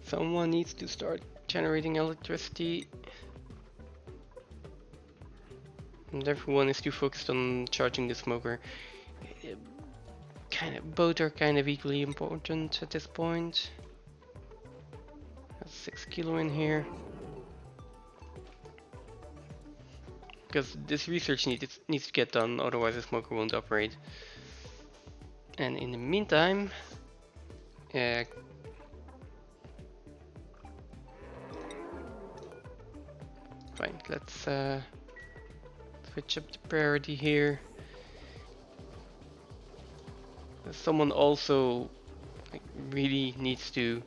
Someone needs to start generating electricity. And everyone is too focused on charging the smoker. Both are kind of equally important at this point. That's 6 kilo in here. Because this research needs to get done, otherwise the smoker won't operate. And in the meantime, fine, let's switch up the priority here. Someone also really needs to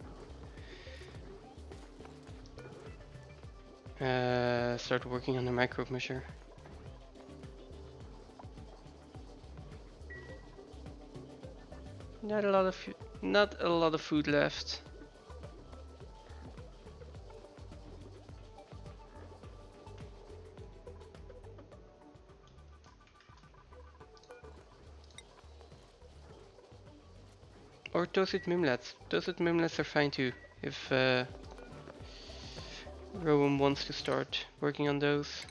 start working on the microbe measure. Not a lot of food left. Or toasted mimlets. Toasted mimlets are fine too, if Rowan wants to start working on those.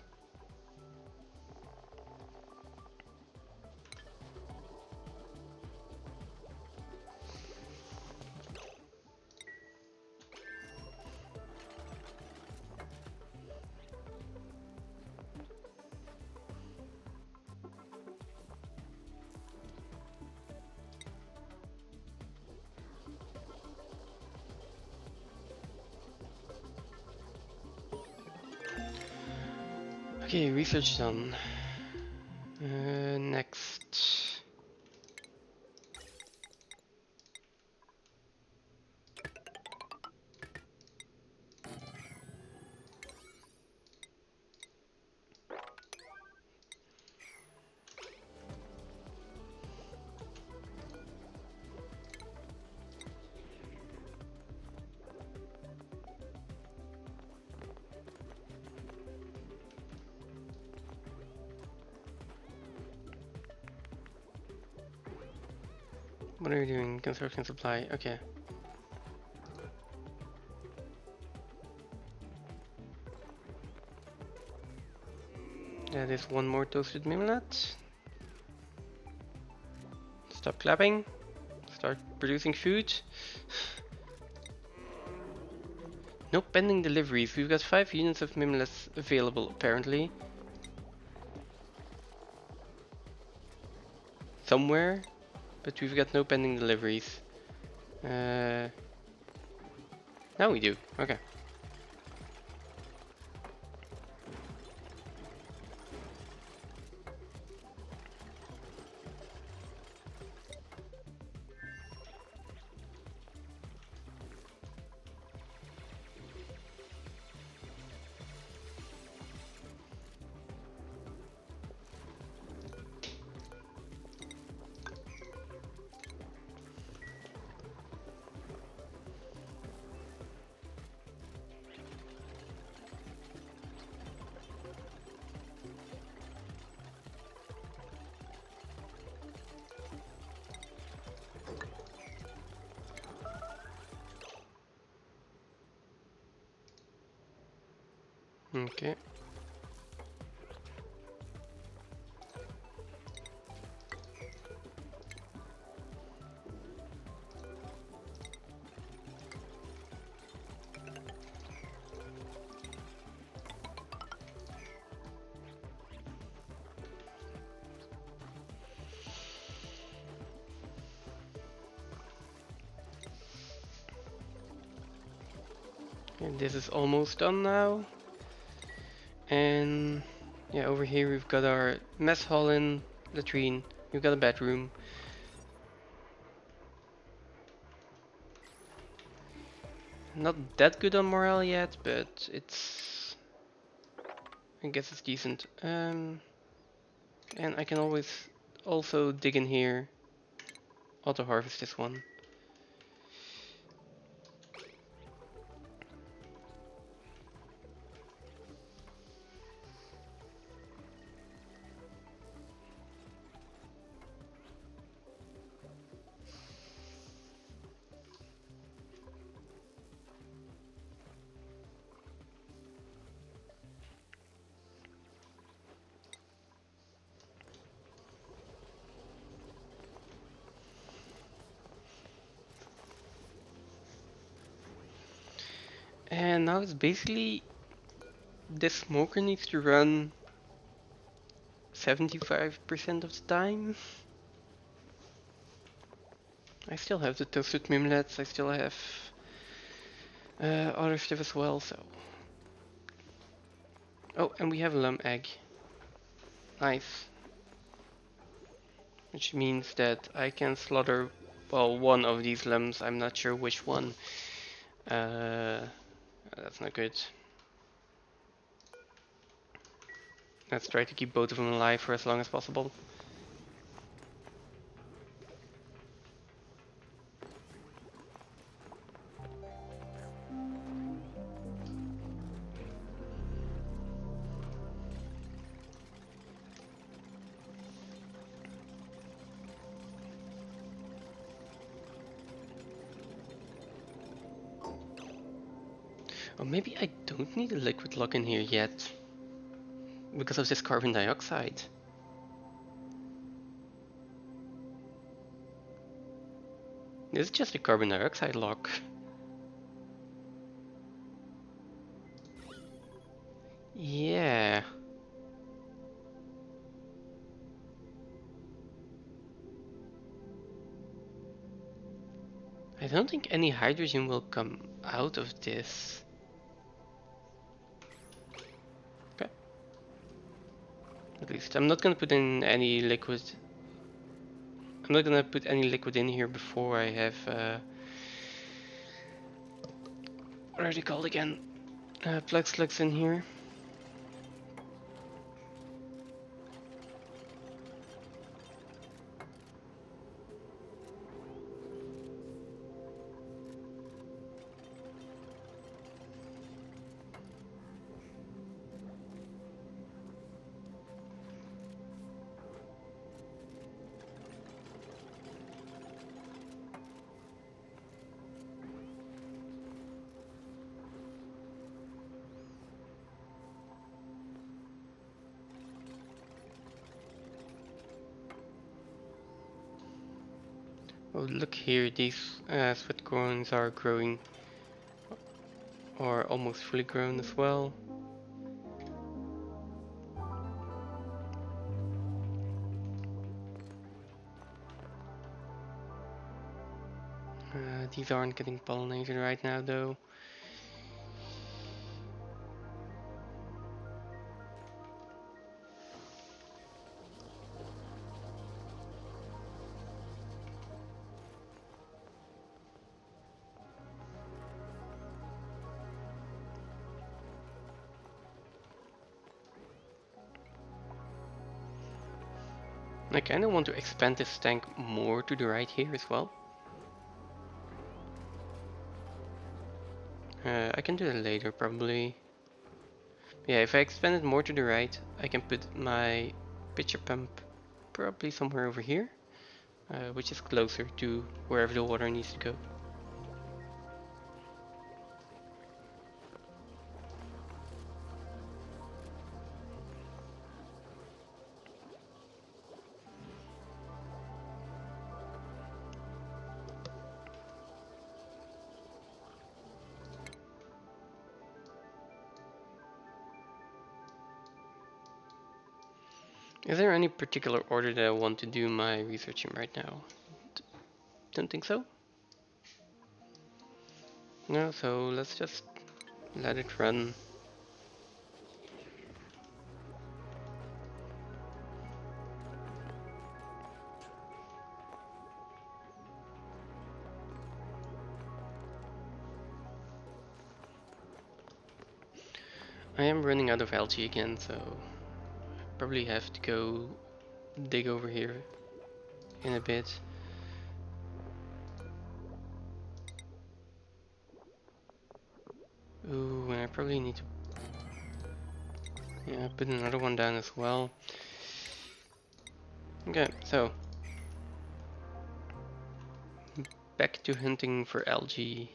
Okay, research done. Next. What are you doing? Construction supply. Okay. That is one more toasted mimlet. Stop clapping. Start producing food. No pending deliveries. We've got 5 units of mimlets available apparently. Somewhere. But we've got no pending deliveries. Now we do. Okay. Okay. And this is almost done now. And yeah, over here we've got our mess hall and latrine. We've got a bedroom. Not that good on morale yet, but it's... I guess it's decent. And I can always also dig in here. Auto harvest this one. And now it's basically this smoker needs to run 75% of the time. I still have the toasted mimlets, I still have other stuff as well, so... Oh, and we have a lump egg. Nice. Which means that I can slaughter, well, one of these lambs, I'm not sure which one. That's not good. Let's try to keep both of them alive for as long as possible. Or maybe I don't need a liquid lock in here yet. Because of this carbon dioxide. This is just a carbon dioxide lock. Yeah. I don't think any hydrogen will come out of this. Okay. least. I'm not gonna put in any liquid. I'm not gonna put any liquid in here before I have what are they called again? Plug slugs in here. Oh, look here, these sweat cones are growing, or almost fully grown as well. These aren't getting pollinated right now though. I kinda want to expand this tank more to the right here as well. I can do that later probably. Yeah, if I expand it more to the right, I can put my pitcher pump probably somewhere over here, which is closer to wherever the water needs to go. Is there any particular order that I want to do my research in right now? Don't think so. No, so let's just let it run. I am running out of algae again, so probably have to go dig over here in a bit. Ooh, and I probably need to put another one down as well. Okay, so back to hunting for algae.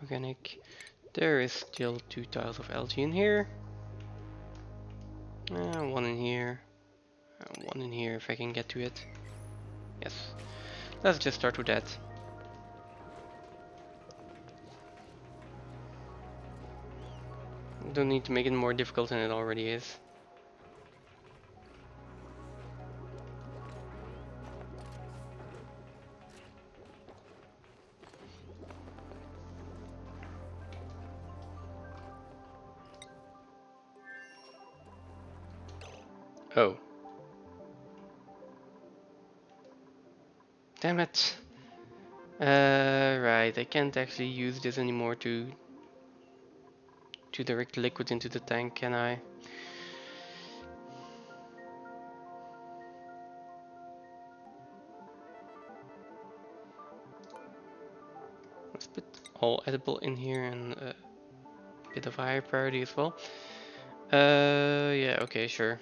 Organic. There is still 2 tiles of algae in here. One in here. One in here if I can get to it. Yes. Let's just start with that. Don't need to make it more difficult than it already is. Oh. Damn it. Right, I can't actually use this anymore to direct liquid into the tank, can I? Let's put all edible in here and a bit of higher priority as well. Yeah, okay, sure.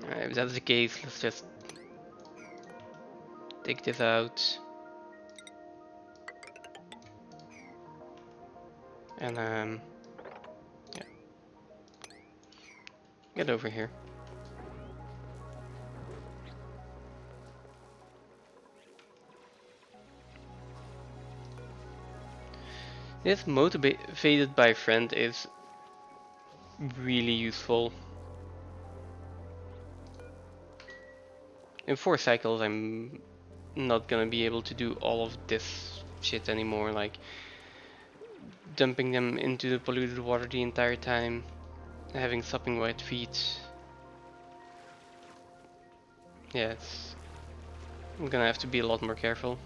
If that's the case, let's just take this out. And yeah. Get over here. This motivated by friend is really useful. In 4 cycles I'm not gonna be able to do all of this shit anymore, like dumping them into the polluted water the entire time, having sopping wet feet. Yeah, I'm gonna have to be a lot more careful.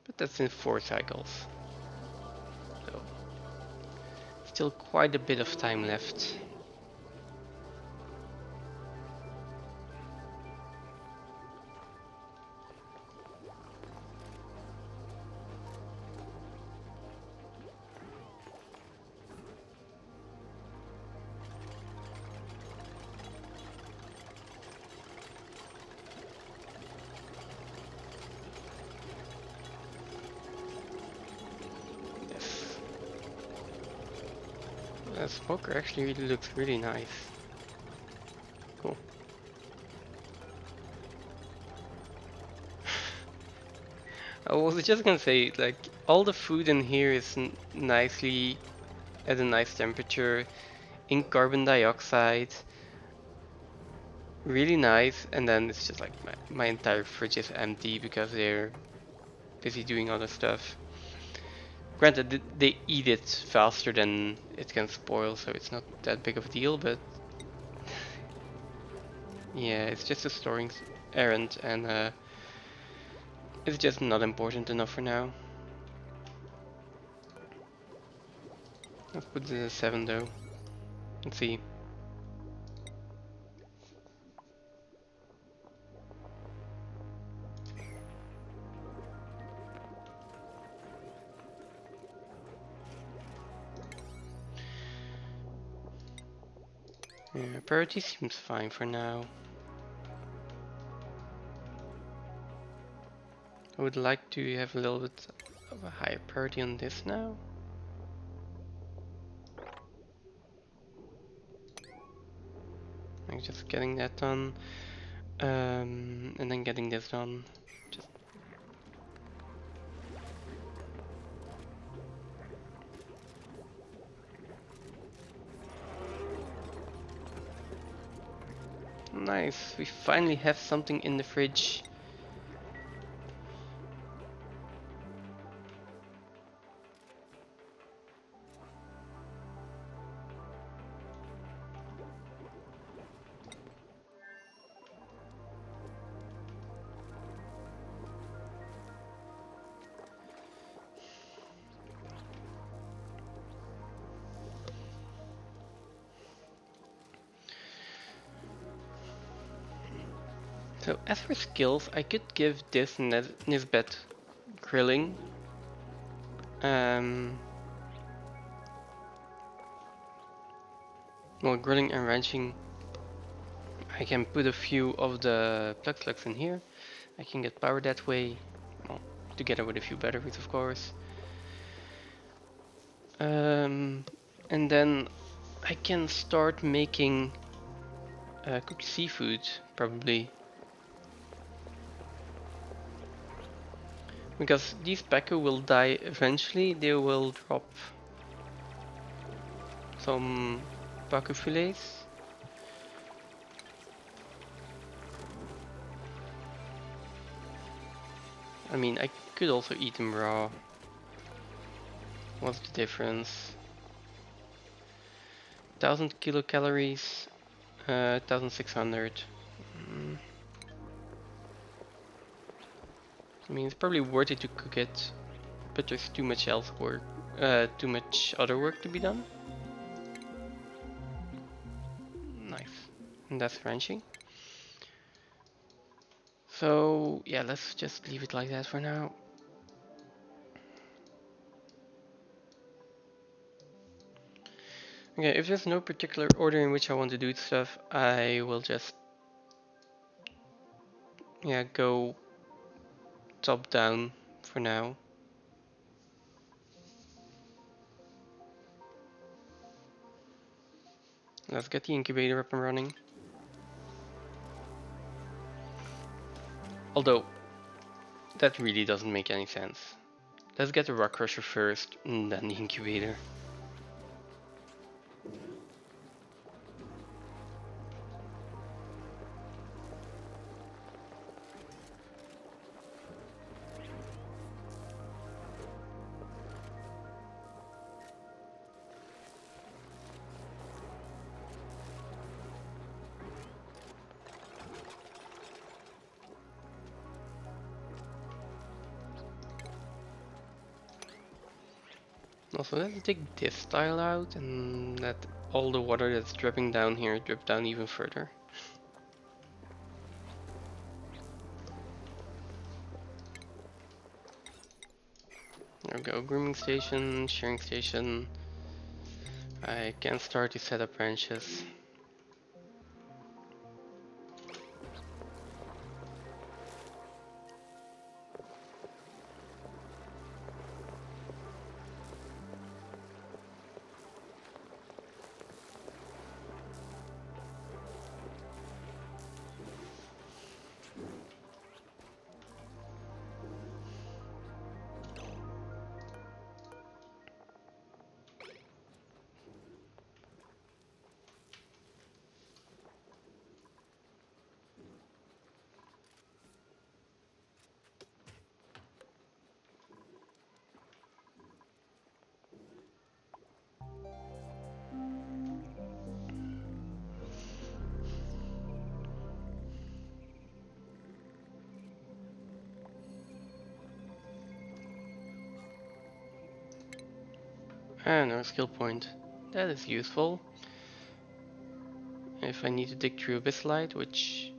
But that's in 4 cycles. So, still quite a bit of time left. Yes. The smoker actually really looks really nice. Cool. I was just gonna say, like, all the food in here is nicely at a nice temperature, in carbon dioxide, really nice, and then it's just like my entire fridge is empty because they're busy doing other stuff. Granted, they eat it faster than it can spoil, so it's not that big of a deal, but yeah, it's just a storing errand, and it's just not important enough for now. Let's put it at 7 though. Let's see. Yeah, priority seems fine for now. I would like to have a little bit of a higher priority on this now. Like just getting that done, and then getting this done. Just nice. We finally have something in the fridge. So as for skills, I could give this Nisbet grilling. Well, grilling and ranching. I can put a few of the plug slugs in here. I can get power that way. Well, together with a few batteries, of course. And then I can start making cooked seafood, probably. Because these Pacu will die eventually, they will drop some Pacu fillets. I mean, I could also eat them raw. What's the difference? 1000 kilocalories, 1600. Mm. I mean, it's probably worth it to cook it, but there's too much else work, too much other work to be done. Nice, and that's ranching. So yeah, let's just leave it like that for now. Okay, if there's no particular order in which I want to do stuff, I will just go top down for now. Let's get the incubator up and running. Although, that really doesn't make any sense. Let's get the rock crusher first, and then the incubator. Also, let's take this tile out and let all the water that's dripping down here drip down even further. There we go, grooming station, shearing station. I can start to set up branches. And our skill point. That is useful. If I need to dig through Abyssite, which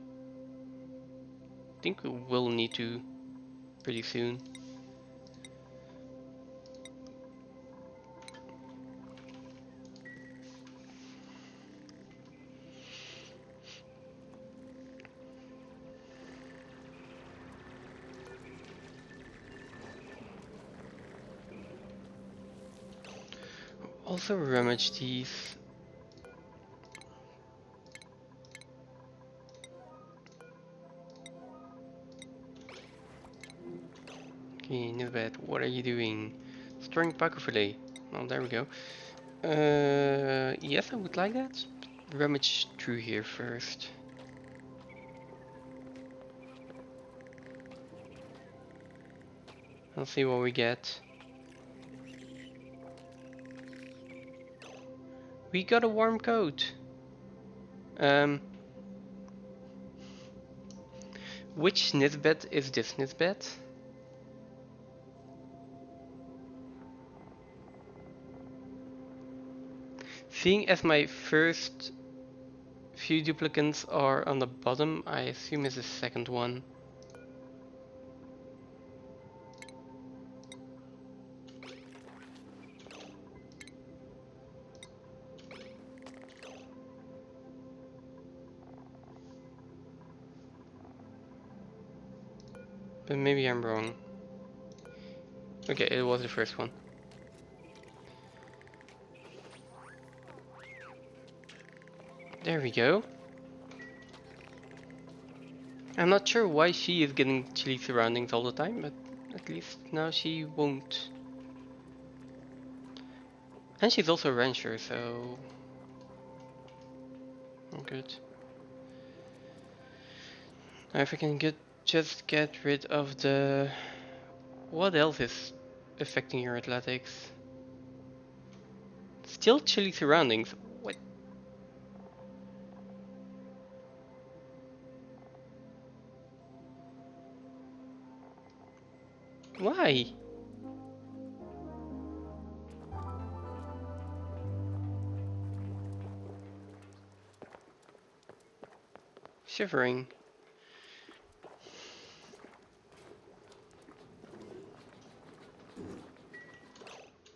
I think we will need to pretty soon. Also rummage these. Okay, Nisbet, what are you doing? Storing Paco fillet. Oh, there we go. Yes, I would like that. Rummage through here first. I'll see what we get. We got a warm coat. Which Nisbet is this Nisbet? Seeing as my first few duplicants are on the bottom, I assume it's the second one. But maybe I'm wrong. Okay, it was the first one. There we go. I'm not sure why she is getting chilly surroundings all the time, but at least now she won't. And she's also a rancher, so good. Now if I can just get rid of the... What else is affecting your athletics? Still chilly surroundings. What? Why? Shivering.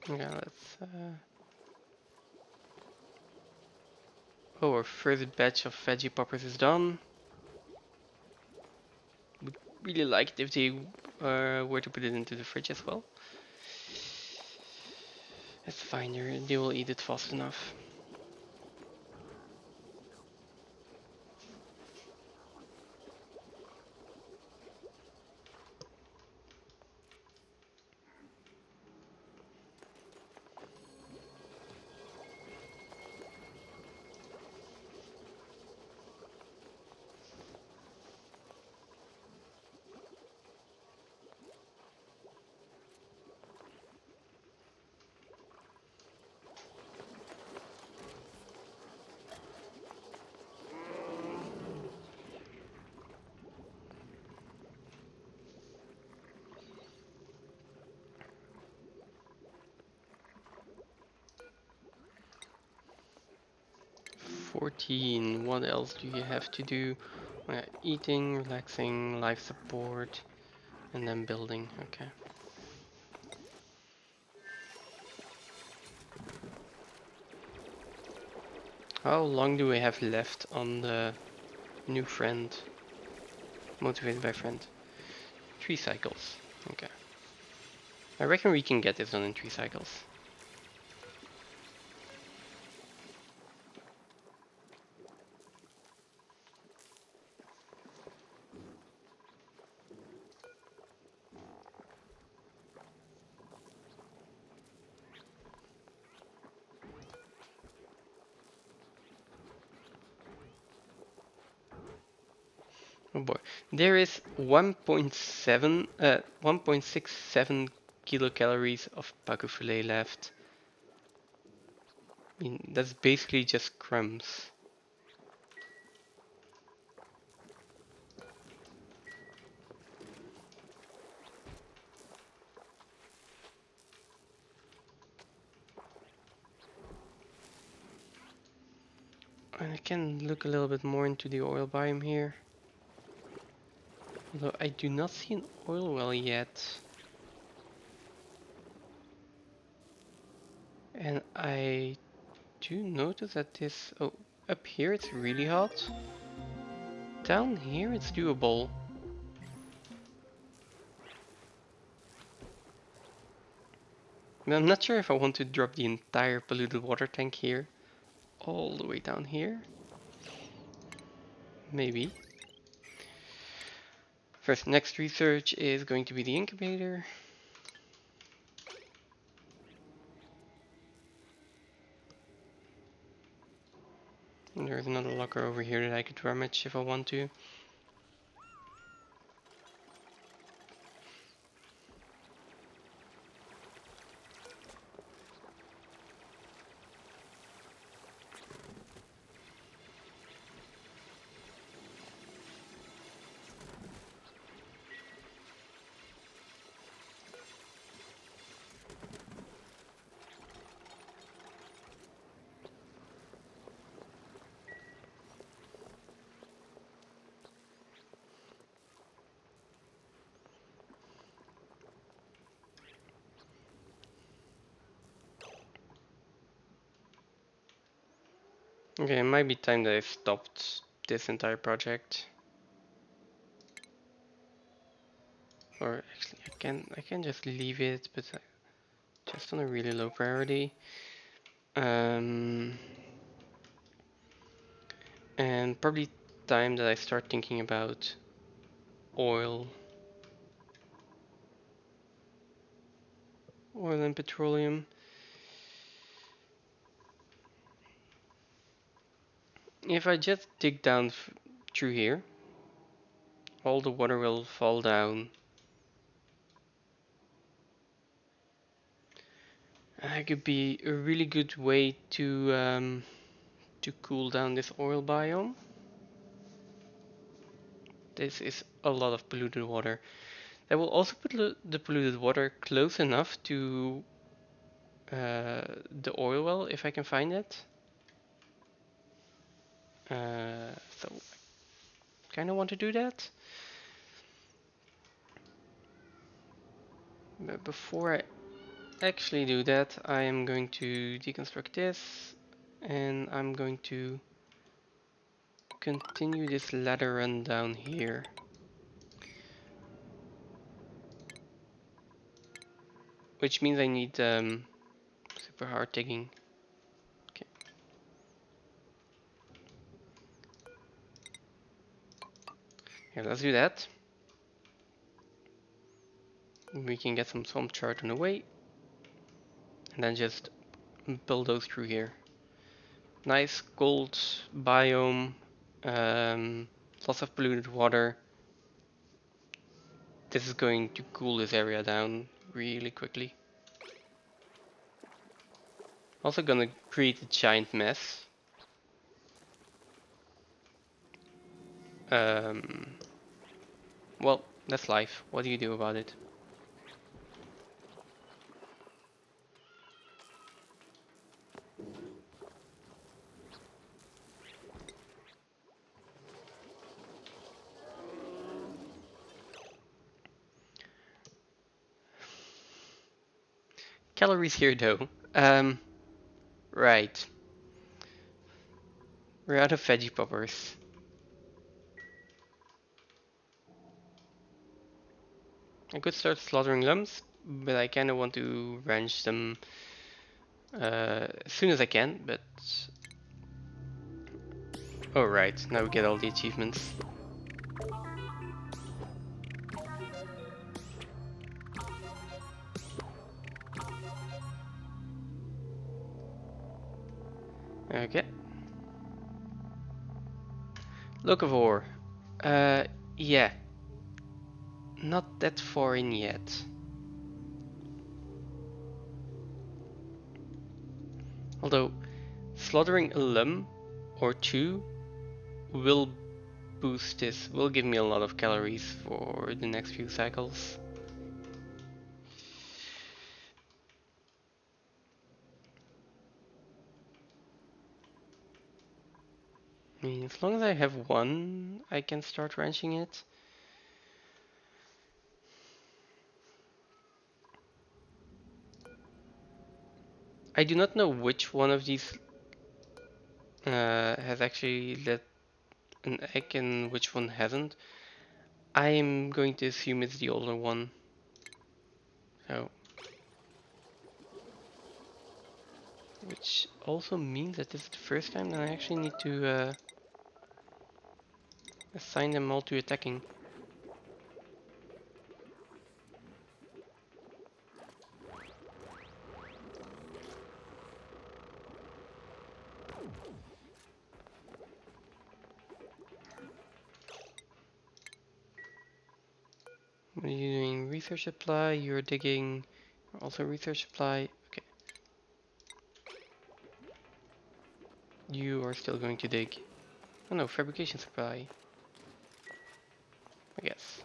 Okay, let's... Oh, our first batch of veggie poppers is done. Would really like it if they were to put it into the fridge as well. That's fine, they will eat it fast enough. 14. What else do you have to do? Eating, relaxing, life support, and then building. Okay. How long do we have left on the new friend? Motivated by friend. 3 cycles. Okay. I reckon we can get this done in 3 cycles. Oh boy. There is 1.67 kilocalories of paku fillet left. I mean, that's basically just crumbs. And I can look a little bit more into the oil biome here. Although I do not see an oil well yet. And I do notice that this... Oh, up here it's really hot. Down here it's doable. But I'm not sure if I want to drop the entire polluted water tank here. All the way down here. Maybe. First, next research is going to be the incubator. And there's another locker over here that I could rummage if I want to. Okay, it might be time that I stopped this entire project. Or actually, I can just leave it, but just on a really low priority. And probably time that I start thinking about oil and petroleum. If I just dig down through here, all the water will fall down. That could be a really good way to cool down this oil biome. This is a lot of polluted water. That will also put the polluted water close enough to the oil well, if I can find it. So I kind of want to do that. But before I actually do that, I am going to deconstruct this, and I'm going to continue this ladder run down here. Which means I need super hard digging. Okay. Here, let's do that. We can get some swamp chart on the way. And then just bulldoze through here. Nice gold biome. Lots of polluted water. This is going to cool this area down really quickly. Also gonna create a giant mess. Well, that's life. What do you do about it? calories here though. Right. We're out of veggie poppers. I could start slaughtering lumps, but I kind of want to ranch them as soon as I can, but... Oh right, now we get all the achievements. Okay. Locavore. Yeah. Not that far in yet. Although, slaughtering a lum or two will boost this, will give me a lot of calories for the next few cycles. I mean, as long as I have one, I can start ranching it. I do not know which one of these has actually let an egg and which one hasn't. I am going to assume it's the older one. So, which also means that this is the first time that I actually need to assign them all to attacking. What are you doing? Research supply, you're digging, also research supply. Okay. You are still going to dig. Oh no, fabrication supply. I guess.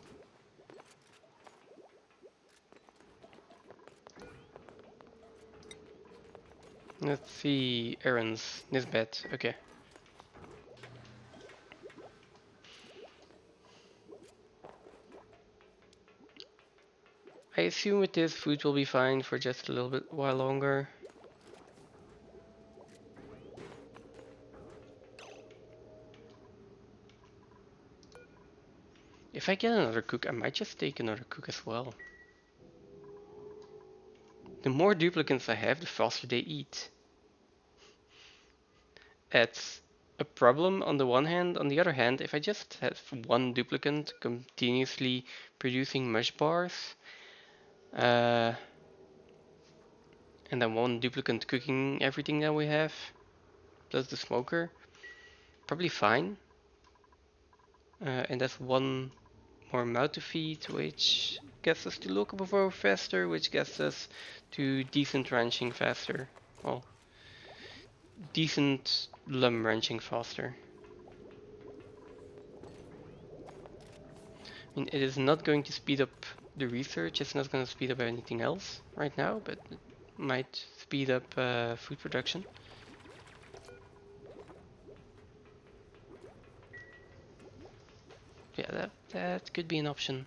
Let's see, errands, Nisbet, okay. I assume with this food will be fine for just a little bit while longer. If I get another cook, I might just take another cook as well. The more duplicants I have, the faster they eat. It's a problem on the one hand. On the other hand, if I just have one duplicant continuously producing mush bars, and then one duplicant cooking everything that we have, plus the smoker, probably fine. And that's one more mouth to feed, which gets us to locavore faster, which gets us to decent ranching faster. Well, decent lum ranching faster. I mean, it is not going to speed up the research, it's not going to speed up anything else right now, but it might speed up food production. Yeah, that could be an option.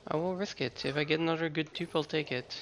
I will risk it. If I get another good dupe, I'll take it.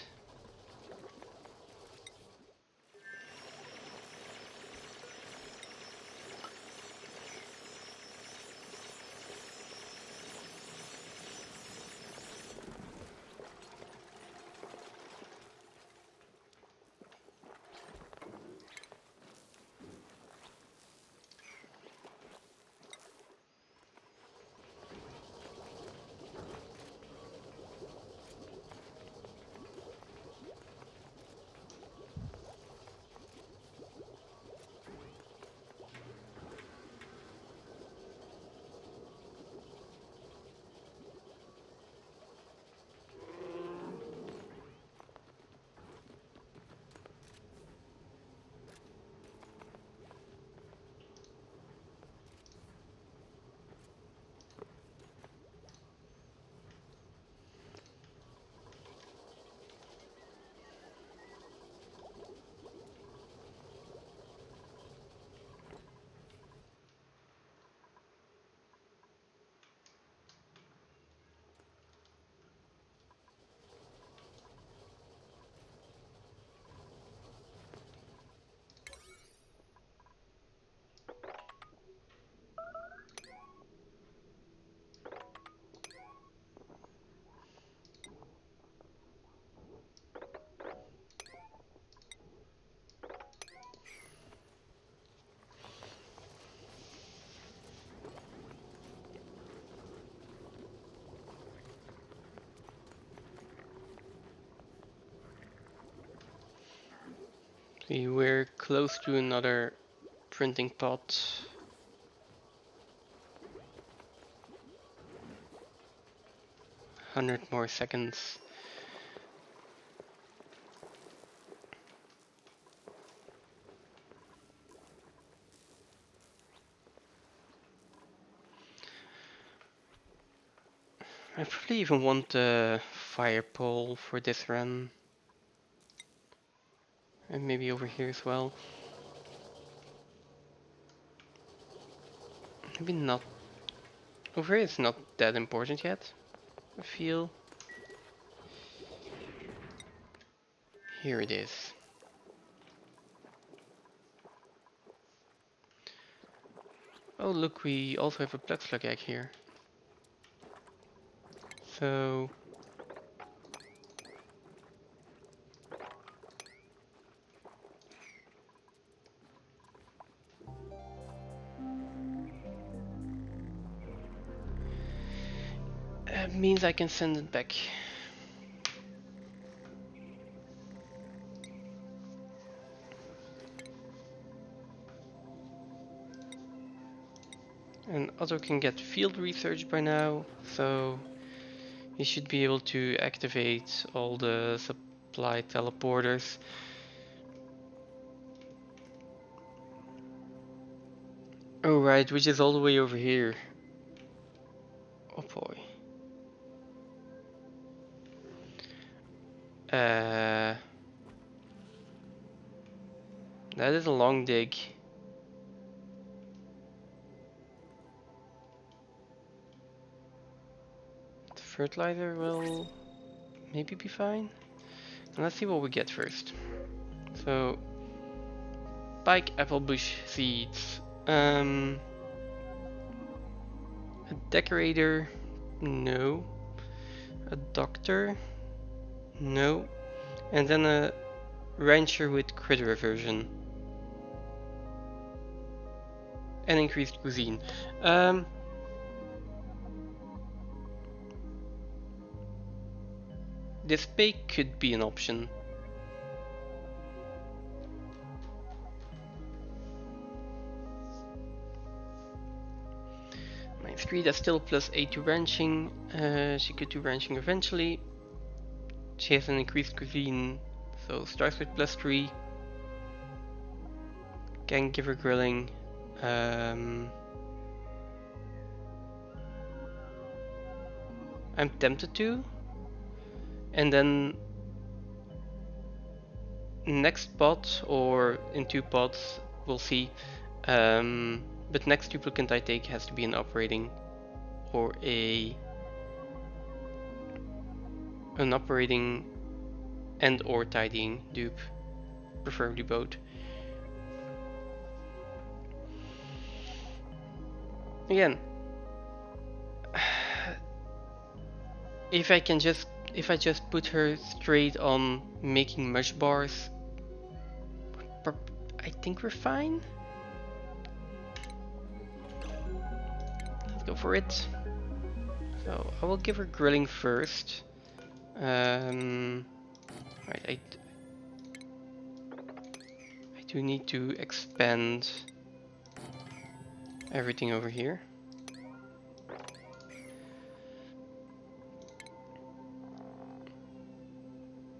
See, we're close to another printing pot. $100 more seconds. I probably even want a fire pole for this run. And maybe over here as well. Maybe not. Over here it's not that important yet, I feel. Here it is. Oh look, we also have a blood slug egg here. So... means I can send it back. And Otto can get field research by now, so he should be able to activate all the supply teleporters. Oh right, which is all the way over here. Oh boy. That is a long dig. The fertilizer will maybe be fine. And let's see what we get first. So, pike apple bush seeds. A decorator, no. A doctor, no. And then a rancher with critter aversion. And increased cuisine. This pay could be an option. Minus 3, that's still plus 8 to ranching. She could do ranching eventually. She has an increased cuisine, so starts with plus 3. Can give her grilling. I'm tempted to. And then next pot or in 2 pots, we'll see. But next duplicant I take has to be an operating or an operating and or tidying dupe, preferably both. Again, if I just put her straight on making mush bars, I think we're fine. Let's go for it. So I will give her grilling first. Right, I do need to expand everything over here.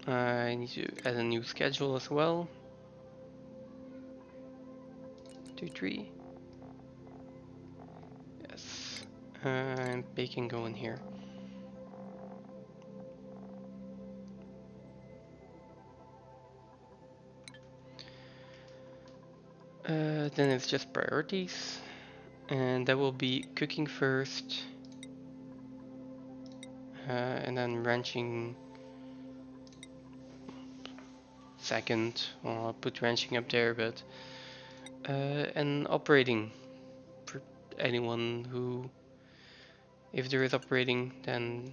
I need to add a new schedule as well. 2, 3. Yes. And bacon go in here. Then it's just priorities. And that will be cooking first. And then ranching second. Well, I'll put ranching up there, but and operating for anyone who, if there is operating, then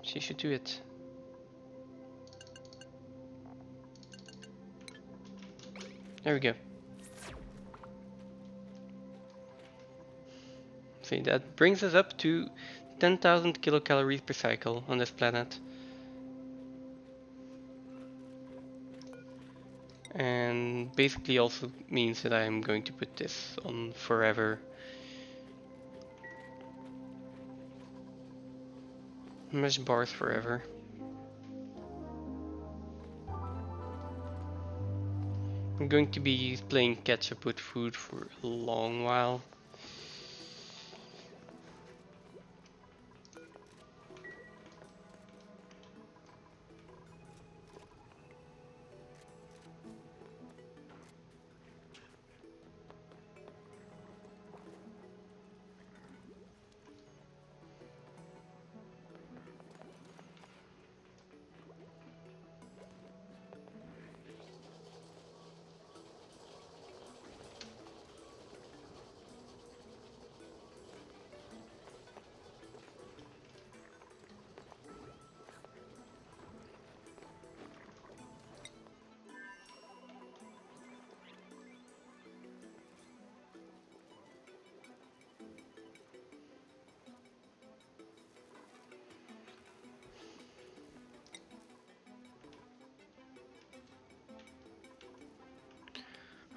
she should do it. There we go. See, that brings us up to 10,000 kilocalories per cycle on this planet. And basically also means that I'm going to put this on forever. Mesh bars forever. I'm going to be playing catch up with food for a long while.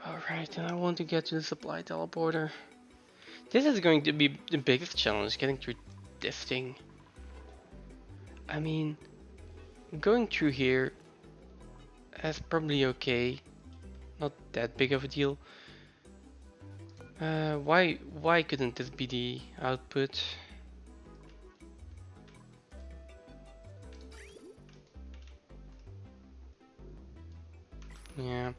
Alright, and I want to get to the supply teleporter. This is going to be the biggest challenge, getting through this thing. I mean, going through here is probably okay. Not that big of a deal. Why couldn't this be the output? Yeah.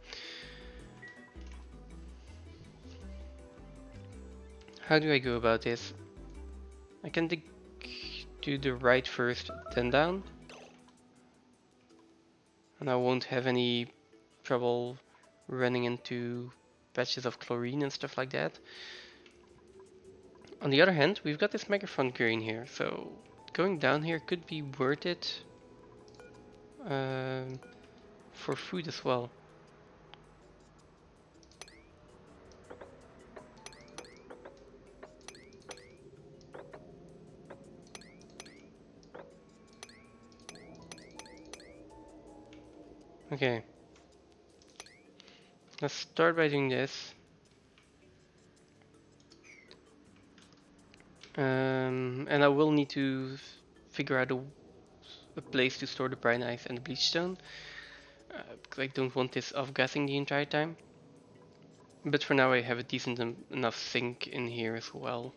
How do I go about this? I can do the right first, then down. And I won't have any trouble running into patches of chlorine and stuff like that. On the other hand, we've got this megaphone green here, so going down here could be worth it for food as well. Okay, let's start by doing this. And I will need to figure out a place to store the brine ice and the bleach stone, because I don't want this off-gassing the entire time. But for now I have a decent enough sink in here as well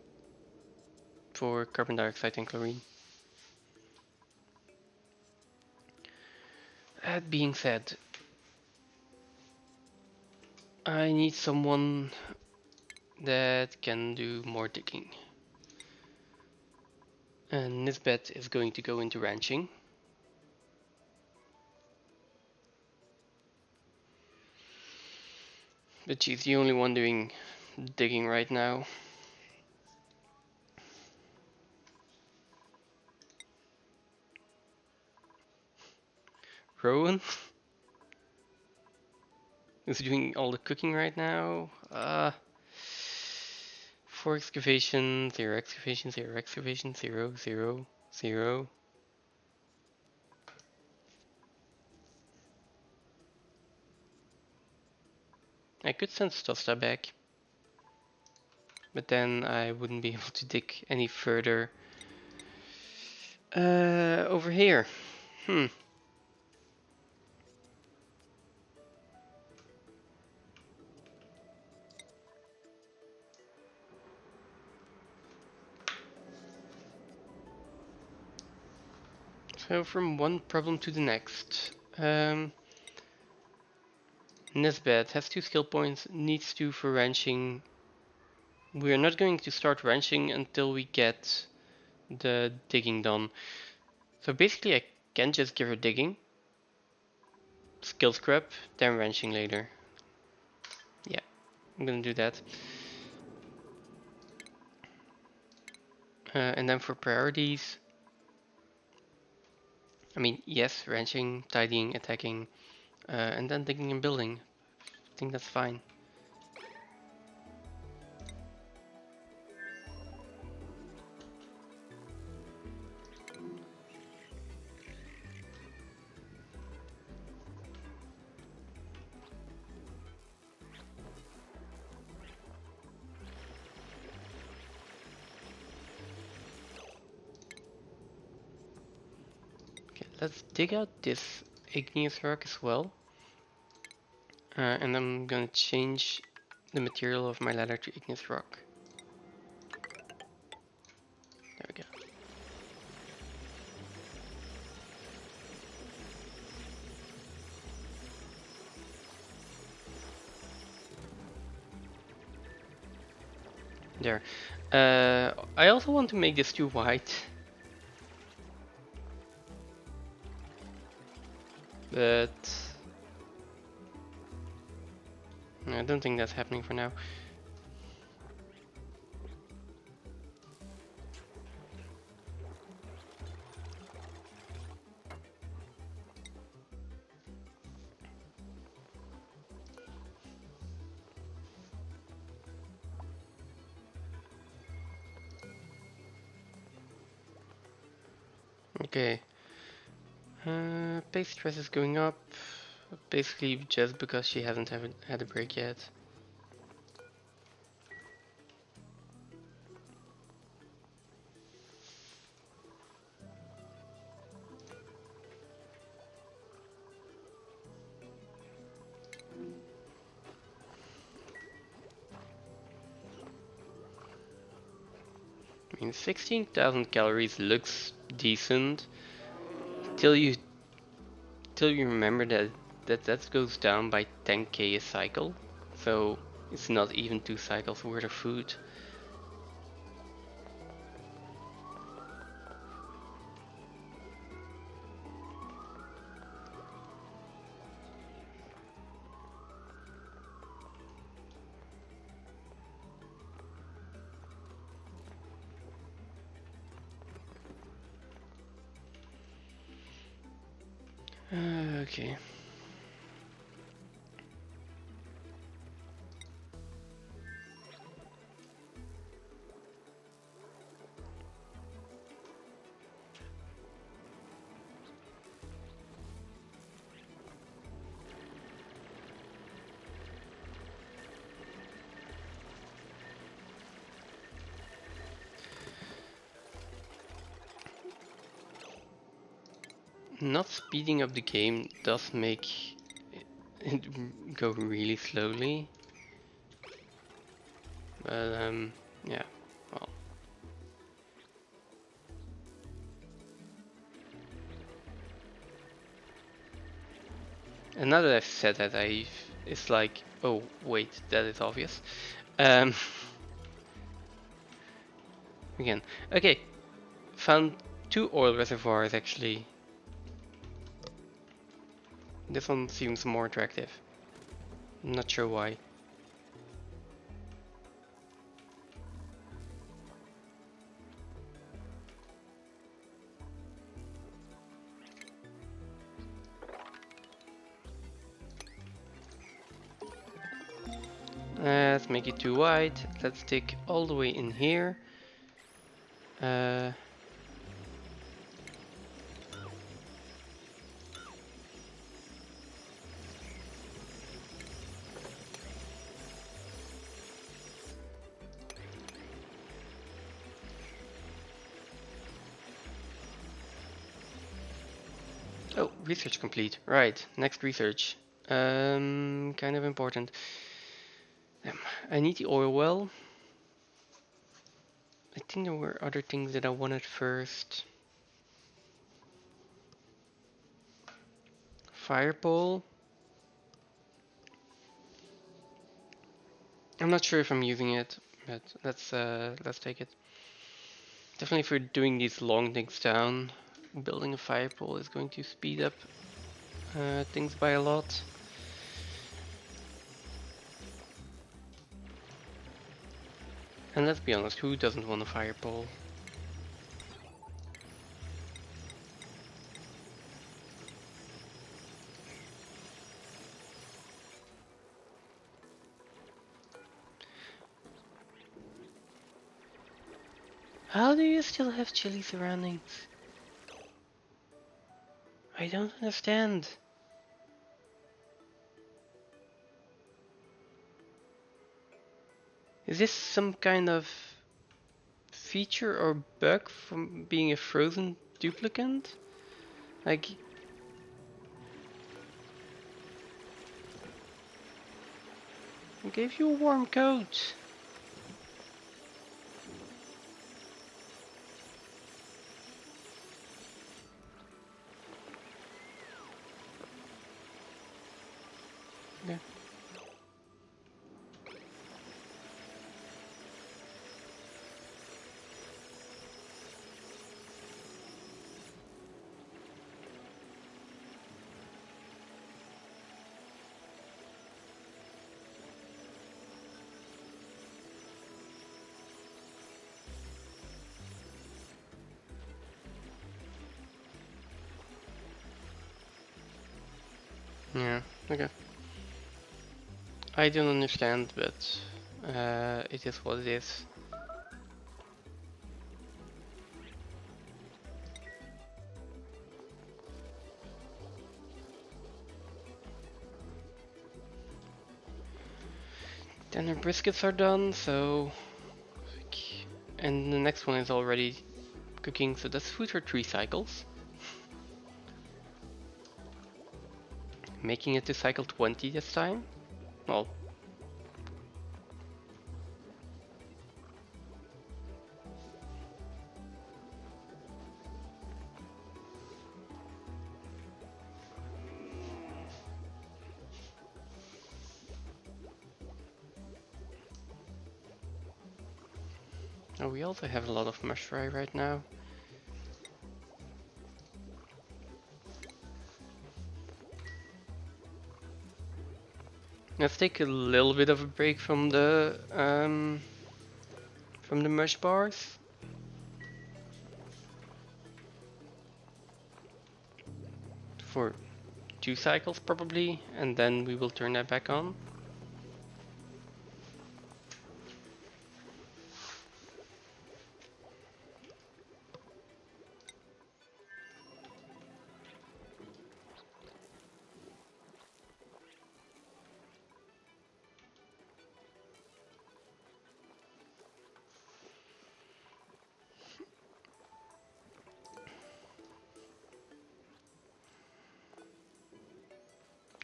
for carbon dioxide and chlorine. That being said, I need someone that can do more digging. And Nisbet is going to go into ranching. But she's the only one doing digging right now. Rowan is doing all the cooking right now. 4 excavation, 0 excavation, 0 excavation, 0, 0, 0. I could send Stosta back, but then I wouldn't be able to dig any further over here. So from one problem to the next. Nisbet has 2 skill points, needs 2 for ranching. We are not going to start ranching until we get the digging done. So basically I can just give her digging, skill scrub, then ranching later. Yeah, I'm gonna do that. And then for priorities, I mean, yes, ranching, tidying, attacking, and then digging and building. I think that's fine. let's dig out this igneous rock as well. And I'm gonna change the material of my ladder to igneous rock. There we go. There. I also want to make this too white. But I don't think that's happening for now. Okay. Base stress is going up. Basically just because she hasn't had a break yet. I mean, 16,000 calories looks decent till you remember that goes down by 10k a cycle, so it's not even 2 cycles worth of food. Okay. Not speeding up the game does make it go really slowly. But yeah, well. And now that I've said that, it's like, oh wait, that is obvious. Um, again, okay, found 2 oil reservoirs actually. This one seems more attractive. I'm not sure why. Let's make it too wide. Let's take all the way in here. Uh, oh, research complete. Right, next research. Kind of important. I need the oil well. I think there were other things that I wanted first. Fire pole. I'm not sure if I'm using it, but let's take it. Definitely if we're doing these long digs down, building a fire pole is going to speed up things by a lot. And let's be honest, who doesn't want a fire pole? How do you still have chilly surroundings? I don't understand. Is this some kind of feature or bug from being a frozen duplicant? I gave you a warm coat. Yeah. Yeah, okay. I don't understand, but it is what it is. Then our briskets are done, so... And the next one is already cooking, so that's food for 3 cycles. Making it to cycle 20 this time. Well, oh, we also have a lot of mush fry right now. Let's take a little bit of a break from the mush bars. For 2 cycles probably, and then we will turn that back on.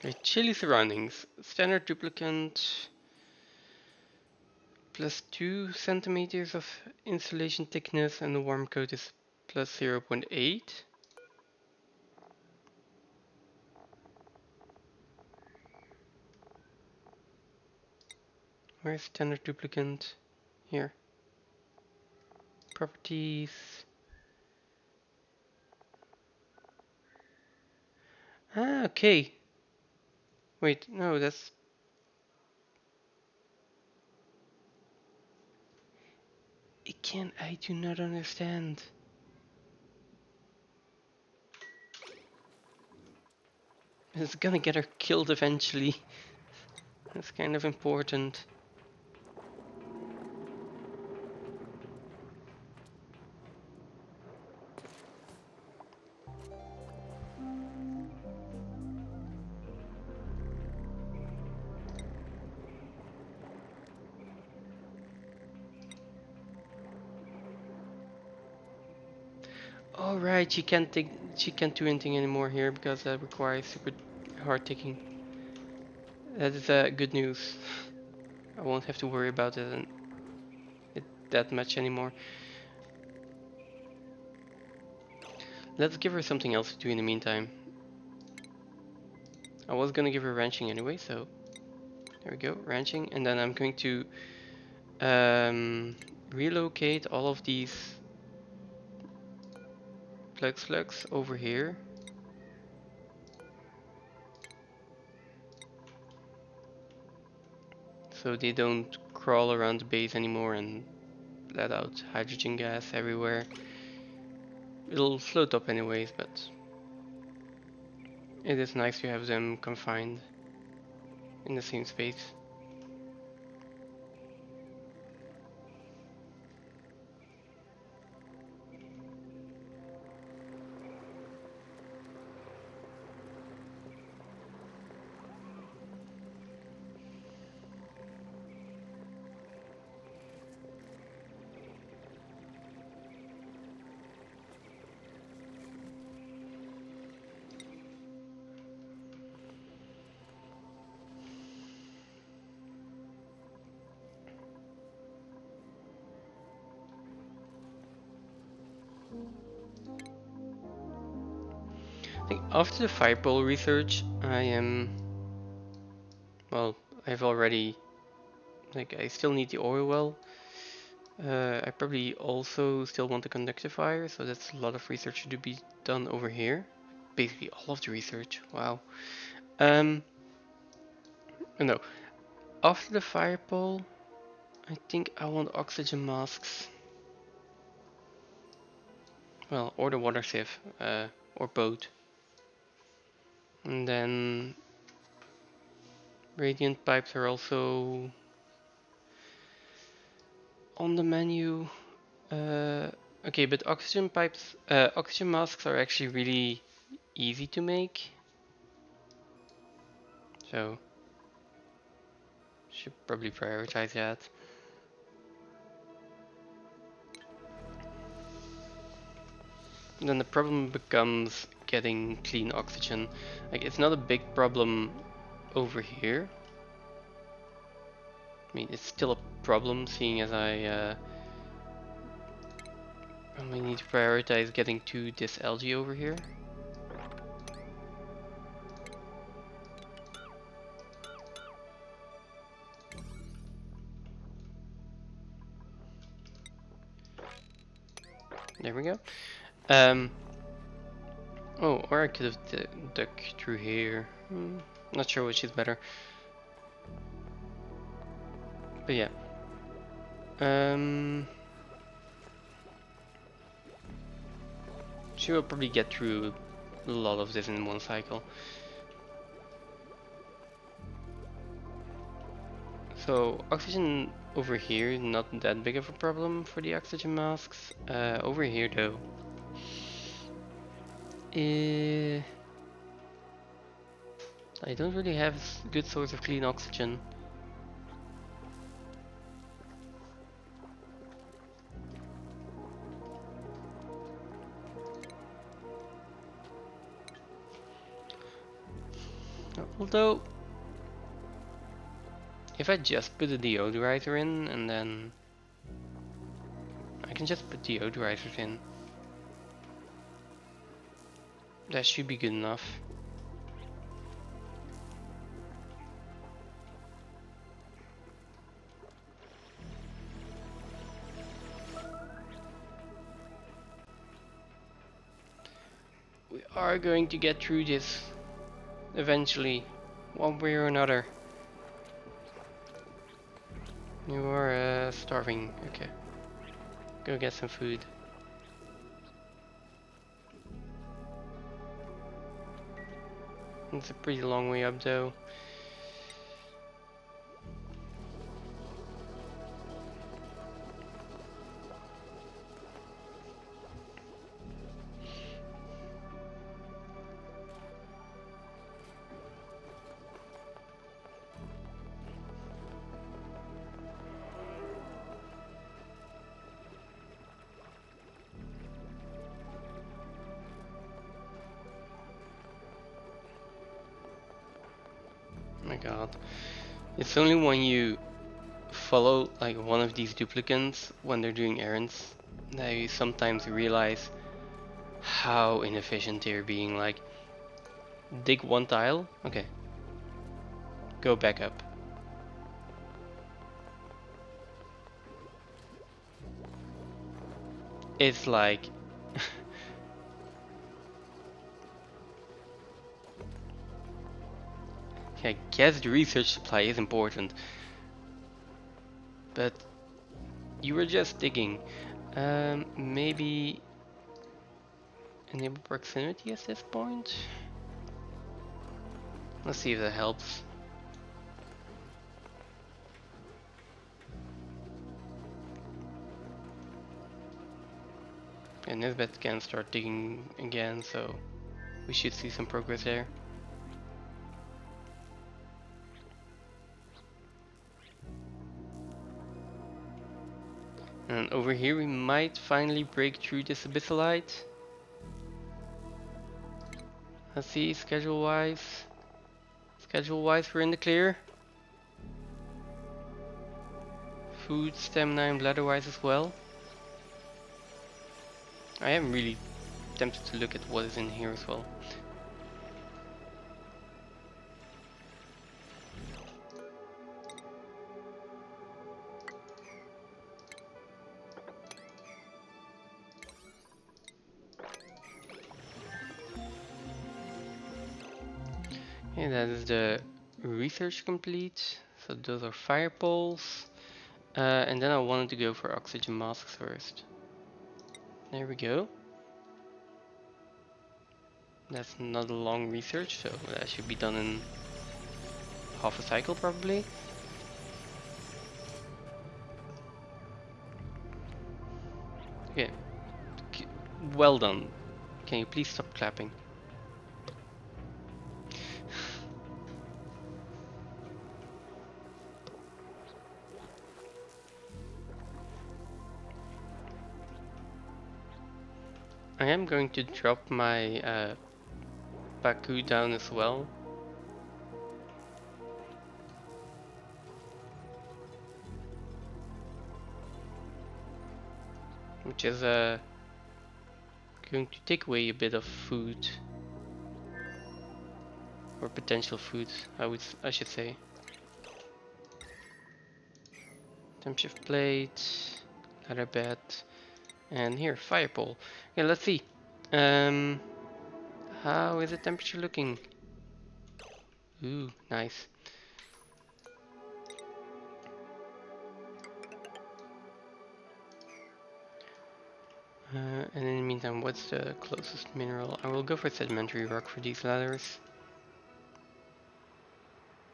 Okay, chilly surroundings. Standard duplicant plus 2 centimeters of insulation thickness, and the warm coat is plus 0.8. Where's standard duplicant? Here. Properties. Ah, okay. Wait, no, that's... I do not understand. It's gonna get her killed eventually. That's kind of important. All right, she can't do anything anymore here because that requires super hard ticking. That is good news. I won't have to worry about it that much anymore. Let's give her something else to do in the meantime. I was gonna give her ranching anyway, so there we go, ranching, and then I'm going to relocate all of these slugs over here. So they don't crawl around the base anymore and let out hydrogen gas everywhere. It'll float up anyways, but it is nice to have them confined in the same space. I think after the fireball research, I am, well, I've already, like, I still need the oil well. I probably also still want the conductifier, so that's a lot of research to be done over here. Basically all of the research, wow. No, after the fireball, I think I want oxygen masks. Well, or the water sieve, or both. And then radiant pipes are also on the menu. Okay, but oxygen pipes, oxygen masks are actually really easy to make. So, should probably prioritize that. And then the problem becomes getting clean oxygen. Like, it's not a big problem over here. I mean, it's still a problem, seeing as I only need to prioritize getting to this algae over here. There we go. Oh, or I could have dug through here. Not sure which is better. But yeah. She will probably get through a lot of this in one cycle. So oxygen over here is not that big of a problem for the oxygen masks. Over here though. I don't really have a good source of clean oxygen. Although, if I just put a deodorizer in and then I can just put deodorizers in. That should be good enough. We are going to get through this eventually, one way or another. You are starving. Okay. Go get some food. It's a pretty long way up though. My god. It's only when you follow like one of these duplicants when they're doing errands that you sometimes realize how inefficient they're being. Like, dig one tile, okay, go back up. It's like I guess the research supply is important, but you were just digging. Maybe enable proximity at this point. Let's see if that helps. And Nisbet can start digging again, so we should see some progress there. And over here we might finally break through this abyssalite. Let's see, schedule wise. Schedule wise we're in the clear. Food, stamina and bladder wise as well. I am really tempted to look at what is in here as well. Okay, that is the research complete. So those are fire poles. And then I wanted to go for oxygen masks first. There we go. That's not a long research, so that should be done in half a cycle probably. Okay, well done. Can you please stop clapping? I am going to drop my Baku down as well. Which is going to take away a bit of food. Or potential food, I should say. Temp shift plate, ladder bed, and here, fire pole. Okay, let's see. How is the temperature looking? Ooh, nice. And in the meantime, what's the closest mineral? I will go for sedimentary rock for these ladders.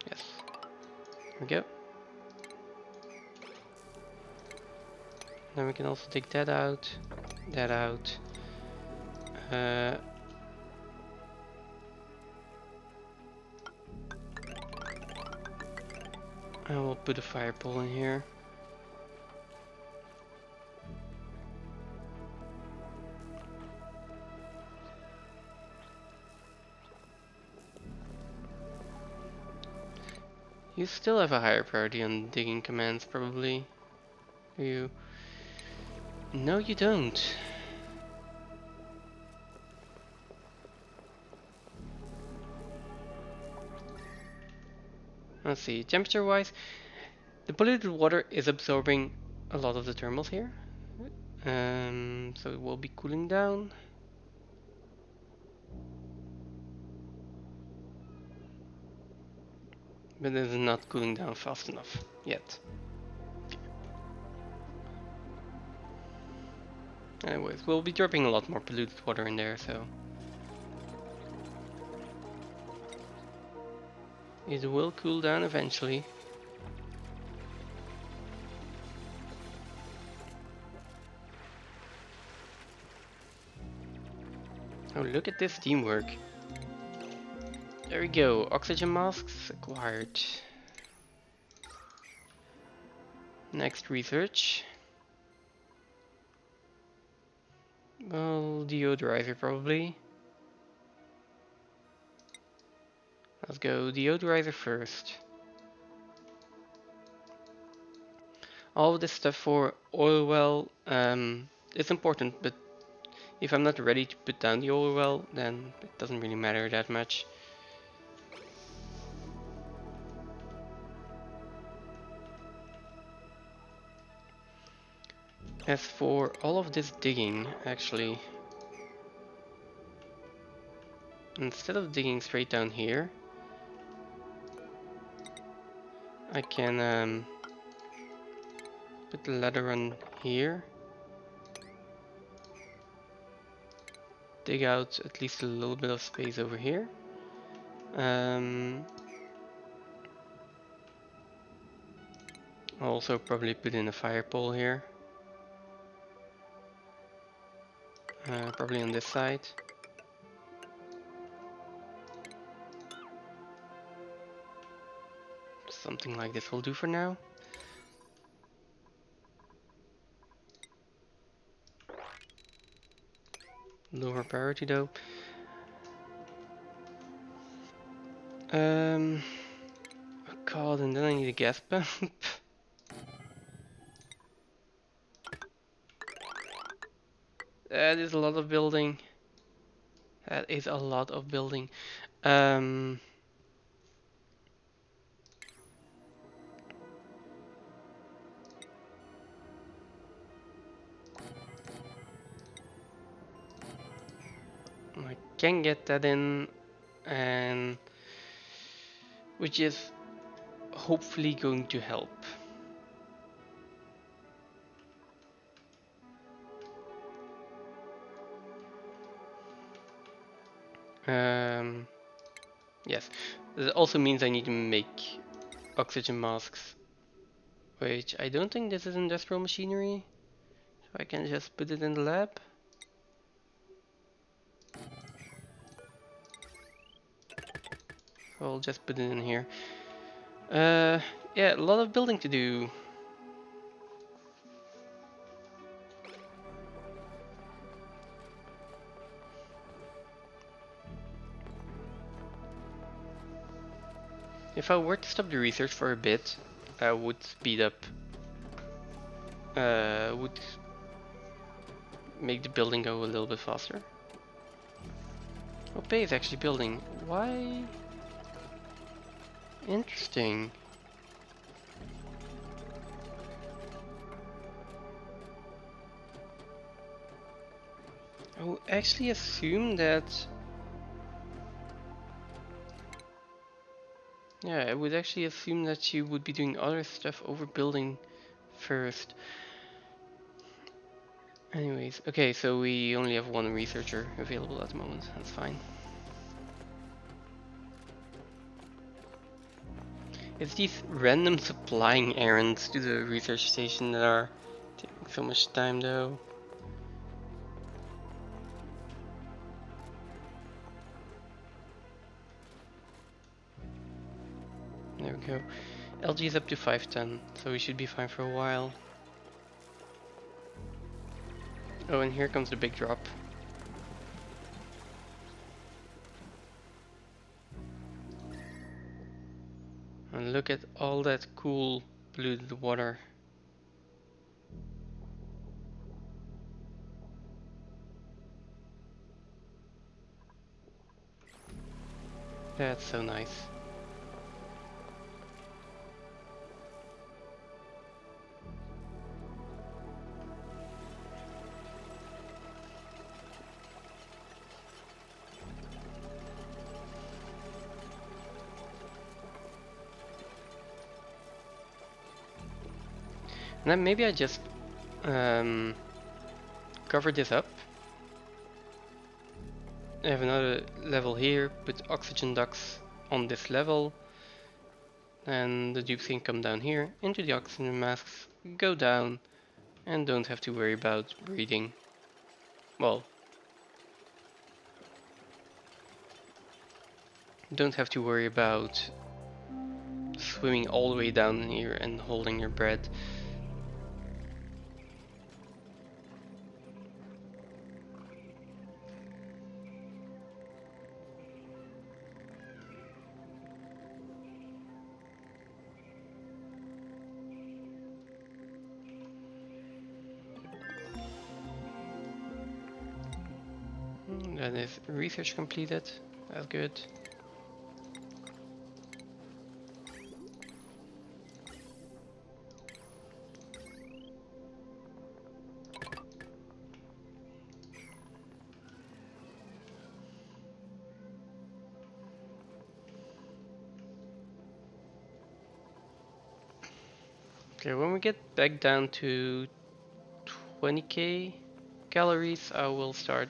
Yes. Here we go. Then we can also take that out. That out. I will put a fire pole in here. You still have a higher priority on digging commands, probably. Do you? No, you don't. Let's see, temperature-wise, the polluted water is absorbing a lot of the thermals here. So it will be cooling down. But it is not cooling down fast enough yet. Anyways, we'll be dropping a lot more polluted water in there, so it will cool down eventually. Oh, look at this teamwork. There we go, oxygen masks acquired. Next research. Well, deodorizer probably. Let's go deodorizer first. All of this stuff for oil well is important, but if I'm not ready to put down the oil well, then it doesn't really matter that much. As for all of this digging, actually, instead of digging straight down here, I can put the ladder on here, dig out at least a little bit of space over here. I'll also probably put in a fire pole here, probably on this side. Something like this will do for now. Lower priority though. Oh god, and then I need a gas pump. That is a lot of building. That is a lot of building. I can get that in, and which is hopefully going to help. Yes, that also means I need to make oxygen masks, which I don't think this is industrial machinery, so I can just put it in the lab. I'll just put it in here. Yeah, a lot of building to do. If I were to stop the research for a bit, I would speed up. Would make the building go a little bit faster. OP is actually building. Why? Interesting. I would actually assume that. Yeah, I would actually assume that she would be doing other stuff over building first. Anyways, okay, so we only have one researcher available at the moment. That's fine. It's these random supplying errands to the research station that are taking so much time though. There we go. LG is up to 510, so we should be fine for a while. Oh, and here comes the big drop. And look at all that cool polluted water. That's so nice. And then maybe I just cover this up. I have another level here, put oxygen ducts on this level, and the dupes can come down here into the oxygen masks, go down, and don't have to worry about breathing. Well, don't have to worry about swimming all the way down here and holding your breath. That is research completed. That's good. Okay, when we get back down to 20k calories, I will start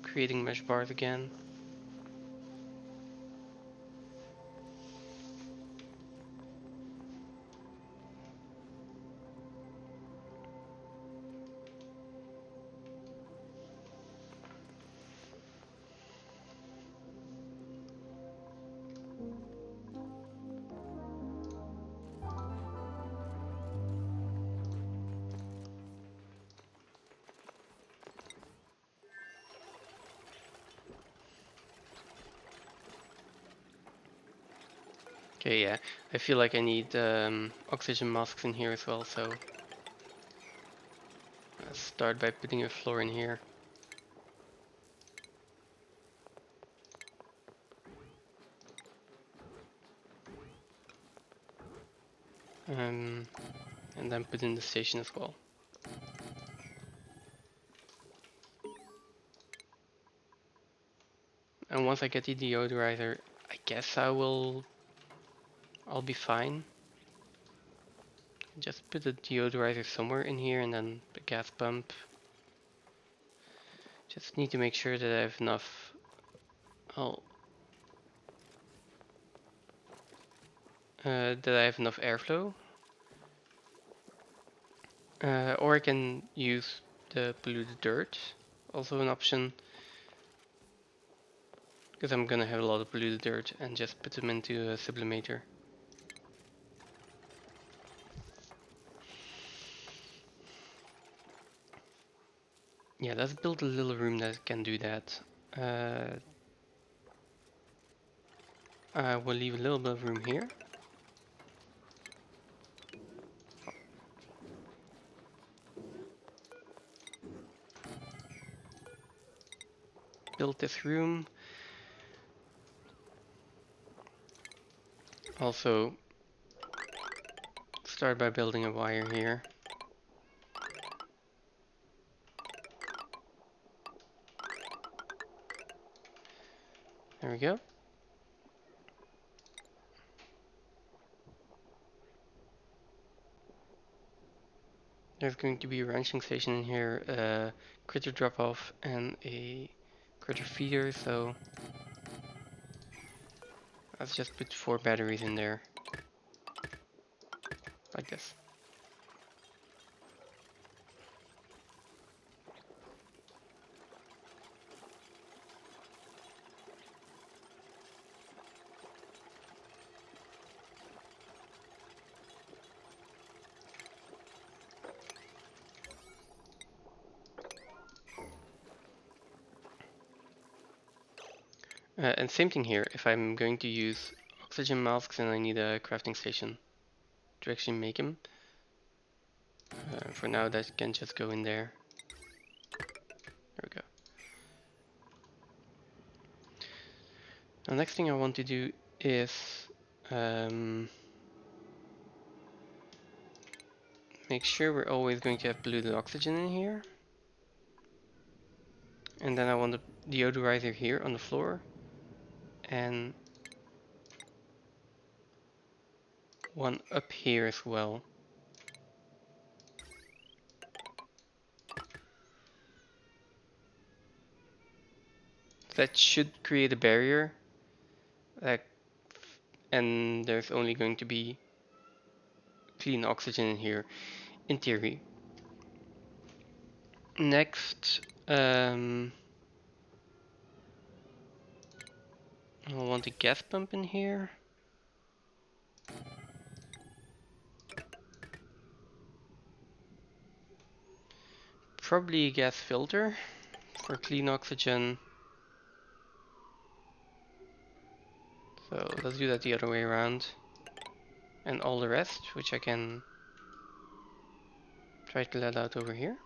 creating mesh bars again. Okay, yeah, I feel like I need oxygen masks in here as well, so let's start by putting a floor in here. And then put in the station as well. And once I get the deodorizer, I guess I will I'll be fine. Just put a deodorizer somewhere in here and then the gas pump. Just need to make sure that I have enough. Oh, that I have enough airflow. Or I can use the polluted dirt, also an option. Because I'm gonna have a lot of polluted dirt and just put them into a sublimator. Yeah, let's build a little room that can do that. I will leave a little bit of room here. Build this room. Also, start by building a wire here. There we go. There's going to be a ranching station in here, a critter drop off, and a critter feeder, so let's just put 4 batteries in there. Like this. And same thing here, if I'm going to use oxygen masks and I need a crafting station to actually make them. For now that can just go in there. There we go. The next thing I want to do is make sure we're always going to have polluted oxygen in here. And then I want a deodorizer here on the floor. And one up here as well. That should create a barrier. And there's only going to be clean oxygen in here, in theory. Next, I want a gas pump in here. Probably a gas filter for clean oxygen. So let's do that the other way around. And all the rest, which I can try to let out over here.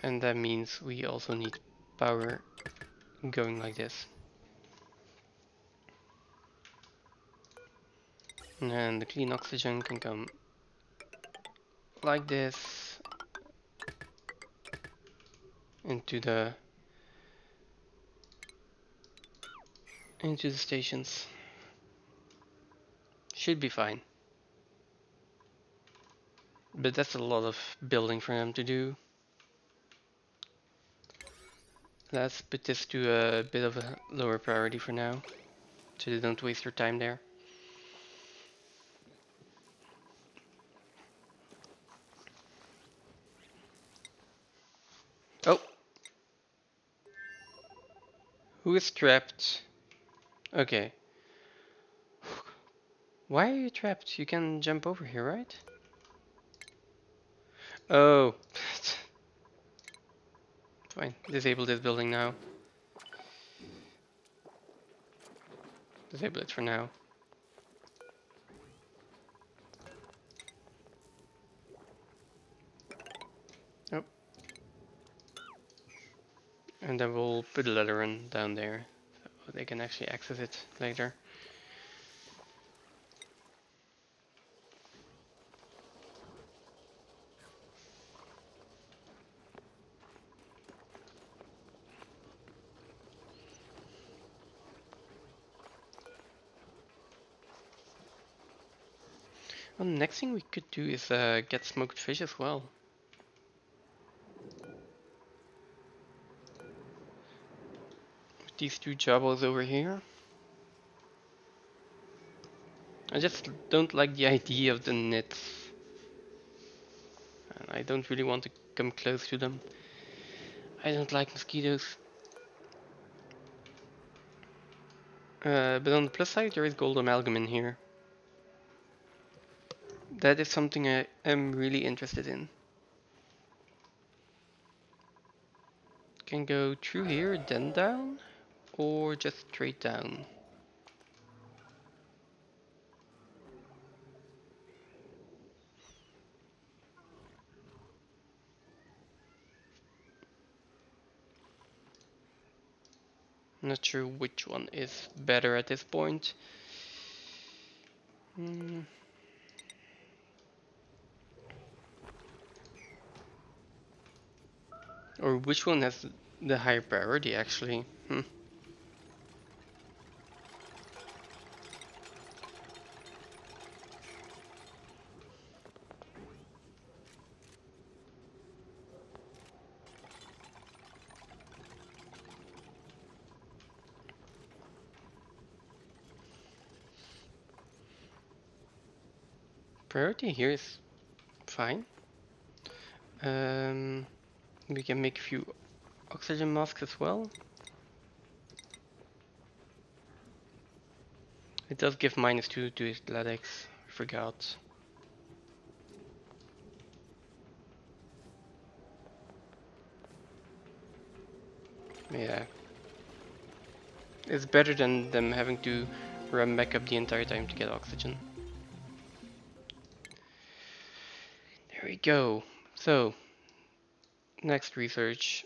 And that means we also need power going like this. And the clean oxygen can come like this into the stations. Should be fine. But that's a lot of building for them to do. Let's put this to a bit of a lower priority for now, so they don't waste their time there. Oh! Who is trapped? Okay. Why are you trapped? You can jump over here, right? Oh. Fine. Disable this building now. Disable it for now. Oh. And then we'll put a ladder in down there, so they can actually access it later. Well, the next thing we could do is get smoked fish as well. With these two jobos over here. I just don't like the idea of the nets. And I don't really want to come close to them. I don't like mosquitoes. But on the plus side, there is gold amalgam in here. That is something I am really interested in. Can go through here, then down, or just straight down. I'm not sure which one is better at this point. Or which one has the higher priority actually. Priority here is fine. We can make a few oxygen masks as well. It does give -2 to athletics, forgot. Yeah. It's better than them having to run back up the entire time to get oxygen. There we go. So, next research.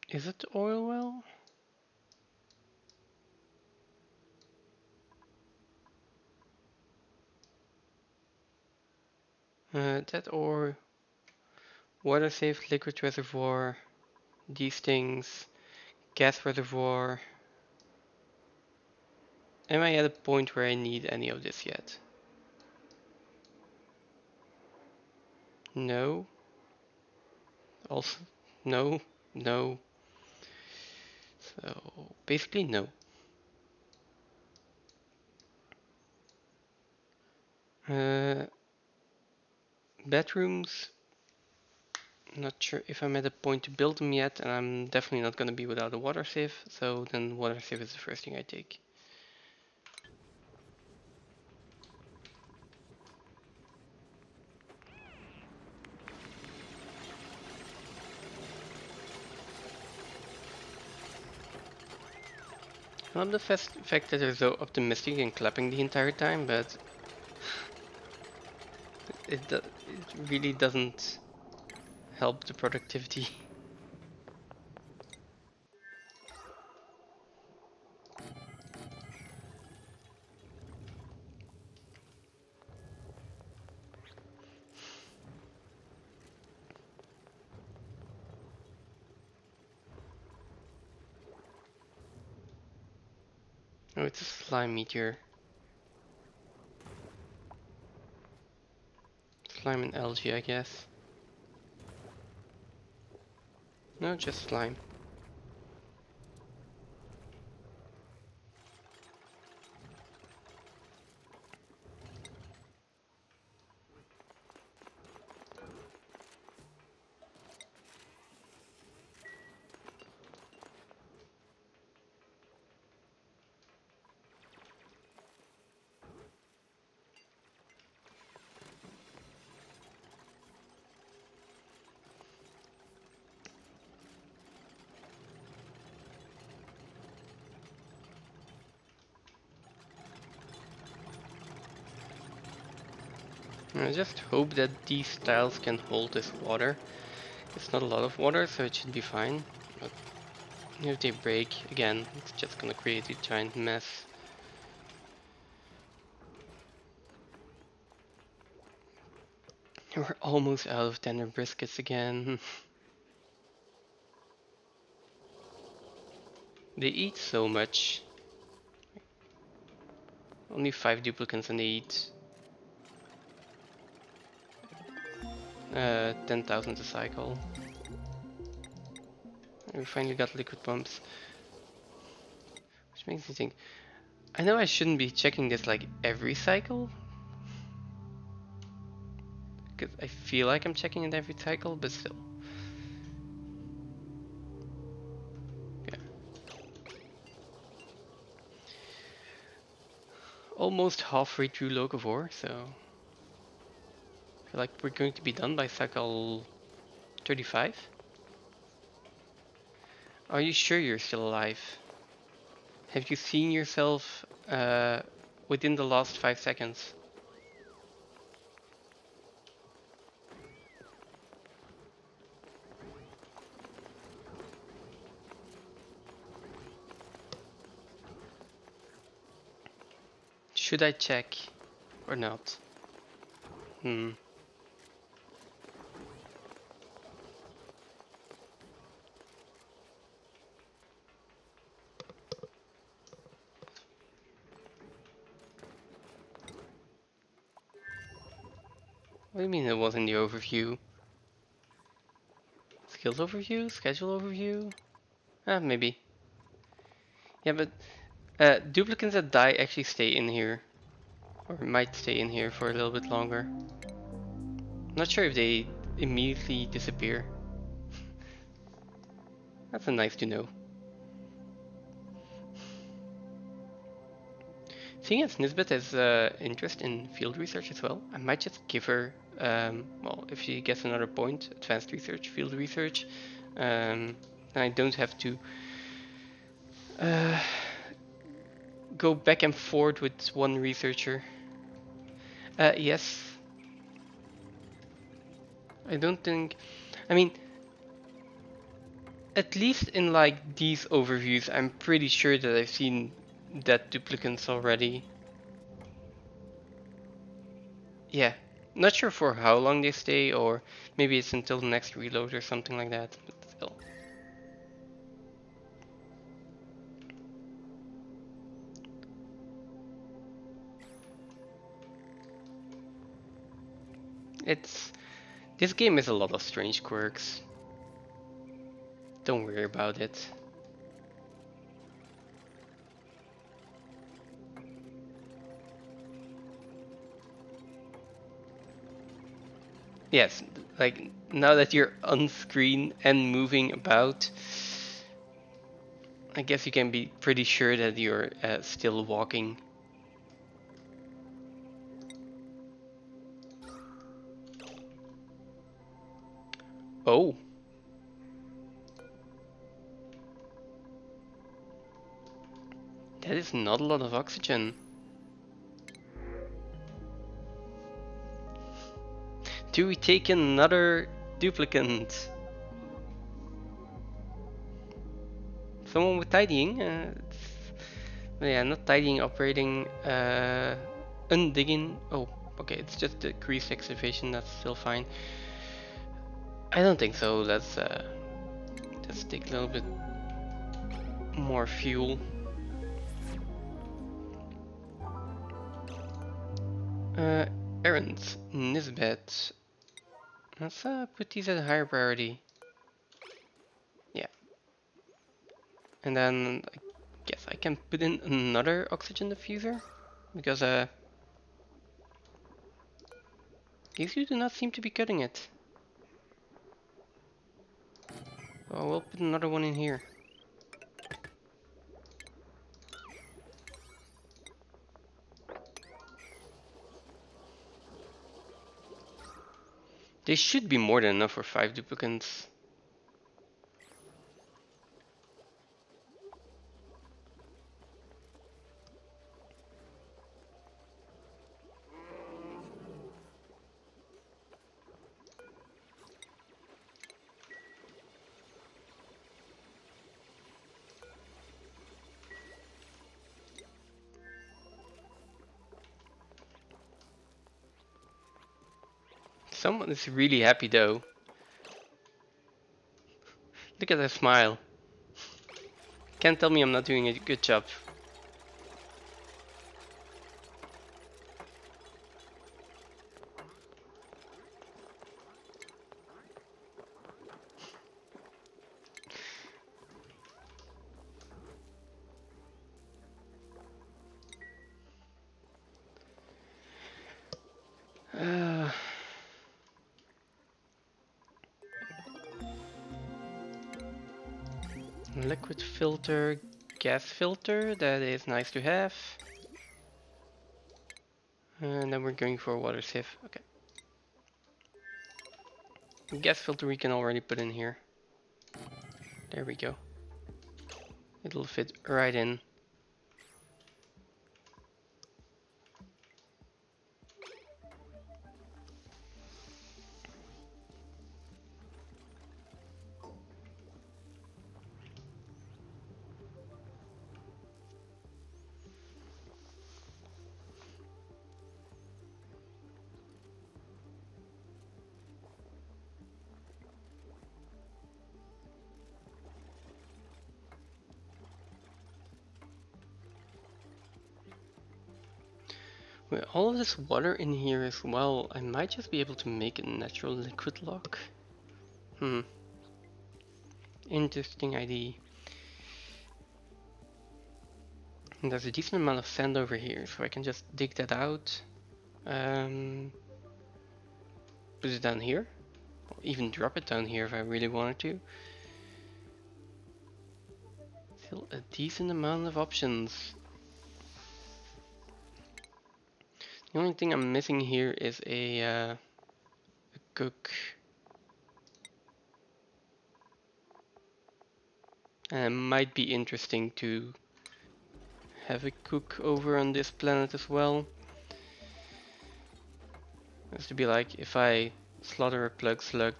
Is it the oil well? That or water safe liquid reservoir, these things, gas reservoir. Am I at a point where I need any of this yet? No. Also, no, no. So, basically no. Uh, Bedrooms, not sure if I'm at a point to build them yet, and I'm definitely not going to be without a water sieve, so then water sieve is the first thing I take. I love the fact that they're so optimistic and clapping the entire time, but it really doesn't help the productivity. Oh, it's a slime meteor. Slime and algae, I guess. No, just slime. I just hope that these tiles can hold this water. It's not a lot of water, so it should be fine. But if they break, again, it's just gonna create a giant mess. We're almost out of tender briskets again. They eat so much. Only 5 duplicates and they eat 10,000 a cycle. And we finally got liquid pumps. Which makes me think, I know I shouldn't be checking this like every cycle. Because I feel like I'm checking it every cycle, but still. Yeah. Almost halfway through Locavore, so I feel like we're going to be done by cycle 35. Are you sure you're still alive? Have you seen yourself within the last 5 seconds? Should I check or not? Hmm. What do you mean it was in the overview? Skills overview? Schedule overview? Ah, maybe. Yeah, but duplicates that die actually stay in here. Or might stay in here for a little bit longer. I'm not sure if they immediately disappear. That's a nice to know. Seeing as Nisbet has interest in field research as well, I might just give her, well, if she gets another point, advanced research, field research, and I don't have to uh, go back and forth with one researcher. Yes. I don't think, I mean, at least in like these overviews, I'm pretty sure that I've seen that duplicates already. Yeah, not sure for how long they stay, or maybe it's until the next reload or something like that, but still. This game is a lot of strange quirks. Don't worry about it. Yes, like now that you're on screen and moving about, I guess you can be pretty sure that you're still walking. Oh. That is not a lot of oxygen. Do we take another duplicant? Someone with tidying? Yeah, not tidying, operating, undigging. Oh, okay, it's just decreased excavation, that's still fine. I don't think so. Let's take a little bit more fuel. Errands, Nisbet. Let's put these at a higher priority. Yeah. And then I guess I can put in another oxygen diffuser. Because these two do not seem to be cutting it. Well, we'll put another one in here. They should be more than enough for 5 duplicates. Someone is really happy though. Look at that smile. Can't tell me I'm not doing a good job. Uh, Liquid filter, gas filter, that is nice to have. And then we're going for a water sieve. Okay. Gas filter we can already put in here. There we go. It'll fit right in. With all of this water in here as well, I might just be able to make a natural liquid lock. Interesting idea. And there's a decent amount of sand over here, so I can just dig that out. Put it down here. Or even drop it down here if I really wanted to. Still a decent amount of options. The only thing I'm missing here is a cook. And it might be interesting to have a cook over on this planet as well. Has to be like if I slaughter a plug slug.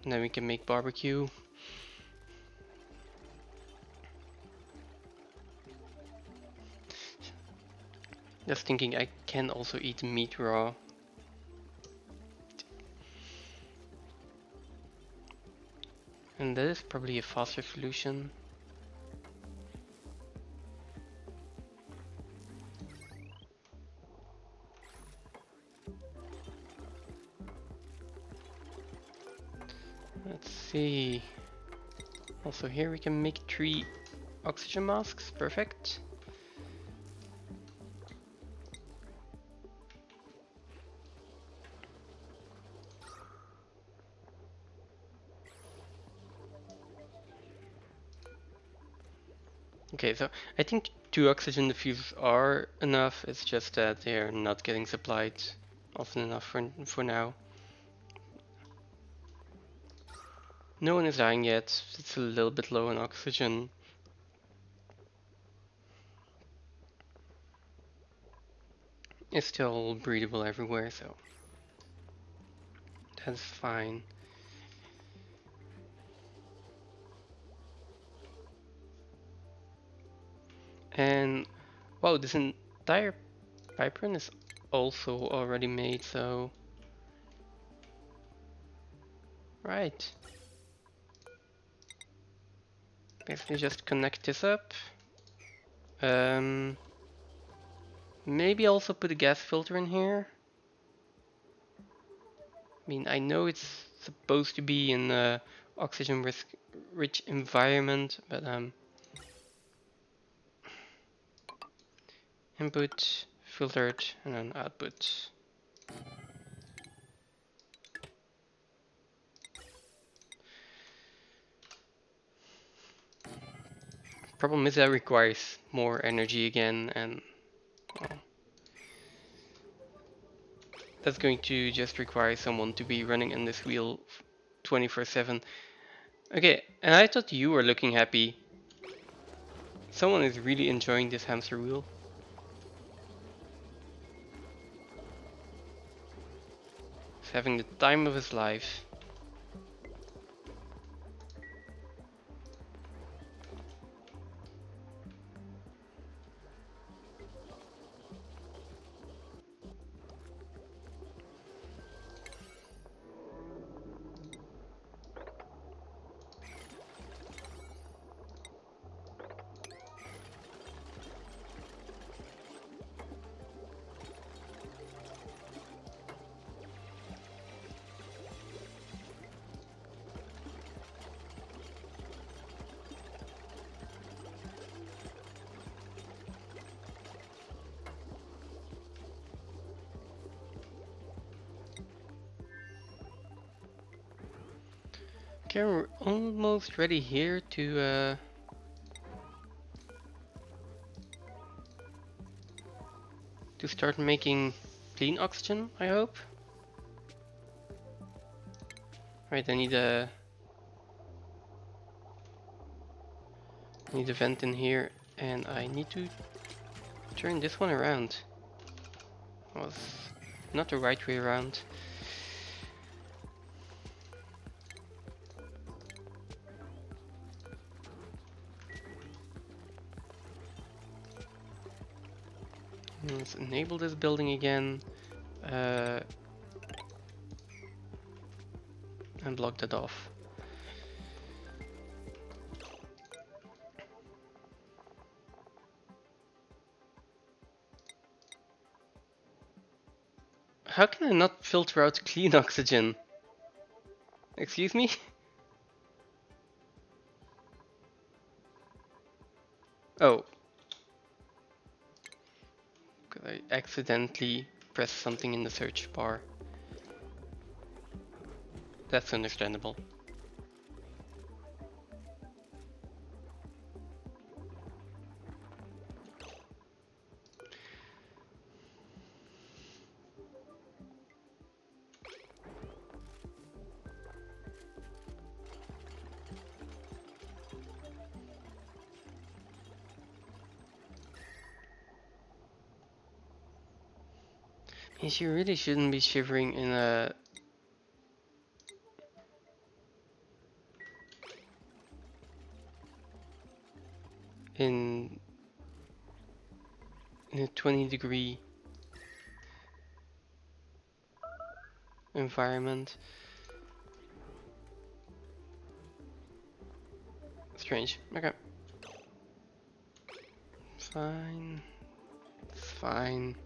And then we can make barbecue. Just thinking I can also eat meat raw. And that is probably a faster solution. Let's see. Also here we can make 3 oxygen masks, perfect. Okay, so I think 2 oxygen diffusers are enough, it's just that they're not getting supplied often enough for now. No one is dying yet, it's a little bit low on oxygen. It's still breathable everywhere, so that's fine. And wow, this entire pipe run is also already made, so right. Basically just connect this up. Maybe also put a gas filter in here. I mean, I know it's supposed to be in a oxygen rich environment, but input, filtered, and then output. Problem is that requires more energy again, and well, that's going to just require someone to be running in this wheel 24/7. Okay, and I thought you were looking happy. Someone is really enjoying this hamster wheel. He's having the time of his life. Okay, we're almost ready here to start making clean oxygen, I hope. Right, I need a vent in here, and I need to turn this one around. Was not the right way around. Let's enable this building again. And block that off. How can I not filter out clean oxygen? Excuse me? Oh. Because I accidentally pressed something in the search bar. That's understandable. Yes, you really shouldn't be shivering in a in a 20-degree environment. Strange. Okay. Fine. It's fine.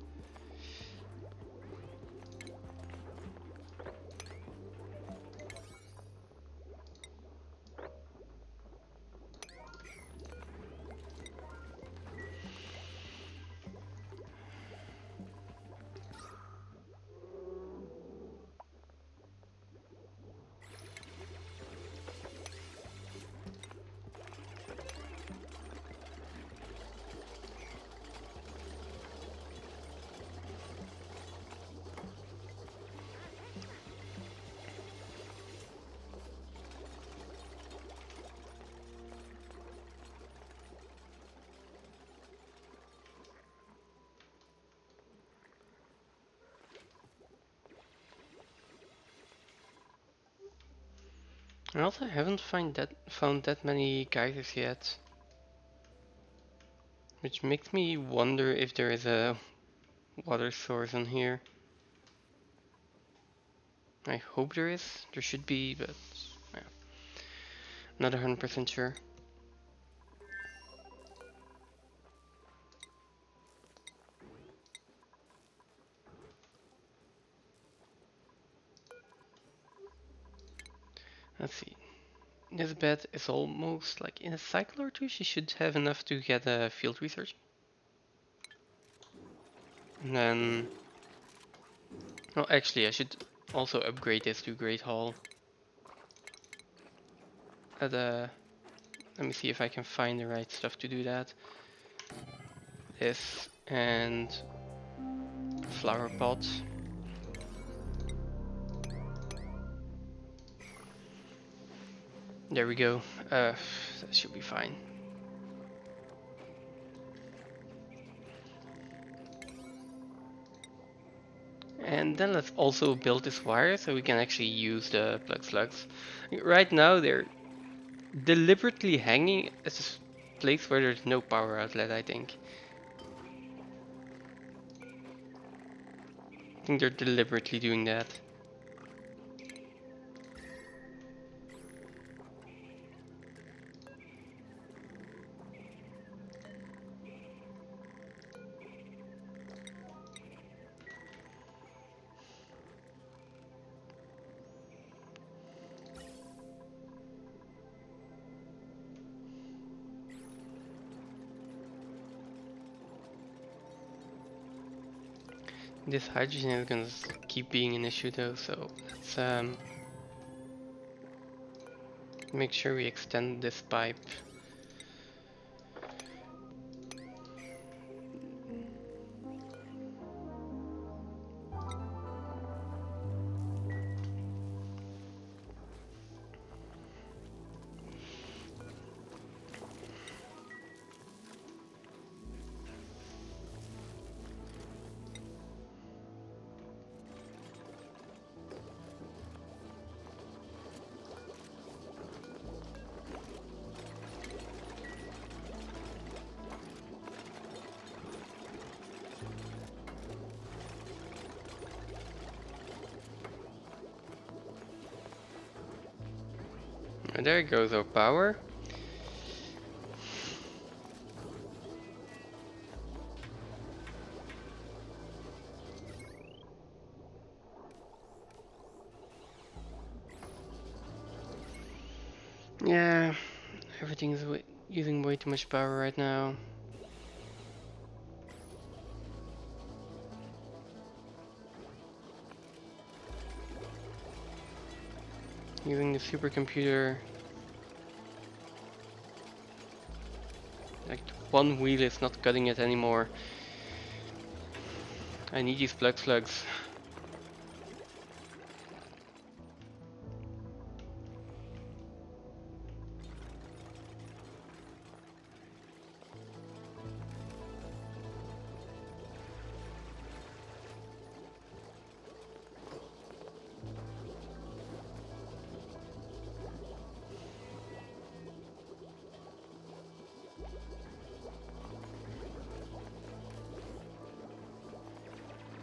I also haven't found that many geysers yet. Which makes me wonder if there is a water source on here. I hope there is. There should be, but yeah, not 100% sure. Let's see. This bed is almost like in a cycle or two. She should have enough to get a field research. And then, well, actually, I should also upgrade this to Great Hall. At let me see if I can find the right stuff to do that. This and flower pot. There we go. That should be fine. And then let's also build this wire so we can actually use the plug slugs. Right now they're deliberately hanging at a place where there's no power outlet, I think. I think they're deliberately doing that. This hydrogen is gonna keep being an issue though, so let's Make sure we extend this pipe. And there goes our power. Yeah, everything's using way too much power right now. Using the supercomputer. Like, one wheel is not cutting it anymore. I need these plug slugs.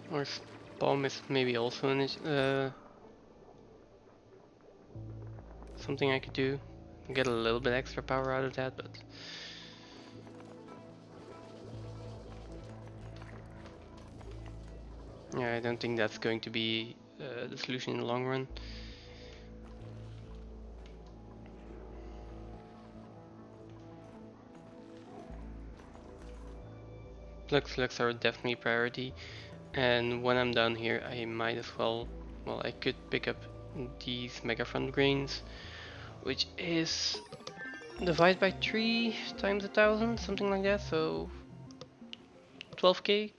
Or bomb is maybe also something I could do. Get a little bit extra power out of that, but yeah, I don't think that's going to be the solution in the long run. Plug slugs are definitely priority, and when I'm done here, I might as well, I could pick up these megafront grains, which is divide by 3 times 1,000, something like that, so 12k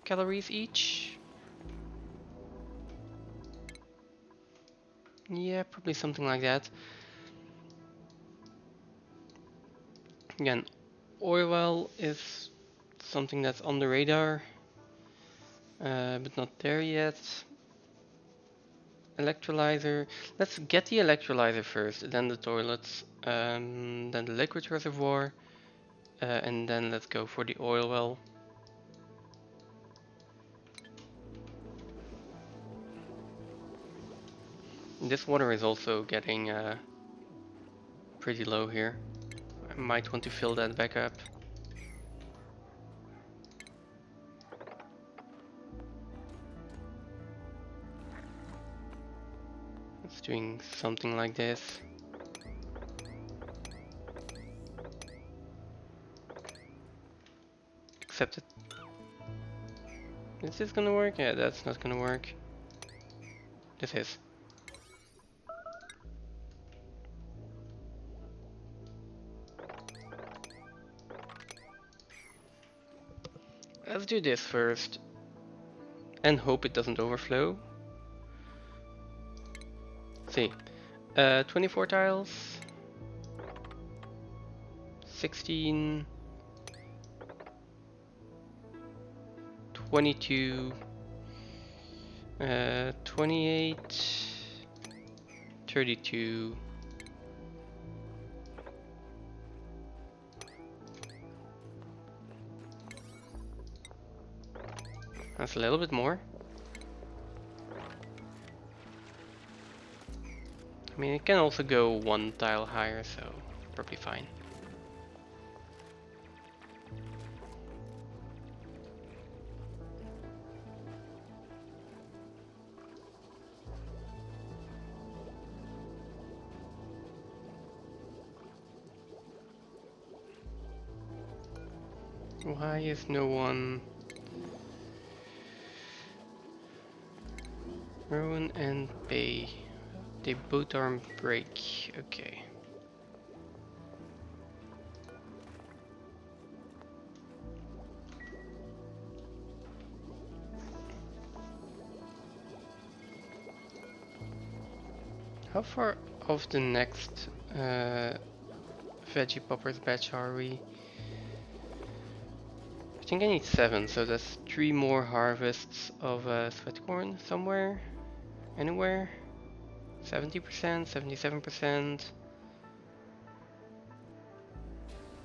calories each. Yeah, probably something like that. Again, oil well is something that's on the radar, but not there yet. Electrolyzer. Let's get the electrolyzer first, then the toilets, then the liquid reservoir, and then let's go for the oil well. This water is also getting pretty low here. I might want to fill that back up. It's doing something like this. Except it. Is this gonna work? Yeah, that's not gonna work. This is. Let's do this first. And hope it doesn't overflow. See. 24 tiles. 16. 22. 28. 32. That's a little bit more. I mean, it can also go one tile higher, so probably fine. Why is no one... Rowan and Bay. They both are on break. Okay. How far off the next veggie poppers batch are we? I think I need 7, so that's 3 more harvests of sweat corn somewhere, anywhere. 70%, 77%.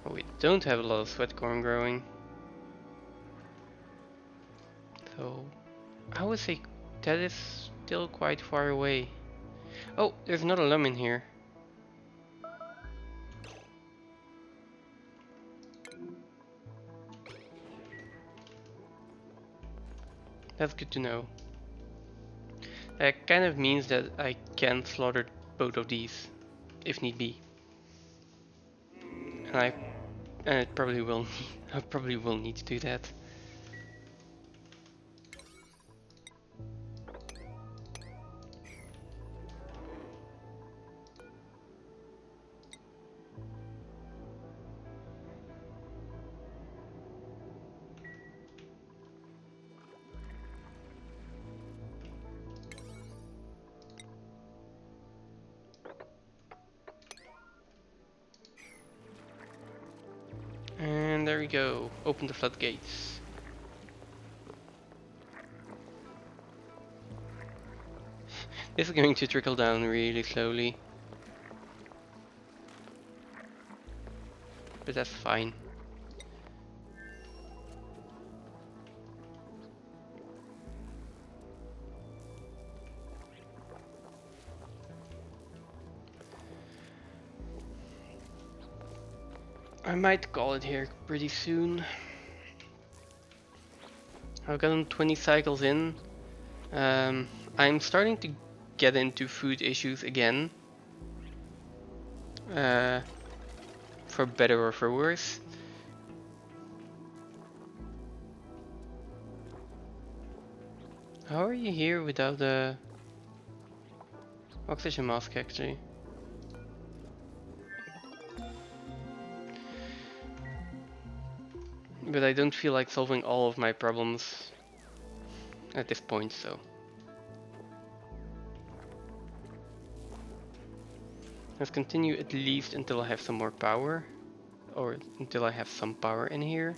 Oh, we don't have a lot of sweat corn growing. So, I would say that is still quite far away. Oh, there's another lemon here. That's good to know. That kind of means that I can slaughter both of these, if need be. And it probably will. I probably will need to do that. And there we go. Open the floodgates. This is going to trickle down really slowly. But that's fine. I might call it here pretty soon. I've gotten 20 cycles in. I'm starting to get into food issues again. For better or for worse. How are you here without the oxygen mask actually? But I don't feel like solving all of my problems at this point, so. Let's continue at least until I have some more power. Or until I have some power in here.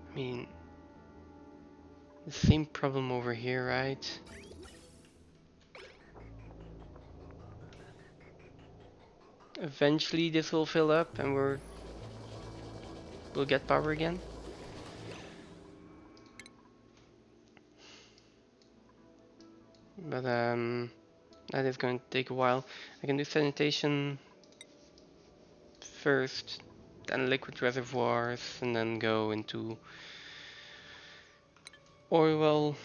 I mean, the same problem over here, right? Eventually this will fill up and we'll get power again. But that is going to take a while. I can do sanitation first, then liquid reservoirs, and then go into oil well.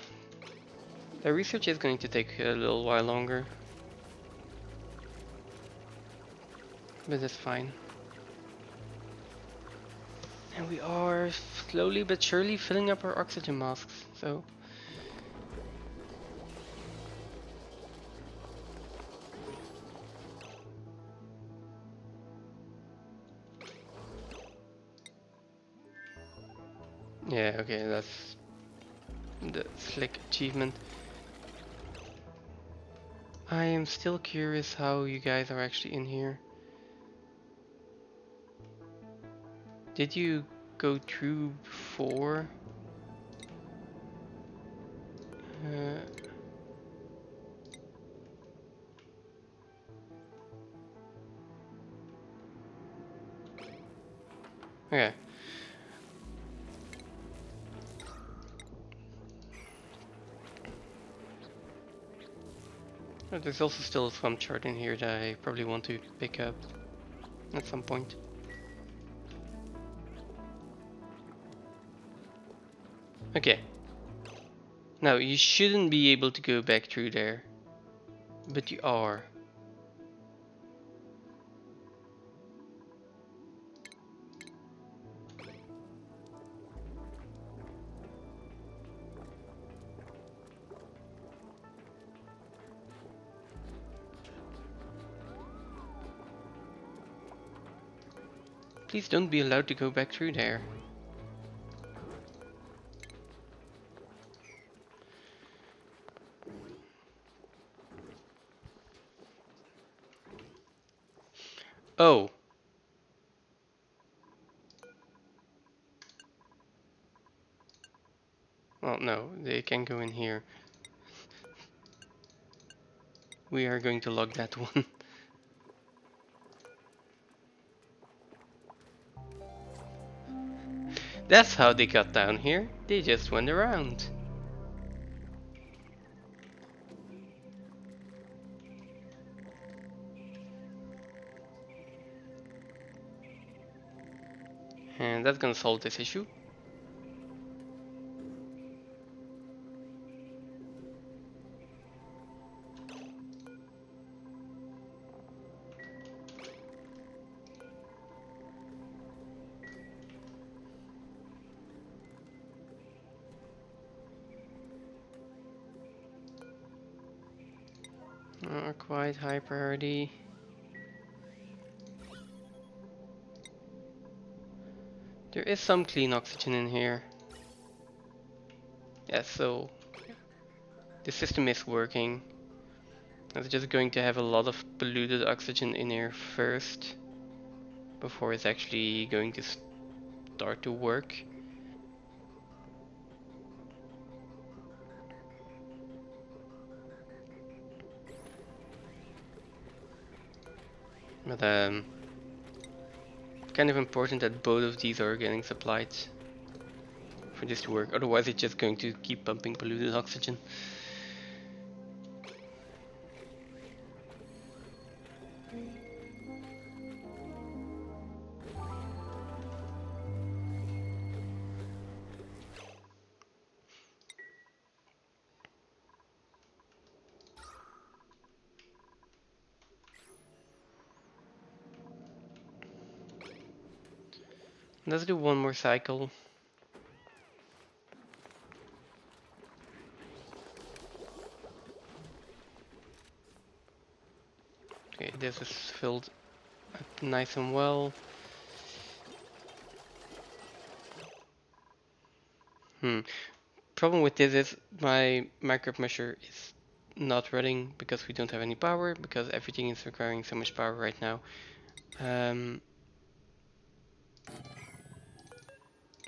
The research is going to take a little while longer. But that's fine. And we are slowly but surely filling up our oxygen masks, so. Yeah, okay, that's the slick achievement. I am still curious how you guys are actually in here. Did you go through before? Okay. There's also still a swamp chart in here that I probably want to pick up at some point. Okay. Now, you shouldn't be able to go back through there, but you are. Please don't be allowed to go back through there. Oh. Well, no, they can go in here. We are going to log that one. That's how they got down here. They just went around. And that's gonna solve this issue. Quite high priority. There is some clean oxygen in here. Yeah, so the system is working. It's just going to have a lot of polluted oxygen in here first before it's actually going to start to work. But kind of important that both of these are getting supplied for this to work. Otherwise it's just going to keep pumping polluted oxygen. Let's do one more cycle. Okay, this is filled up nice and well. Problem with this is my micro measure is not running because we don't have any power, because everything is requiring so much power right now.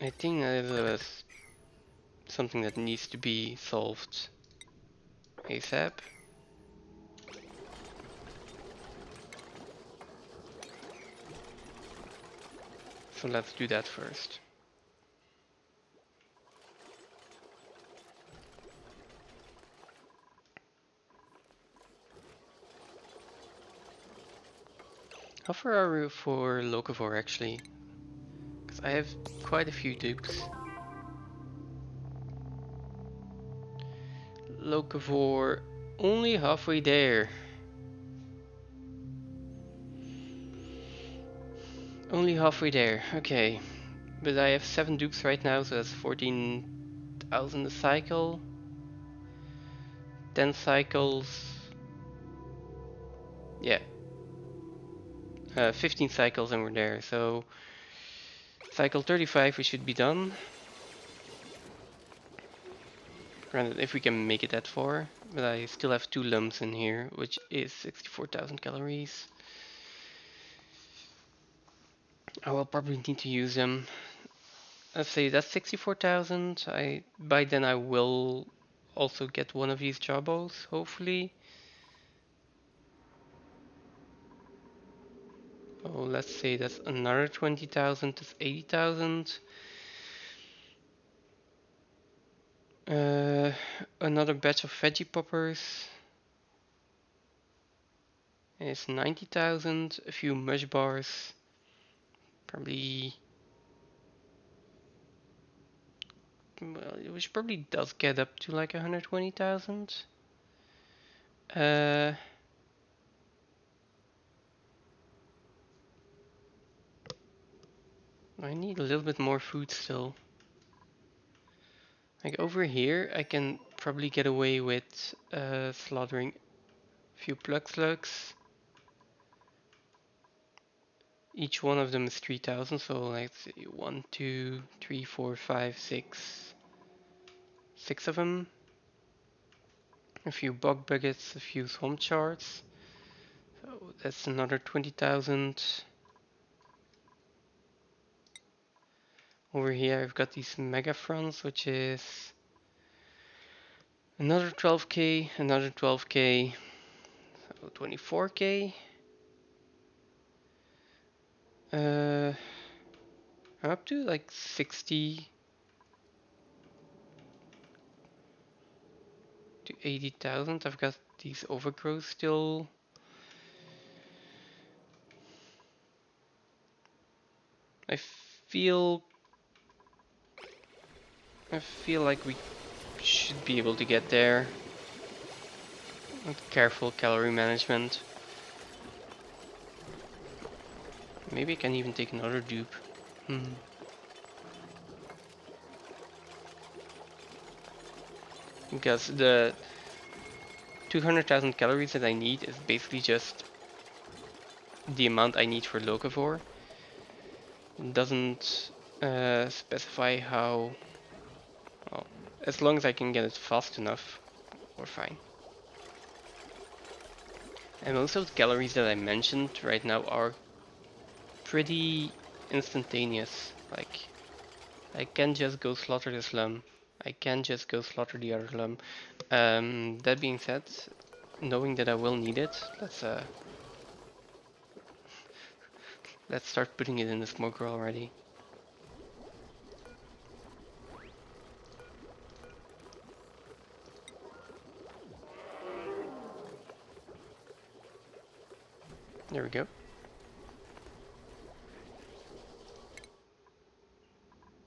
I think that is something that needs to be solved ASAP. So let's do that first. How far are we for Locavore actually? Because I have quite a few dupes. Locavore, only halfway there. Only halfway there, okay. But I have 7 dupes right now, so that's 14,000 a cycle. 10 cycles. Yeah. 15 cycles and we're there, so cycle 35 we should be done. Granted, if we can make it that far, but I still have 2 lumps in here, which is 64,000 calories. I will probably need to use them. Let's say that's 64,000. By then I will also get one of these jobos, hopefully. Oh, let's say that's another 20,000, that's 80,000. Another batch of veggie poppers is 90,000. A few mush bars, probably. Well, which probably does get up to like 120,000. I need a little bit more food still. Like over here, I can probably get away with slaughtering a few plug slugs. each one of them is 3,000, so let's see, 1, 2, 3, 4, 5, 6. 6 of them. A few bug buckets, a few swamp charts. So that's another 20,000. Over here I've got these mega fronts, which is another 12k, another 12k, so 24k. I'm up to like 60 to 80,000. I've got these overgrowths still. I feel like we should be able to get there with careful calorie management. Maybe I can even take another dupe. Because the 200,000 calories that I need is basically just the amount I need for locavore. It doesn't specify how. Well, as long as I can get it fast enough, we're fine. And most of the calories that I mentioned right now are pretty instantaneous. Like, I can just go slaughter this lum. I can just go slaughter the other lum. That being said, knowing that I will need it, let's start putting it in the smoker already. There we go.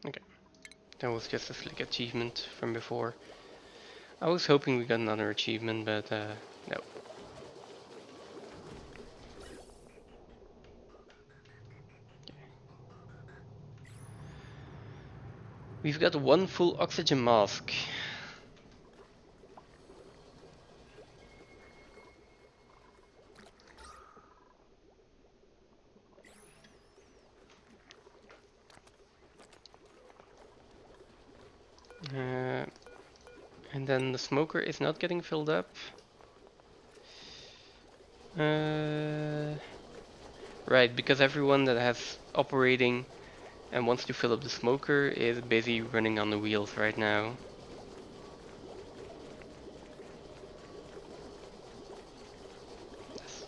Okay, that was just a slick achievement from before. I was hoping we got another achievement, but no. We've got one full oxygen mask. And then the smoker is not getting filled up. Right, because everyone that has operating and wants to fill up the smoker is busy running on the wheels right now. Yes.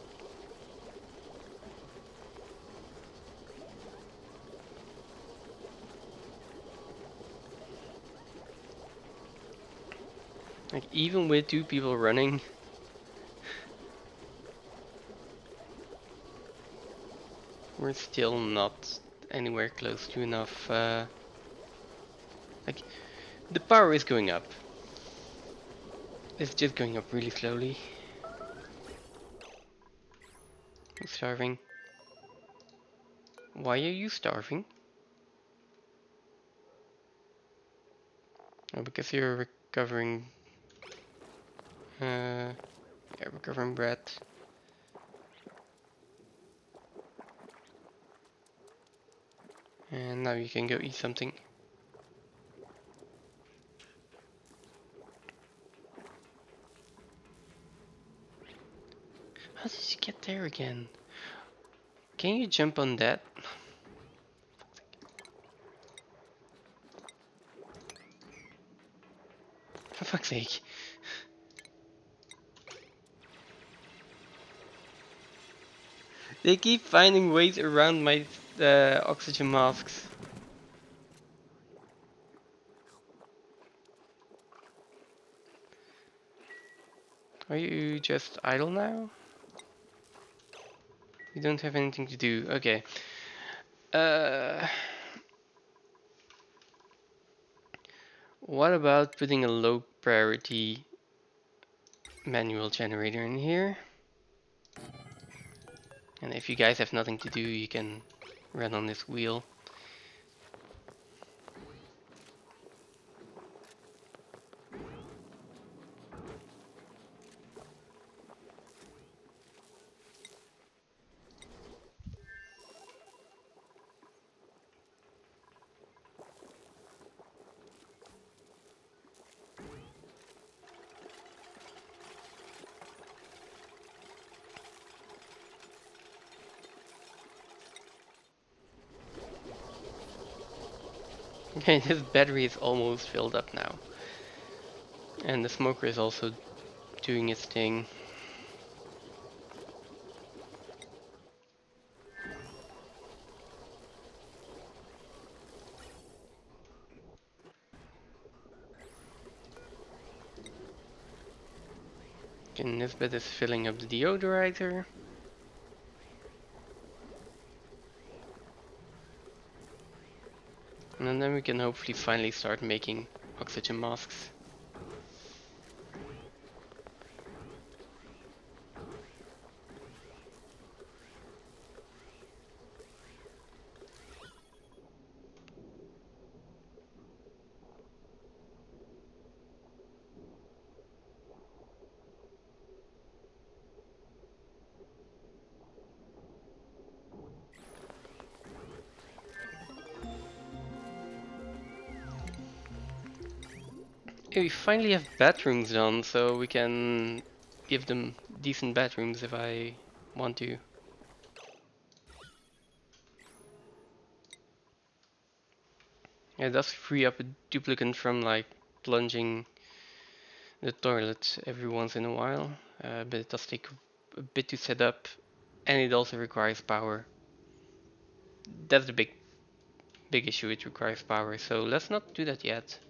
Like, even with 2 people running, we're still not anywhere close to enough. Like, the power is going up. It's just going up really slowly. I'm starving. Why are you starving? Oh, because you're recovering. Yeah, recovering bread. And now you can go eat something. How did you get there again? Can you jump on that? For fuck's sake. They keep finding ways around my oxygen masks. Are you just idle now? You don't have anything to do. Okay. What about putting a low priority manual generator in here? And if you guys have nothing to do, you can run on this wheel. Okay, this battery is almost filled up now. And the smoker is also doing its thing. Okay, Nisbet is filling up the deodorizer. And then we can hopefully finally start making oxygen masks. Okay, we finally have bathrooms done, so we can give them decent bathrooms if I want to. Yeah, it does free up a duplicant from like plunging the toilet every once in a while, but it does take a bit to set up, and it also requires power. That's the big issue, it requires power, so let's not do that yet.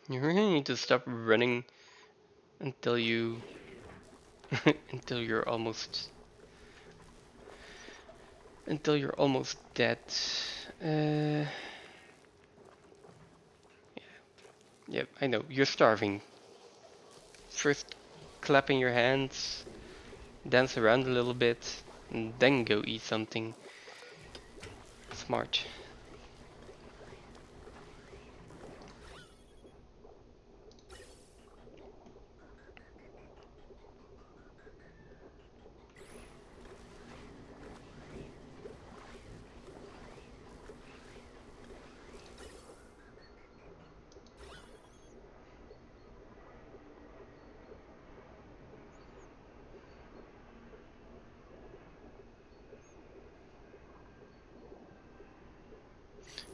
You really need to stop running until you until you're almost dead. Uh, yep, I know, you're starving. First clapping your hands, dance around a little bit, and then go eat something smart.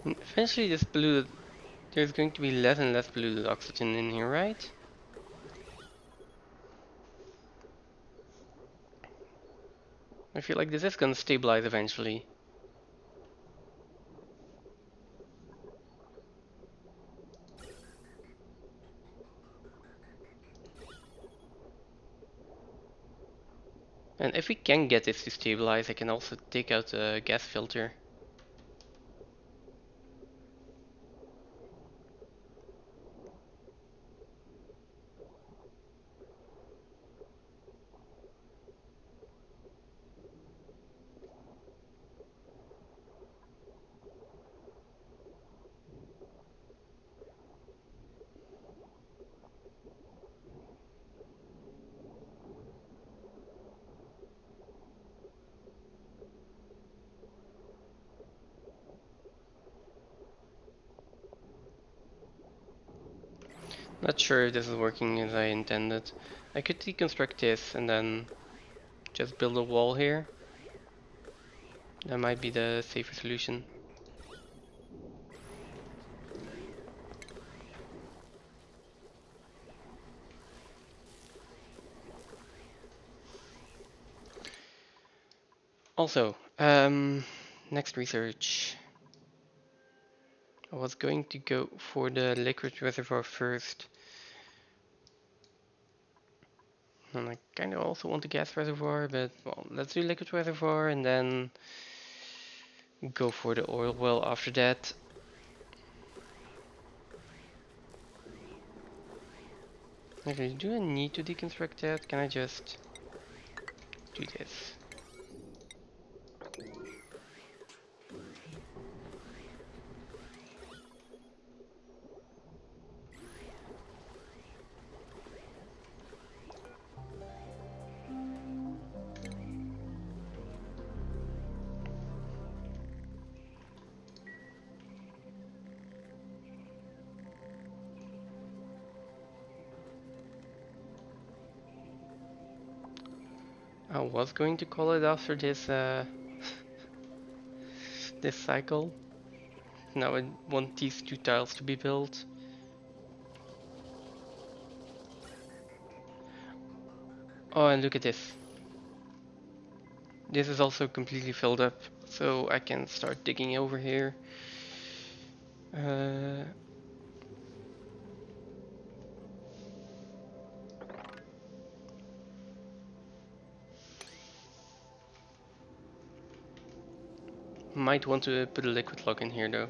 And eventually this polluted, there's going to be less and less polluted oxygen in here, right? I feel like this is gonna stabilize eventually. And if we can get this to stabilize, I can also take out the gas filter. Not sure if this is working as I intended. I could deconstruct this and then just build a wall here. That might be the safer solution. Also, next research. I was going to go for the liquid reservoir first. And I kind of also want the gas reservoir, but well, let's do liquid reservoir and then go for the oil well after that. Okay, do I need to deconstruct that? Can I just do this? I was going to call it after this this cycle. Now I want these two tiles to be built. Oh, and look at this. This is also completely filled up, so I can start digging over here. Uh, might want to put a liquid lock in here though.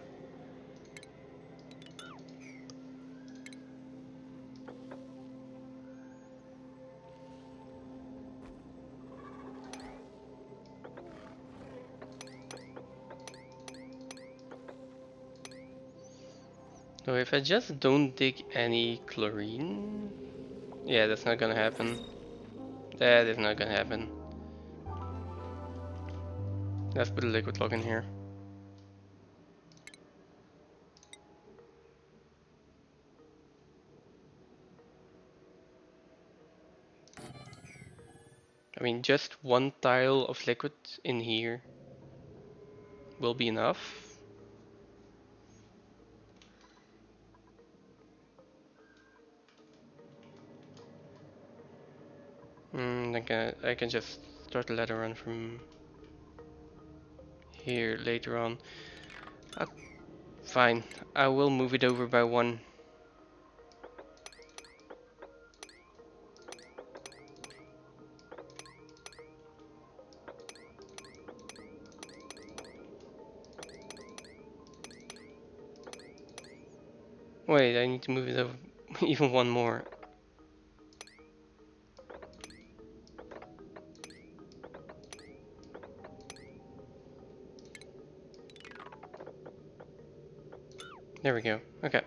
So if I just don't dig any chlorine, yeah, that's not gonna happen. That is not gonna happen. Let's put a liquid lock in here. I mean, just one tile of liquid in here will be enough. I can just start the ladder run from here later on. Uh, Fine, I will move it over by one. Wait, I need to move it over even one more. There we go. Okay.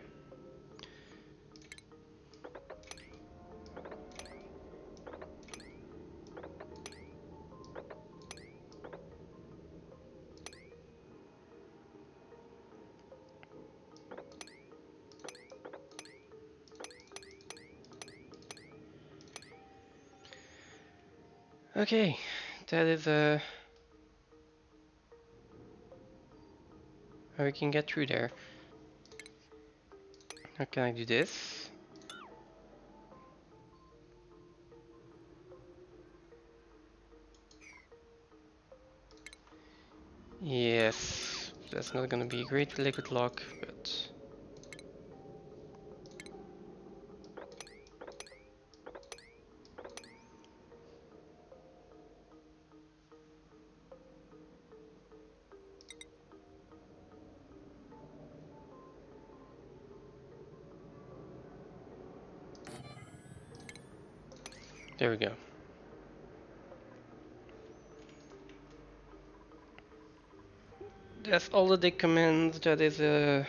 Okay, that is how we can get through there. How can I do this? Yes, that's not gonna be a great liquid lock, but there we go. That's all the dig commands. That is a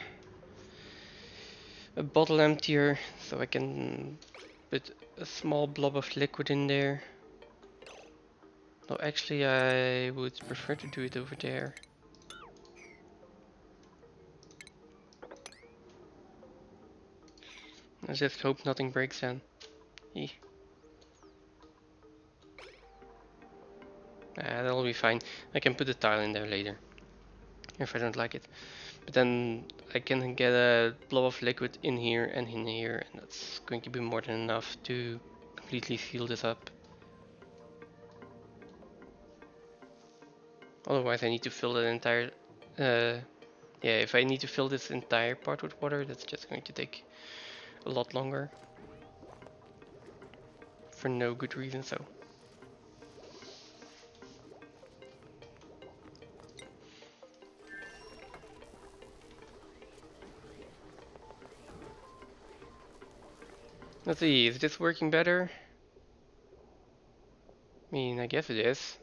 bottle emptier, so I can put a small blob of liquid in there. No, actually, I would prefer to do it over there. I just hope nothing breaks then. Eeh. That'll be fine. I can put a tile in there later if I don't like it. But then I can get a blob of liquid in here, and that's going to be more than enough to completely seal this up. Otherwise I need to fill that entire... yeah, if I need to fill this entire part with water, that's just going to take a lot longer. For no good reason, so... Let's see, is this working better? I mean, I guess it is.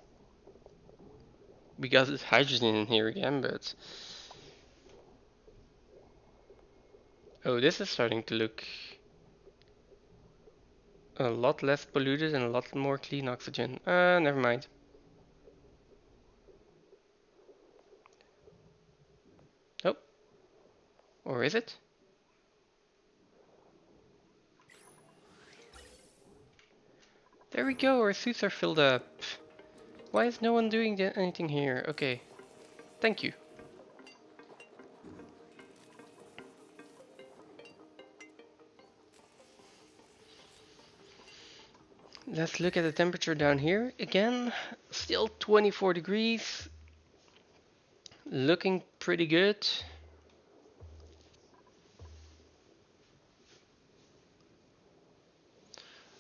Because it's hydrogen in here again, but... Oh, this is starting to look a lot less polluted and a lot more clean oxygen. Never mind. Oh, or is it? There we go, our suits are filled up. Why is no one doing anything here? Okay, thank you. Let's look at the temperature down here again. Still 24 degrees. Looking pretty good.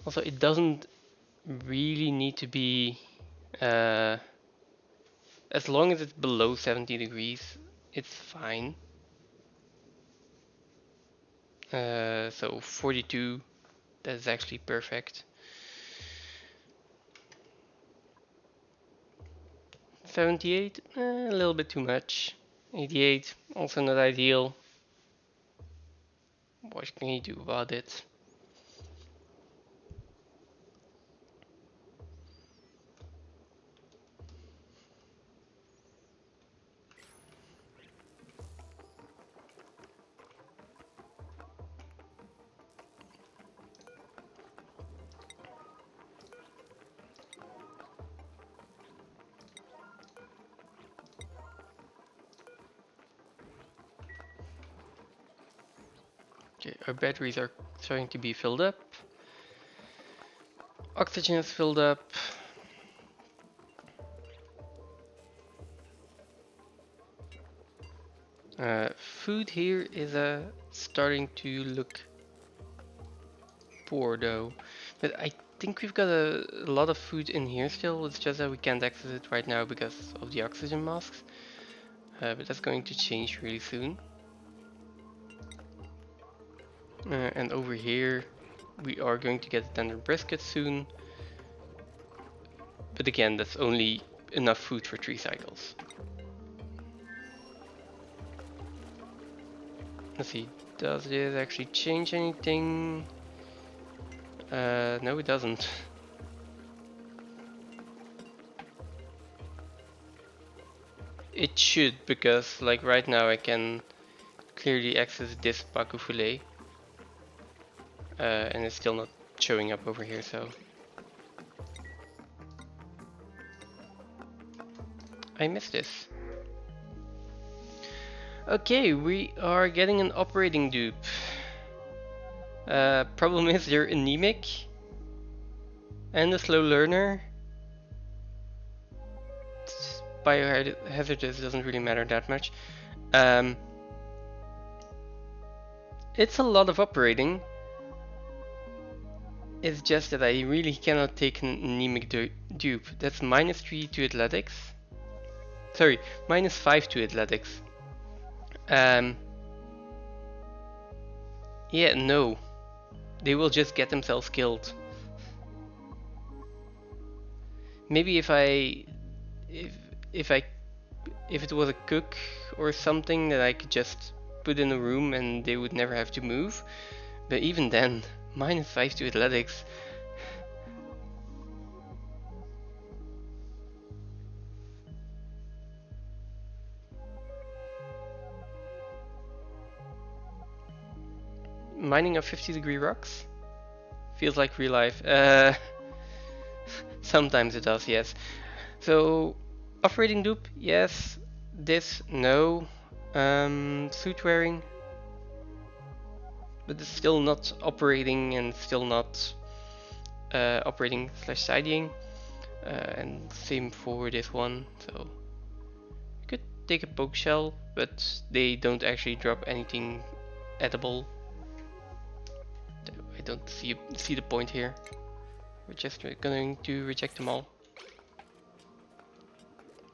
Also, it doesn't really need to be, as long as it's below 70 degrees, it's fine. So 42, that is actually perfect. 78, a little bit too much. 88, also not ideal. What can you do about it? Okay, our batteries are starting to be filled up. Oxygen is filled up. Food here is starting to look poor though, but I think we've got a lot of food in here still. It's just that we can't access it right now because of the oxygen masks, but that's going to change really soon. And over here we are going to get a tender brisket soon, but again that's only enough food for 3 cycles. Let's see, does this actually change anything? No, it doesn't. It should, because like right now I can clearly access this Baku Filet, and it's still not showing up over here, so I missed this. Okay, we are getting an operating dupe. Problem is they're anemic and a slow learner. Biohazardous doesn't really matter that much. It's a lot of operating. It's just that I really cannot take an anemic dupe. That's -3 to athletics. Sorry, -5 to athletics. Yeah, no. They will just get themselves killed. Maybe if it was a cook or something that I could just put in a room and they would never have to move. But even then, -5 to athletics. Mining of 50-degree rocks? Feels like real life. Sometimes it does, yes. So, operating dupe, yes. This, no. Suit wearing. But it's still not operating and still not operating / tidying. And same for this one. So, you could take a poke shell, but they don't actually drop anything edible. I don't see the point here. We're just going to reject them all.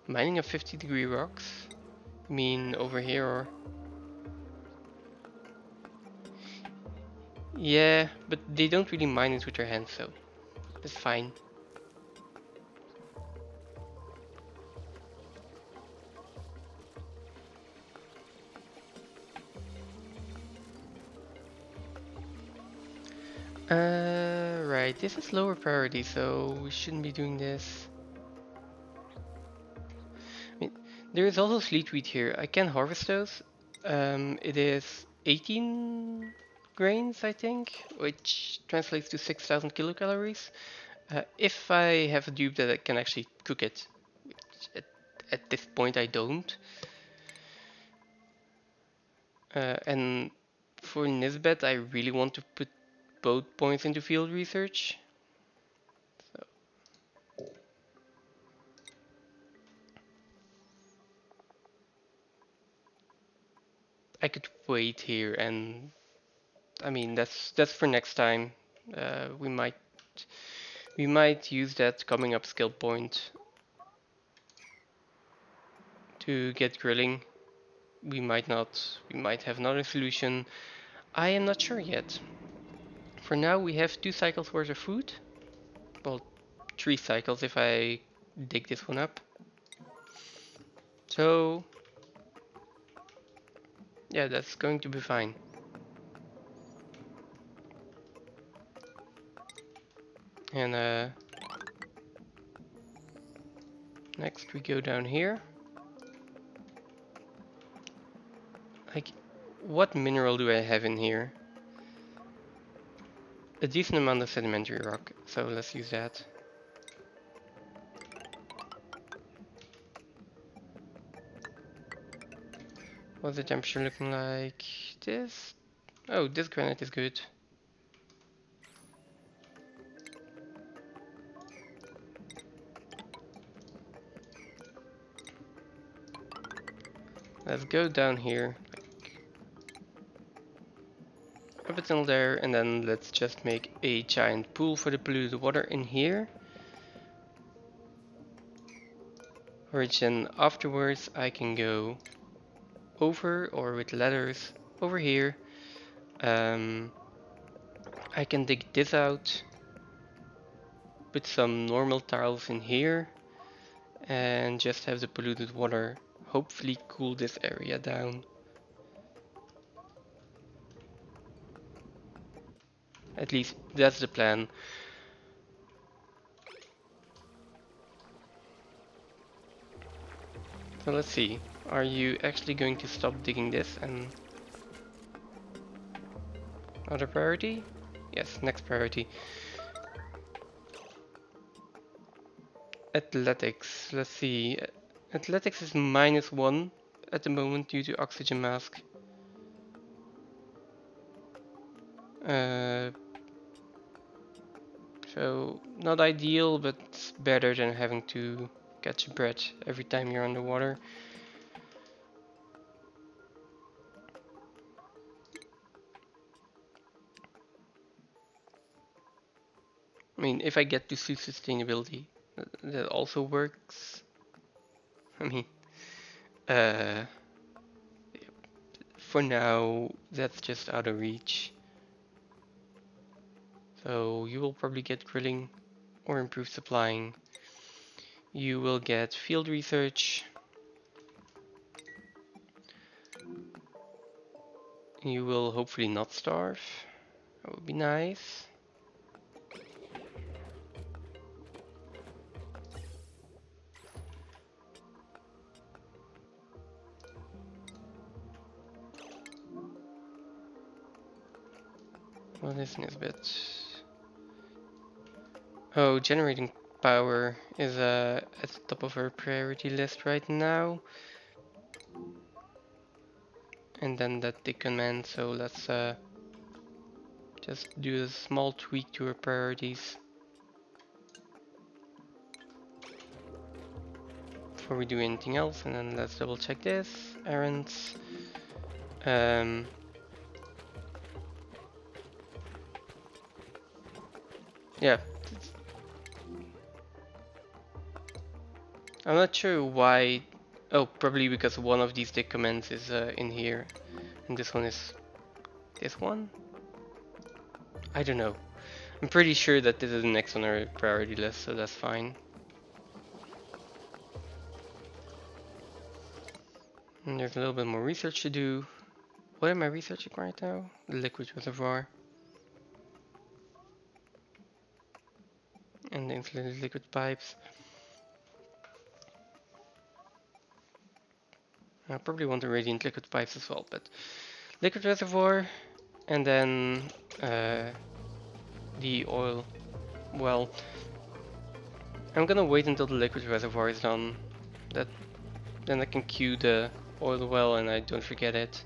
Mining of 50-degree rocks? You mean over here or? Yeah, but they don't really mine it with their hands, so it's fine. Right, this is lower priority, so we shouldn't be doing this. I mean, there is also sleet wheat here. I can harvest those. It is 18 grains, I think, which translates to 6,000 kilocalories. If I have a dupe that I can actually cook it, which at this point I don't. And for Nisbet, I really want to put both points into field research. So I could wait here, and I mean that's for next time. We might use that coming up skill point to get grilling. We might not. We might have another solution. I am not sure yet. For now, we have 2 cycles worth of food. Well, 3 cycles if I dig this one up. So yeah, that's going to be fine. And next we go down here. Like, what mineral do I have in here? A decent amount of sedimentary rock, so let's use that. What's the temperature looking like? This? Oh, this granite is good. Let's go down here. Up until there, and then let's just make a giant pool for the polluted water in here. Which then afterwards I can go over, or with ladders over here. I can dig this out, put some normal tiles in here, and just have the polluted water hopefully cool this area down. At least that's the plan. So let's see, are you actually going to stop digging this and other priority? Yes, next priority. Athletics, let's see. Athletics is -1 at the moment due to oxygen mask. So not ideal, but it's better than having to catch breath every time you're underwater. I mean, if I get to see sustainability, that also works. I mean, uh, for now, that's just out of reach. So you will probably get grilling or improved supplying. You will get field research. You will hopefully not starve. That would be nice. What is Nisbet? Oh, generating power is at the top of our priority list right now. And then that they command, so let's just do a small tweak to our priorities before we do anything else. And then let's double check this. Errands. Yeah. I'm not sure why. Oh, probably because one of these dick commands is in here, and this one is this one. I don't know. I'm pretty sure that this is the next on our priority list, so that's fine. And there's a little bit more research to do. What am I researching right now? The liquid reservoir. And the insulated liquid pipes. I probably want the radiant liquid pipes as well, but liquid reservoir, and then the oil well. I'm gonna wait until the liquid reservoir is done. That Then I can queue the oil well and I don't forget it.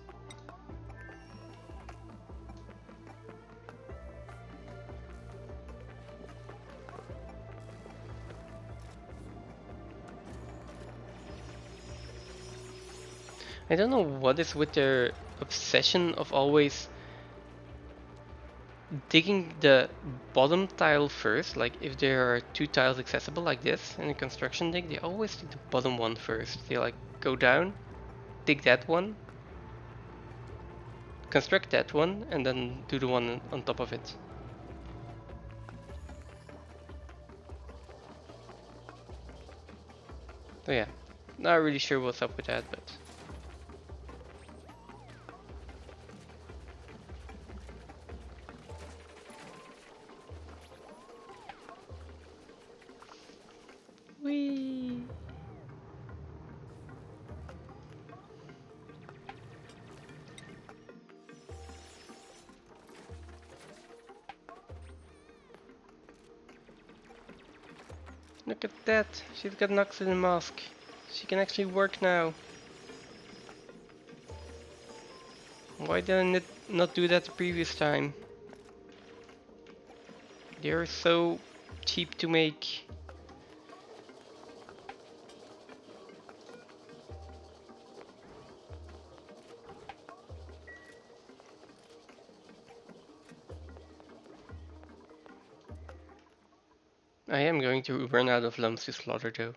I don't know what is with their obsession of always digging the bottom tile first. Like if there are two tiles accessible like this in a construction dig, they always dig the bottom one first. They like go down, dig that one, construct that one, and then do the one on top of it. So yeah, not really sure what's up with that, but whee! Look at that, she's got an oxygen mask. She can actually work now. Why didn't it not do that the previous time? They're so cheap to make. I am going to run out of lumps to slaughter though.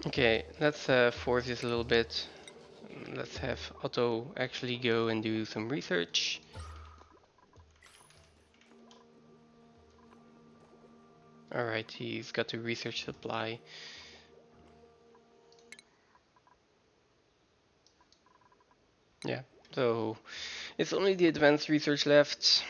Okay, let's force this a little bit. Let's have Otto actually go and do some research. Alright, he's got the research supply. Yeah, so it's only the advanced research left.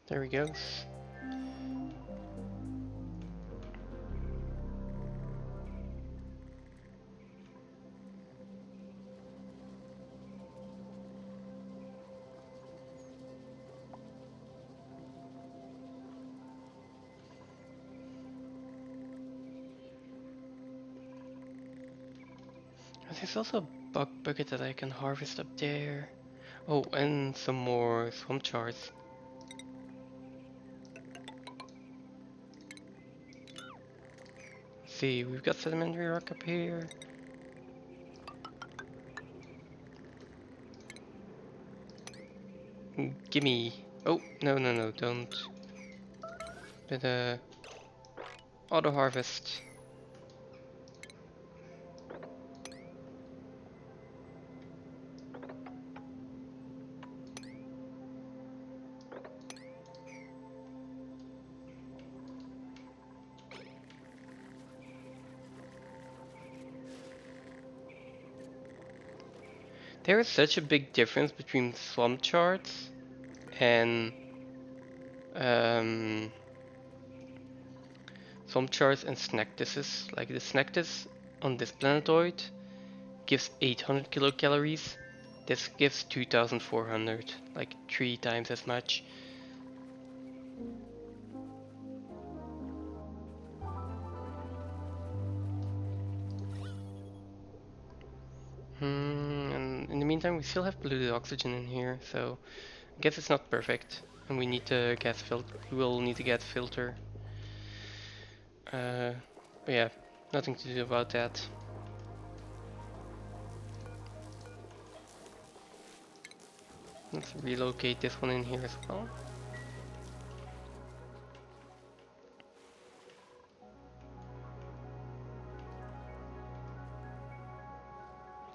There he goes. There's also a bug bucket that I can harvest up there. Oh, and some more swamp charts. See, we've got sedimentary rock up here. Gimme. Oh, no, no, no, don't. But, auto harvest. There is such a big difference between swamp charts and um, swamp charts and snacktesses. Like the snacktes on this planetoid gives 800 kilocalories. This gives 2,400, like 3 times as much. And in the meantime, we still have polluted oxygen in here, so I guess it's not perfect, and we need a gas filter. We will need a gas filter. But yeah, nothing to do about that. Let's relocate this one in here as well.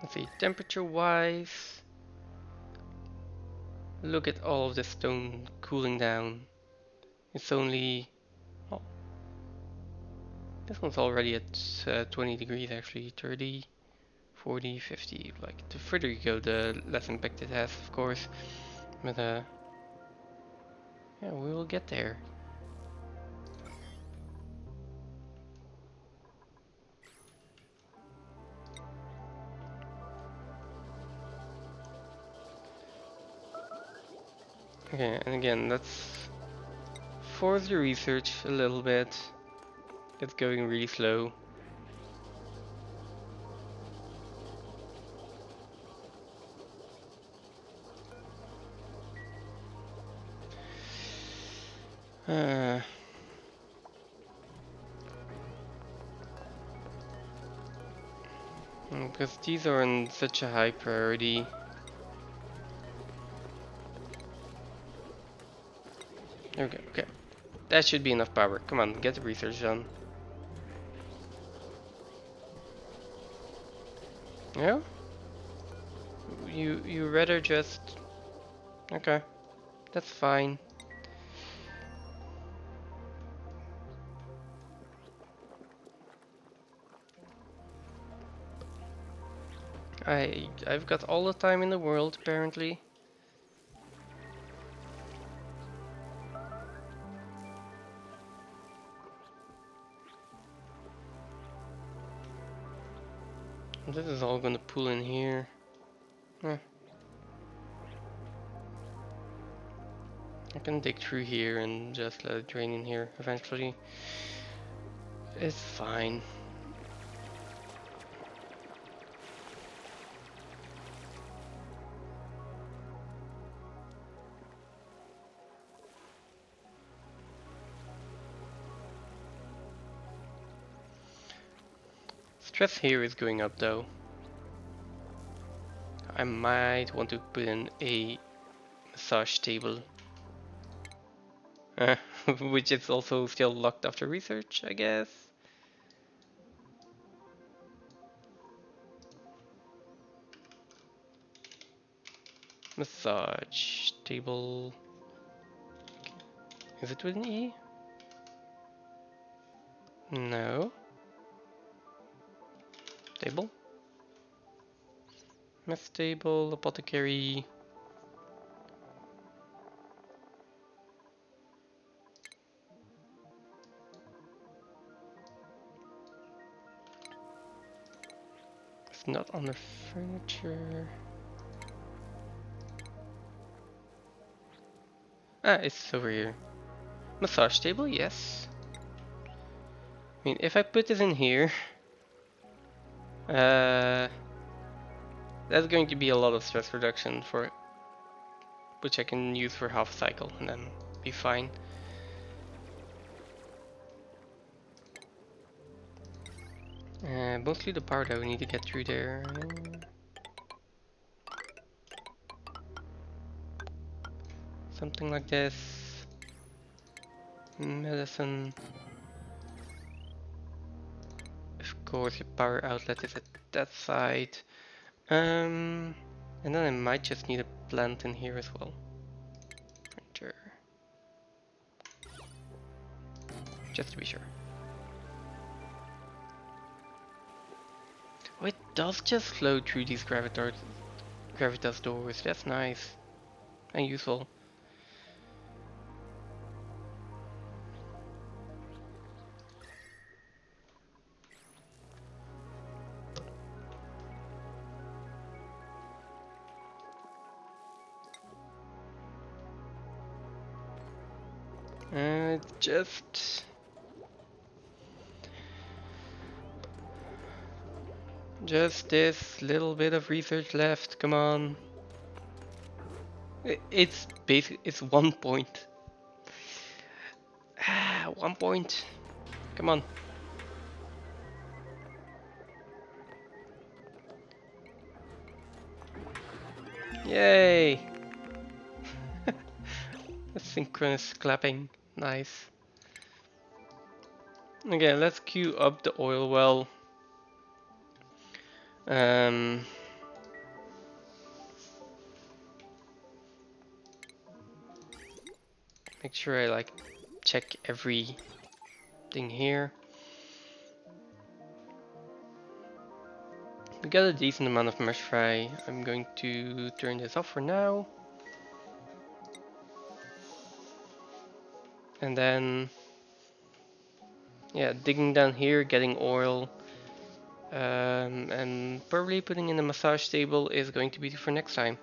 Let's see, temperature-wise, look at all of the stone cooling down. It's only, oh, this one's already at 20 degrees actually, 30, 40, 50. Like the further you go, the less impact it has, of course. But yeah, we will get there. Okay, and again, let's force the research a little bit. It's going really slow. Because these are on such a high priority. There we go, okay. That should be enough power. Come on, get the research done. Yeah? You rather just... Okay, that's fine. I've got all the time in the world apparently. This is all gonna pull in here. Eh. I can dig through here and just let it drain in here eventually. It's fine. Stress here is going up though. I might want to put in a massage table. Which is also still locked after research, I guess. Massage table. Is it with an E? No. Table? Mess table, apothecary. It's not on the furniture. Ah, it's over here. Massage table, yes. I mean, if I put this in here, that's going to be a lot of stress reduction for which I can use for half a cycle and then be fine. Mostly the power that we need to get through there. Something like this. Medicine. Of course, your power outlet is at that side. And then I might just need a plant in here as well. Furniture. Just to be sure. Oh, it does just flow through these gravitas doors. That's nice and useful. Just this little bit of research left. Come on. It's basic. It's 1 point. 1 point. Come on. Yay! Synchronous clapping, nice. Okay, let's queue up the oil well. Make sure I like check everything here. We got a decent amount of mesh fry. I'm going to turn this off for now. And then, yeah, digging down here, getting oil. And probably putting in a massage table is going to be for next time.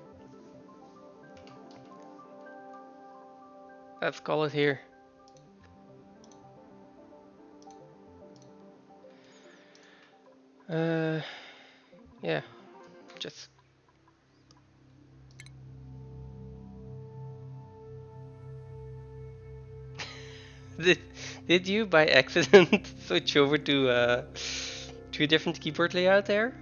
Let's call it here. Yeah, just did you by accident switch over to a different keyboard layout there?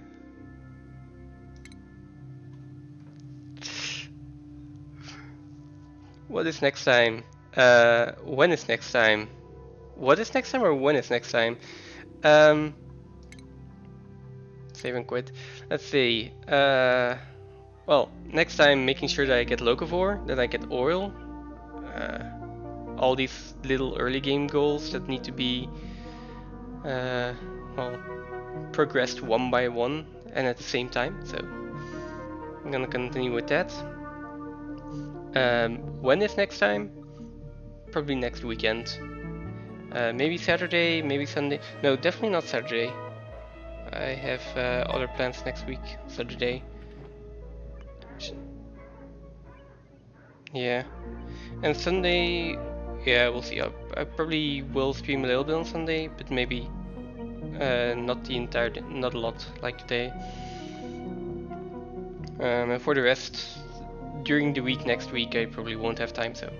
What is next time? When is next time? What is next time or when is next time? Save and quit. Let's see. Well, next time making sure that I get locavore, that I get oil. All these little early game goals that need to be well, progressed one by one and at the same time. So I'm gonna continue with that. When is next time? Probably next weekend. Maybe Saturday, maybe Sunday. No, definitely not Saturday. I have other plans next week, Saturday. Yeah. And Sunday, yeah, we'll see. I probably will stream a little bit on Sunday, but maybe not the entire day, not a lot like today. And for the rest, during the week next week, I probably won't have time, so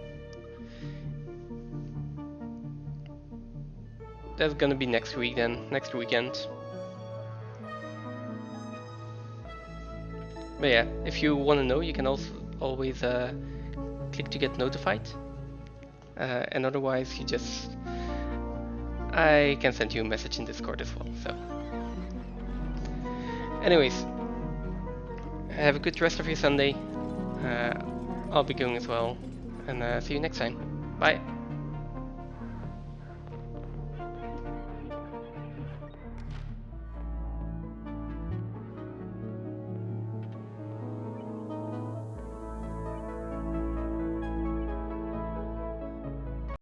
that's gonna be next week then, next weekend. But yeah, if you want to know, you can also always click to get notified. And otherwise, you just... I can send you a message in Discord as well, so... Anyways, have a good rest of your Sunday. I'll be going as well, and see you next time. Bye!